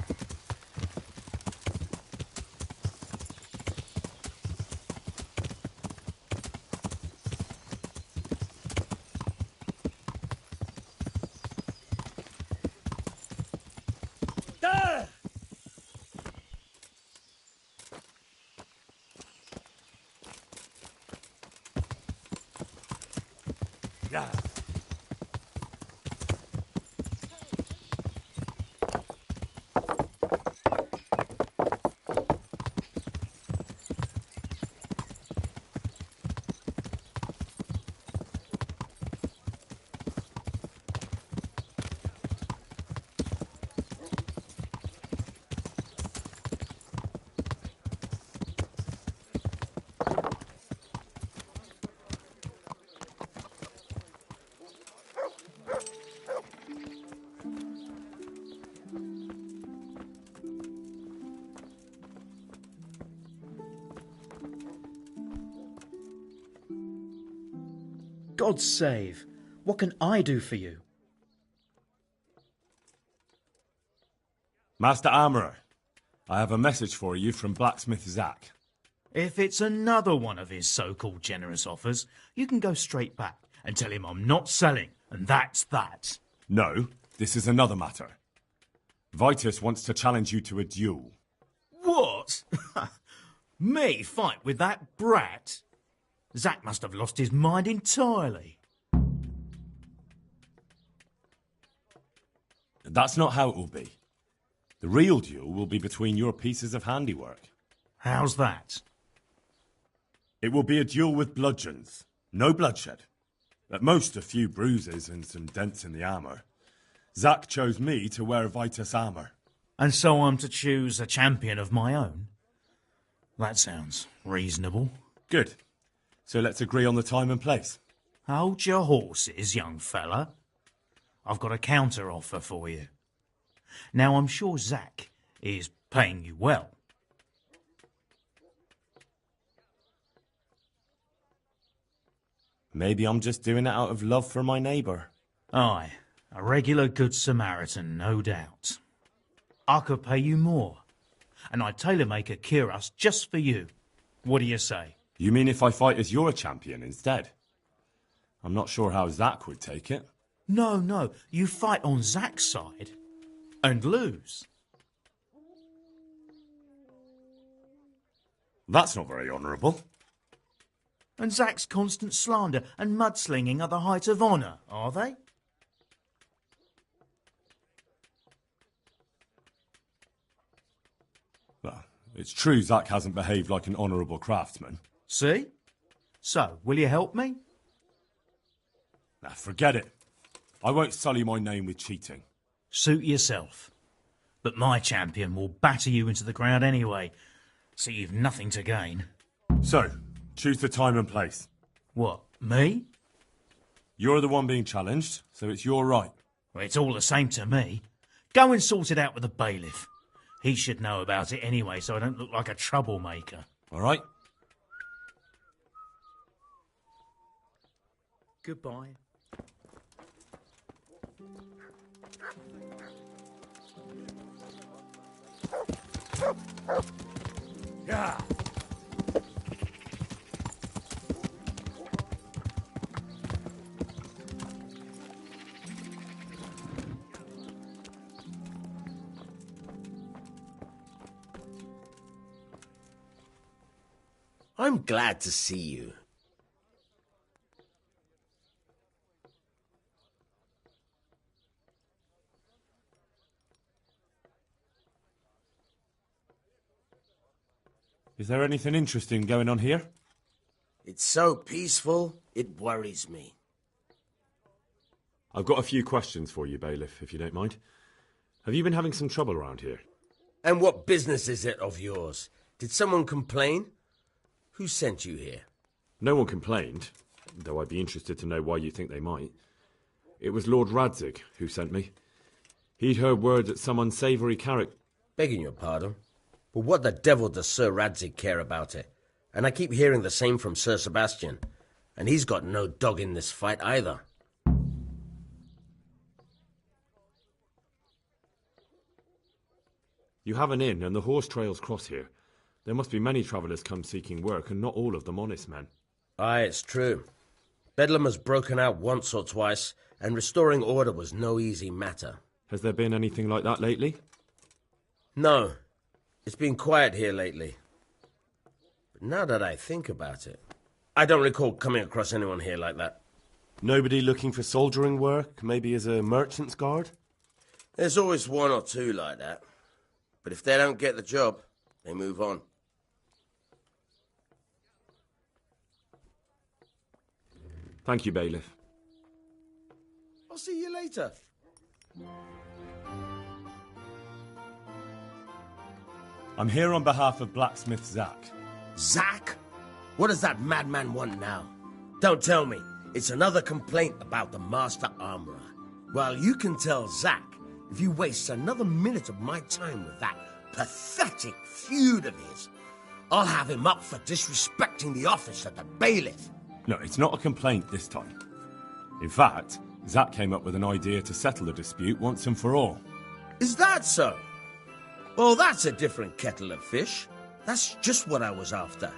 Yeah. God's save. What can I do for you? Master Armourer, I have a message for you from blacksmith Zack. If it's another one of his so-called generous offers, you can go straight back and tell him I'm not selling, and that's that. No, this is another matter. Vitus wants to challenge you to a duel. What? Me fight with that brat? Zack must have lost his mind entirely. That's not how it will be. The real duel will be between your pieces of handiwork. How's that? It will be a duel with bludgeons. No bloodshed. At most, a few bruises and some dents in the armour. Zack chose me to wear Vitus armour. And so I'm to choose a champion of my own? That sounds reasonable. Good. So let's agree on the time and place. Hold your horses, young fella. I've got a counter offer for you. Now, I'm sure Zack is paying you well. Maybe I'm just doing it out of love for my neighbour. Aye, a regular good Samaritan, no doubt. I could pay you more, and I'd tailor-make a cuirass just for you. What do you say? You mean if I fight as your champion instead? I'm not sure how Zack would take it. No, you fight on Zack's side and lose. That's not very honourable. And Zack's constant slander and mudslinging are the height of honour, are they? Well, it's true Zack hasn't behaved like an honourable craftsman. See? So, will you help me? Nah, forget it. I won't sully my name with cheating. Suit yourself. But my champion will batter you into the ground anyway, so you've nothing to gain. So, choose the time and place. What, me? You're the one being challenged, so it's your right. Well, it's all the same to me. Go and sort it out with the bailiff. He should know about it anyway, so I don't look like a troublemaker. All right? Goodbye. Yeah. I'm glad to see you. Is there anything interesting going on here? It's so peaceful, it worries me. I've got a few questions for you, Bailiff, if you don't mind. Have you been having some trouble around here? And what business is it of yours? Did someone complain? Who sent you here? No one complained, though I'd be interested to know why you think they might. It was Lord Radzig who sent me. He'd heard word that some unsavoury character... Begging your pardon, but what the devil does Sir Radzig care about it? And I keep hearing the same from Sir Sebastian, and he's got no dog in this fight either. You have an inn, and the horse trails cross here. There must be many travellers come seeking work, and not all of them honest men. Aye, it's true. Bedlam has broken out once or twice, and restoring order was no easy matter. Has there been anything like that lately? No. It's been quiet here lately. But now that I think about it, I don't recall coming across anyone here like that. Nobody looking for soldiering work, maybe as a merchant's guard? There's always one or two like that. But if they don't get the job, they move on. Thank you, Bailiff. I'll see you later. I'm here on behalf of blacksmith Zack. Zack? What does that madman want now? Don't tell me. It's another complaint about the Master Armourer. Well, you can tell Zack if you waste another minute of my time with that pathetic feud of his. I'll have him up for disrespecting the office of the bailiff. No, it's not a complaint this time. In fact, Zach came up with an idea to settle the dispute once and for all. Is that so? Well, that's a different kettle of fish. That's just what I was after.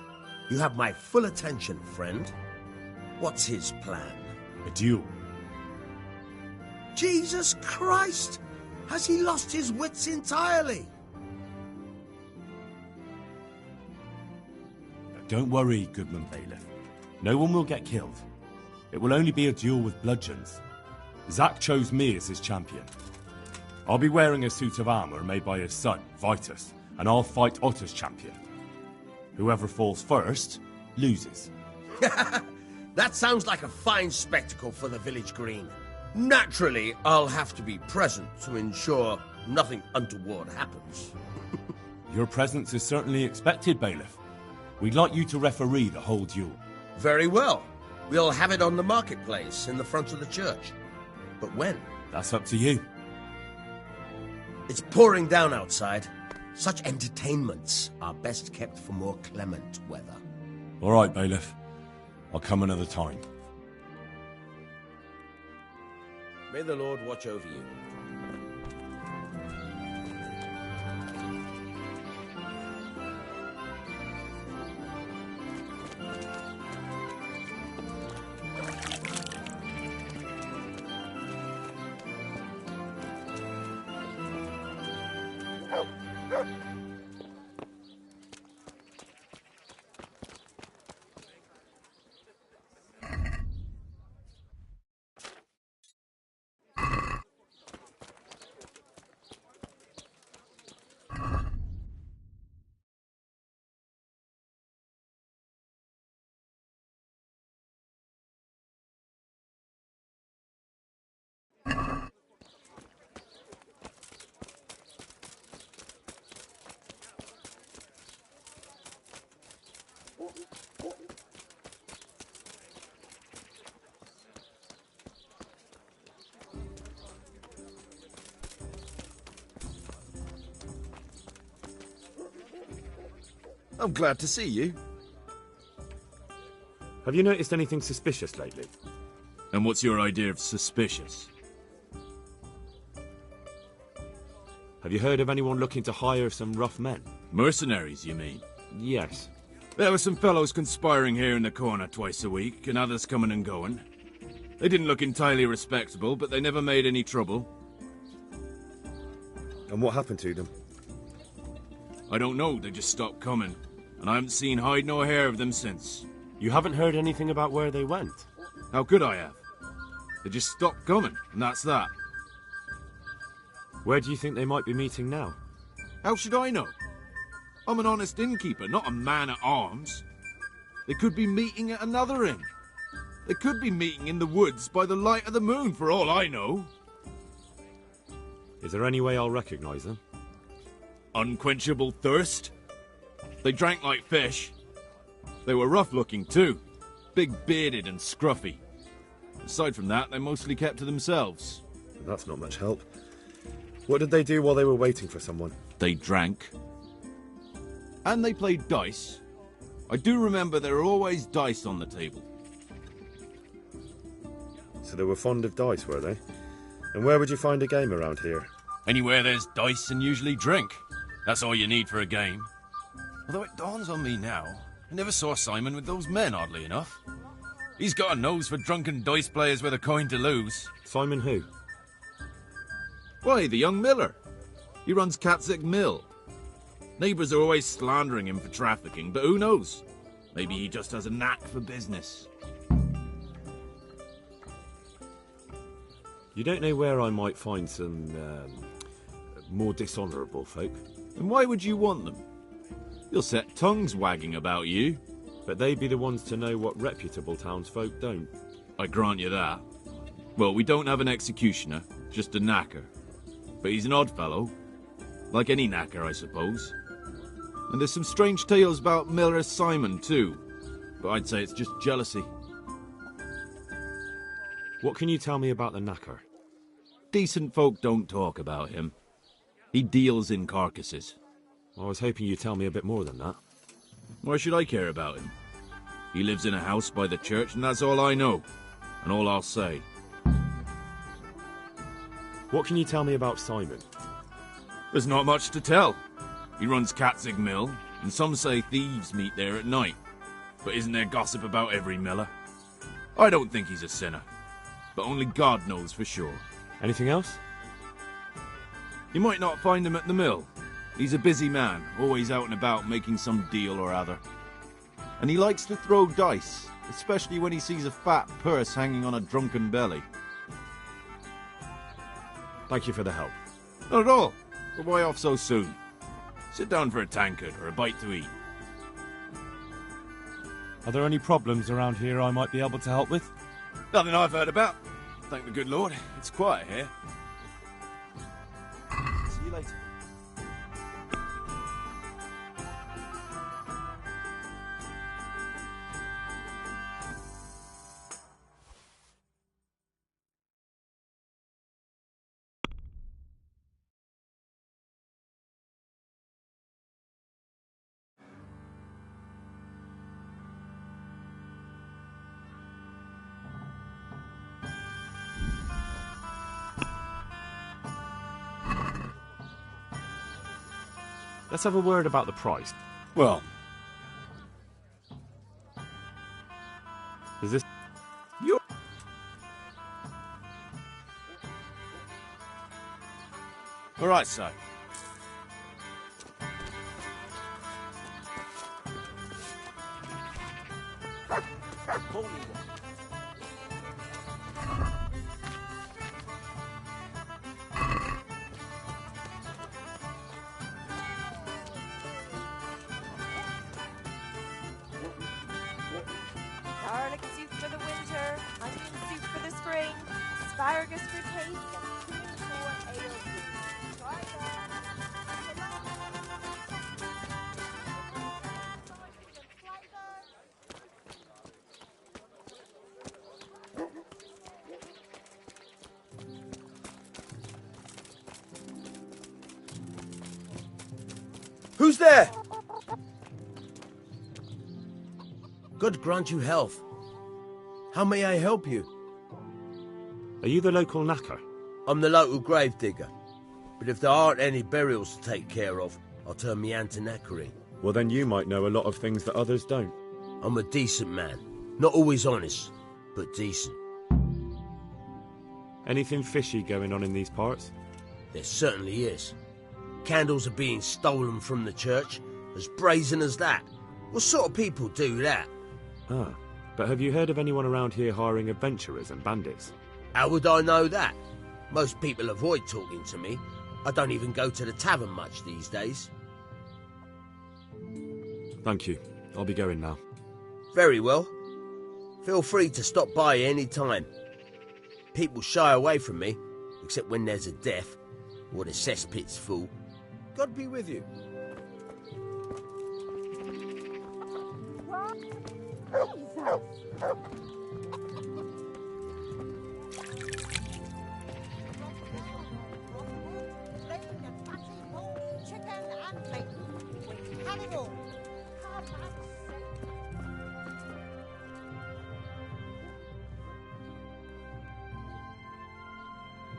You have my full attention, friend. What's his plan? A duel. Jesus Christ! Has he lost his wits entirely? Don't worry, Goodman Bailiff. No one will get killed. It will only be a duel with bludgeons. Zach chose me as his champion. I'll be wearing a suit of armor made by his son, Vitus, and I'll fight Otter's champion. Whoever falls first, loses. That sounds like a fine spectacle for the village green. Naturally, I'll have to be present to ensure nothing untoward happens. Your presence is certainly expected, Bailiff. We'd like you to referee the whole duel. Very well. We'll have it on the marketplace in the front of the church. But when? That's up to you. It's pouring down outside. Such entertainments are best kept for more clement weather. All right, Bailiff. I'll come another time. May the Lord watch over you. I'm glad to see you. Have you noticed anything suspicious lately? And what's your idea of suspicious? Have you heard of anyone looking to hire some rough men? Mercenaries, you mean? Yes. There were some fellows conspiring here in the corner twice a week, and others coming and going. They didn't look entirely respectable, but they never made any trouble. And what happened to them? I don't know, they just stopped coming. And I haven't seen hide nor hair of them since. You haven't heard anything about where they went? How could I have? They just stopped coming, and that's that. Where do you think they might be meeting now? How should I know? I'm an honest innkeeper, not a man-at-arms. They could be meeting at another inn. They could be meeting in the woods by the light of the moon, for all I know. Is there any way I'll recognise them? Unquenchable thirst. They drank like fish. They were rough-looking, too. Big-bearded and scruffy. Aside from that, they mostly kept to themselves. That's not much help. What did they do while they were waiting for someone? They drank. And they played dice. I do remember there were always dice on the table. So they were fond of dice, were they? And where would you find a game around here? Anywhere there's dice and usually drink. That's all you need for a game. Although it dawns on me now, I never saw Simon with those men, oddly enough. He's got a nose for drunken dice players with a coin to lose. Simon who? Why, the young miller. He runs Catzick Mill. Neighbours are always slandering him for trafficking, but who knows? Maybe he just has a knack for business. You don't know where I might find some more dishonourable folk? And why would you want them? You'll set tongues wagging about you. But they'd be the ones to know what reputable townsfolk don't. I grant you that. Well, we don't have an executioner, just a knacker. But he's an odd fellow. Like any knacker, I suppose. And there's some strange tales about Miller Simon, too. But I'd say it's just jealousy. What can you tell me about the knacker? Decent folk don't talk about him. He deals in carcasses. I was hoping you'd tell me a bit more than that. Why should I care about him? He lives in a house by the church, and that's all I know. And all I'll say. What can you tell me about Simon? There's not much to tell. He runs Katzig Mill, and some say thieves meet there at night. But isn't there gossip about every miller? I don't think he's a sinner. But only God knows for sure. Anything else? You might not find him at the mill. He's a busy man, always out and about making some deal or other. And he likes to throw dice, especially when he sees a fat purse hanging on a drunken belly. Thank you for the help. Not at all. But why off so soon? Sit down for a tankard or a bite to eat. Are there any problems around here I might be able to help with? Nothing I've heard about. Thank the good Lord. It's quiet here. See you later. Let's have a word about the price. Well, is this... You're... All right, so. Garlic soup for the winter, onion soup for the spring, asparagus for taste, and cream for ale soup. Try Who's there? God grant you health. How may I help you? Are you the local knacker? I'm the local gravedigger. But if there aren't any burials to take care of, I'll turn me hand to knackering. Well, then you might know a lot of things that others don't. I'm a decent man. Not always honest, but decent. Anything fishy going on in these parts? There certainly is. Candles are being stolen from the church, as brazen as that. What sort of people do that? Ah, but have you heard of anyone around here hiring adventurers and bandits? How would I know that? Most people avoid talking to me. I don't even go to the tavern much these days. Thank you. I'll be going now. Very well. Feel free to stop by any time. People shy away from me, except when there's a death, or the cesspit's full. God be with you.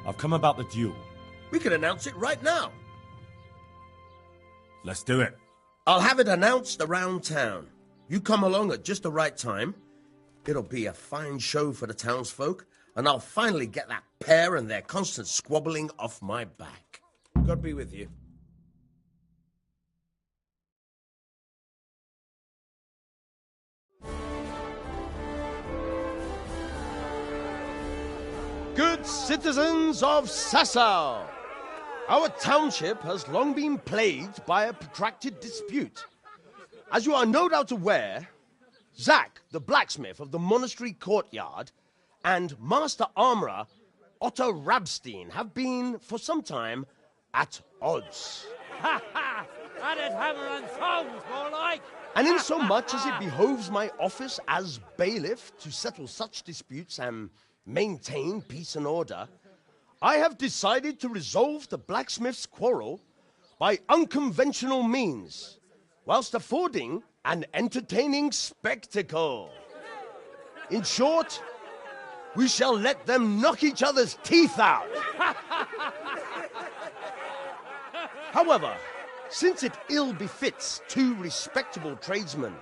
I've come about the duel. We can announce it right now. Let's do it. I'll have it announced around town. You come along at just the right time. It'll be a fine show for the townsfolk, and I'll finally get that pair and their constant squabbling off my back. God be with you. Good citizens of Sasau, our township has long been plagued by a protracted dispute. As you are no doubt aware, Zack, the blacksmith of the monastery courtyard, and Master Armourer Otto Rabstein have been, for some time, at odds. Ha ha! That is hammer and tongs, more like! And in so much as it behoves my office as bailiff to settle such disputes and maintain peace and order, I have decided to resolve the blacksmith's quarrel by unconventional means, whilst affording an entertaining spectacle. In short, we shall let them knock each other's teeth out. However, since it ill befits two respectable tradesmen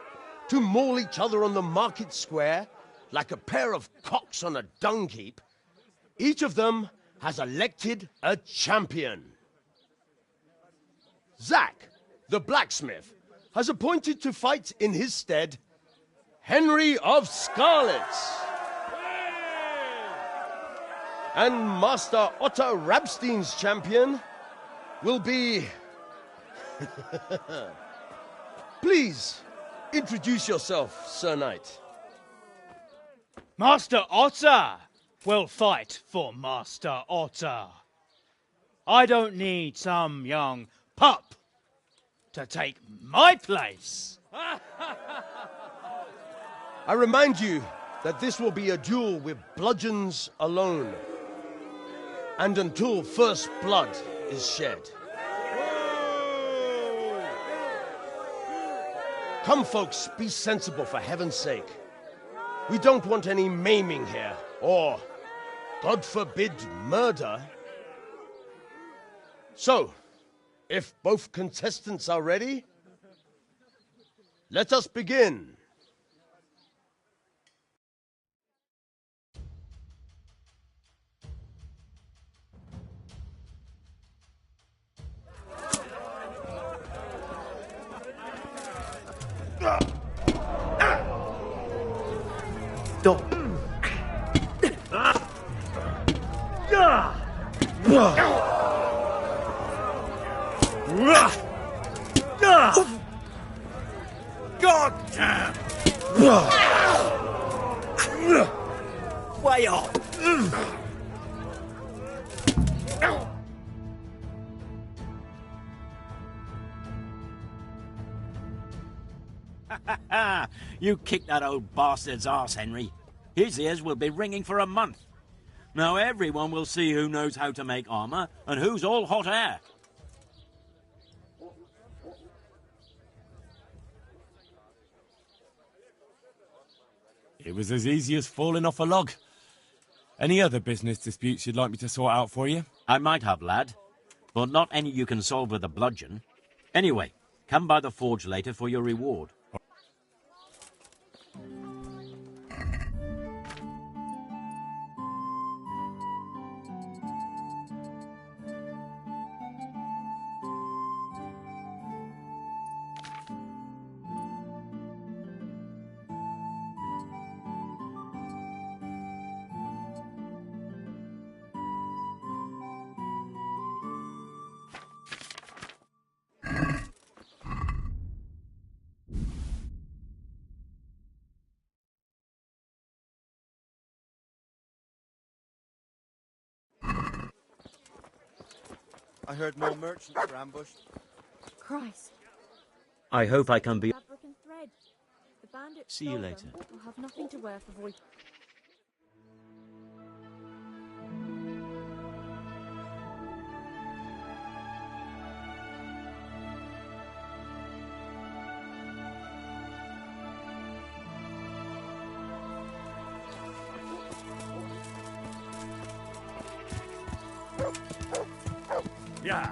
to maul each other on the market square like a pair of cocks on a dung heap, each of them has elected a champion. Zack, the blacksmith, has appointed to fight in his stead Henry of Scarlet. And Master Otto Rabstein's champion will be... Please, introduce yourself, Sir Knight. Master Otter will fight for Master Otter. I don't need some young pup to take my place. I remind you that this will be a duel with bludgeons alone, and until first blood is shed. Come, folks, be sensible for heaven's sake. We don't want any maiming here, or, God forbid, murder. So, if both contestants are ready, let us begin. God damn! Way off! You kicked that old bastard's arse, Henry. His ears will be ringing for a month. Now everyone will see who knows how to make armor and who's all hot air. It was as easy as falling off a log. Any other business disputes you'd like me to sort out for you? I might have, lad, but not any you can solve with a bludgeon. Anyway, come by the forge later for your reward. I heard more merchants were ambushed. Christ. I hope I can be... Fabric and thread. The bandits See you stole later. them. I'll have nothing to wear for voice. Yeah.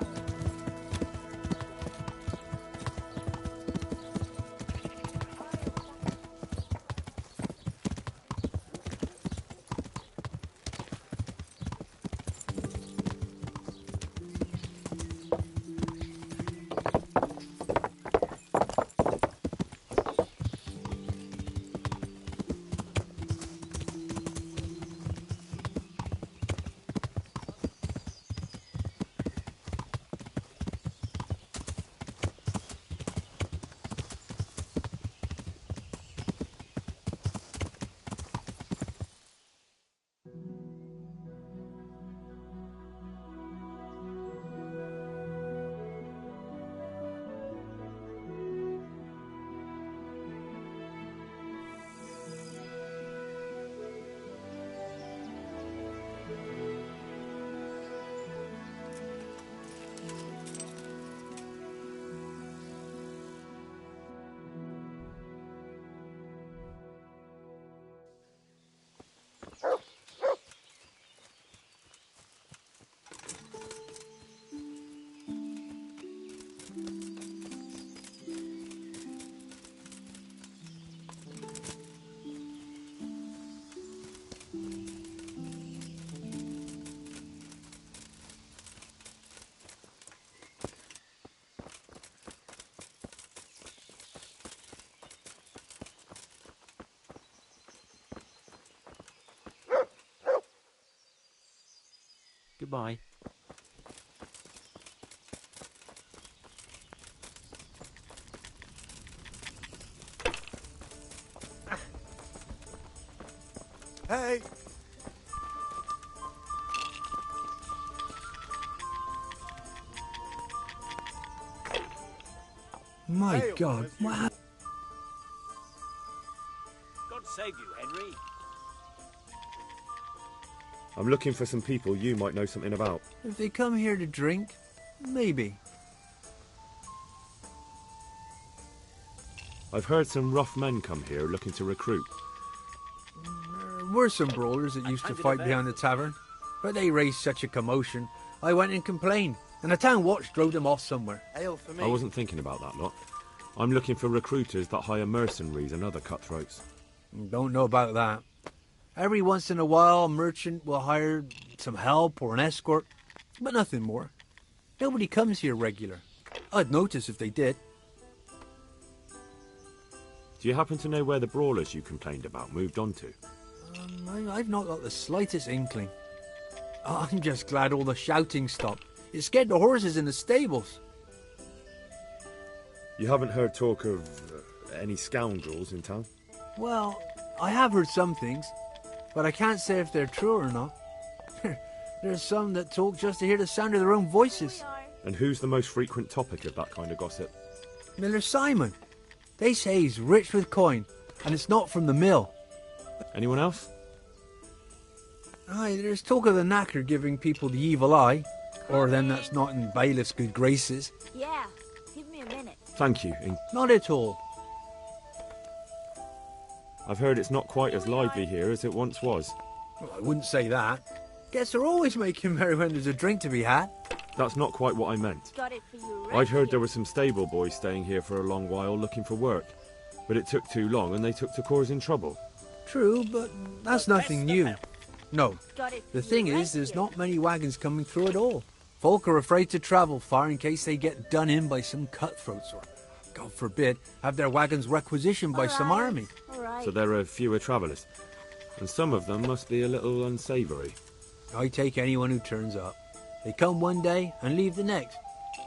Goodbye. Hey! My God, what happened? God save you, Henry. I'm looking for some people you might know something about. If they come here to drink, maybe. I've heard some rough men come here looking to recruit. There were some brawlers that used to fight behind the tavern, but they raised such a commotion, I went and complained, and the town watch drove them off somewhere. Ale for me. I wasn't thinking about that lot. I'm looking for recruiters that hire mercenaries and other cutthroats. Don't know about that. Every once in a while, a merchant will hire some help or an escort, but nothing more. Nobody comes here regular. I'd notice if they did. Do you happen to know where the brawlers you complained about moved on to? I've not got the slightest inkling. I'm just glad all the shouting stopped. It scared the horses in the stables. You haven't heard talk of any scoundrels in town? Well, I have heard some things, but I can't say if they're true or not. There's some that talk just to hear the sound of their own voices. And who's the most frequent topic of that kind of gossip? Miller Simon. They say he's rich with coin, and it's not from the mill. Anyone else? Aye, there's talk of the knacker giving people the evil eye, or them that's not in bailiff's good graces. Yeah, give me a minute. Thank you. Not at all. I've heard it's not quite as lively here as it once was. Well, I wouldn't say that. Guess they're always making merry when there's a drink to be had. That's not quite what I meant. Got it for you, I'd heard there were some stable boys staying here for a long while looking for work, but it took too long and they took to causing trouble. True, but that's nothing new. No, the thing is, there's not many wagons coming through at all. Folk are afraid to travel far in case they get done in by some cutthroats or, God forbid, have their wagons requisitioned by some army. So there are fewer travellers, and some of them must be a little unsavoury. I take anyone who turns up. They come one day and leave the next,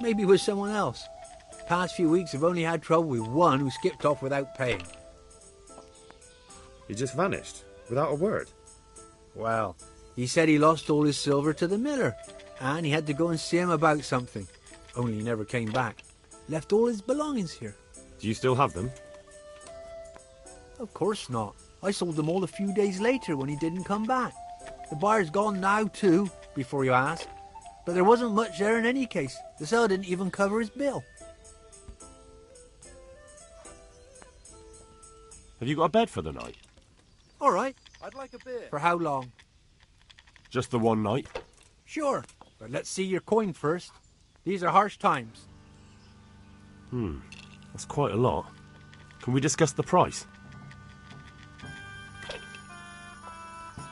maybe with someone else. Past few weeks I've only had trouble with one who skipped off without paying. He just vanished, without a word. Well, he said he lost all his silver to the miller, and he had to go and see him about something. Only he never came back. Left all his belongings here. Do you still have them? Of course not. I sold them all a few days later when he didn't come back. The buyer's gone now too, before you ask. But there wasn't much there in any case. The seller didn't even cover his bill. Have you got a bed for the night? All right. I'd like a beer. For how long? Just the one night? Sure. But let's see your coin first. These are harsh times. That's quite a lot. Can we discuss the price?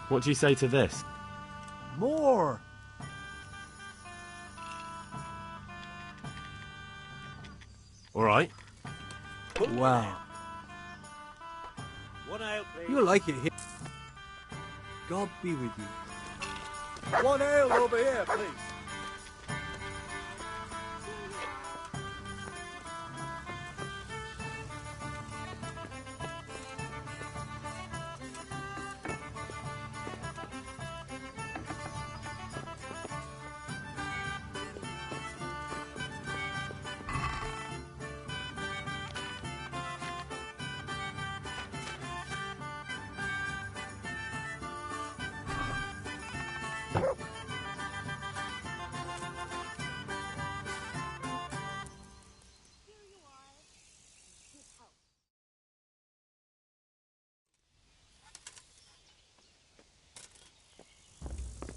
What do you say to this? More. All right. Wow. One ale, please. You'll like it here. God be with you. One ale over here, please.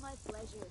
My pleasure.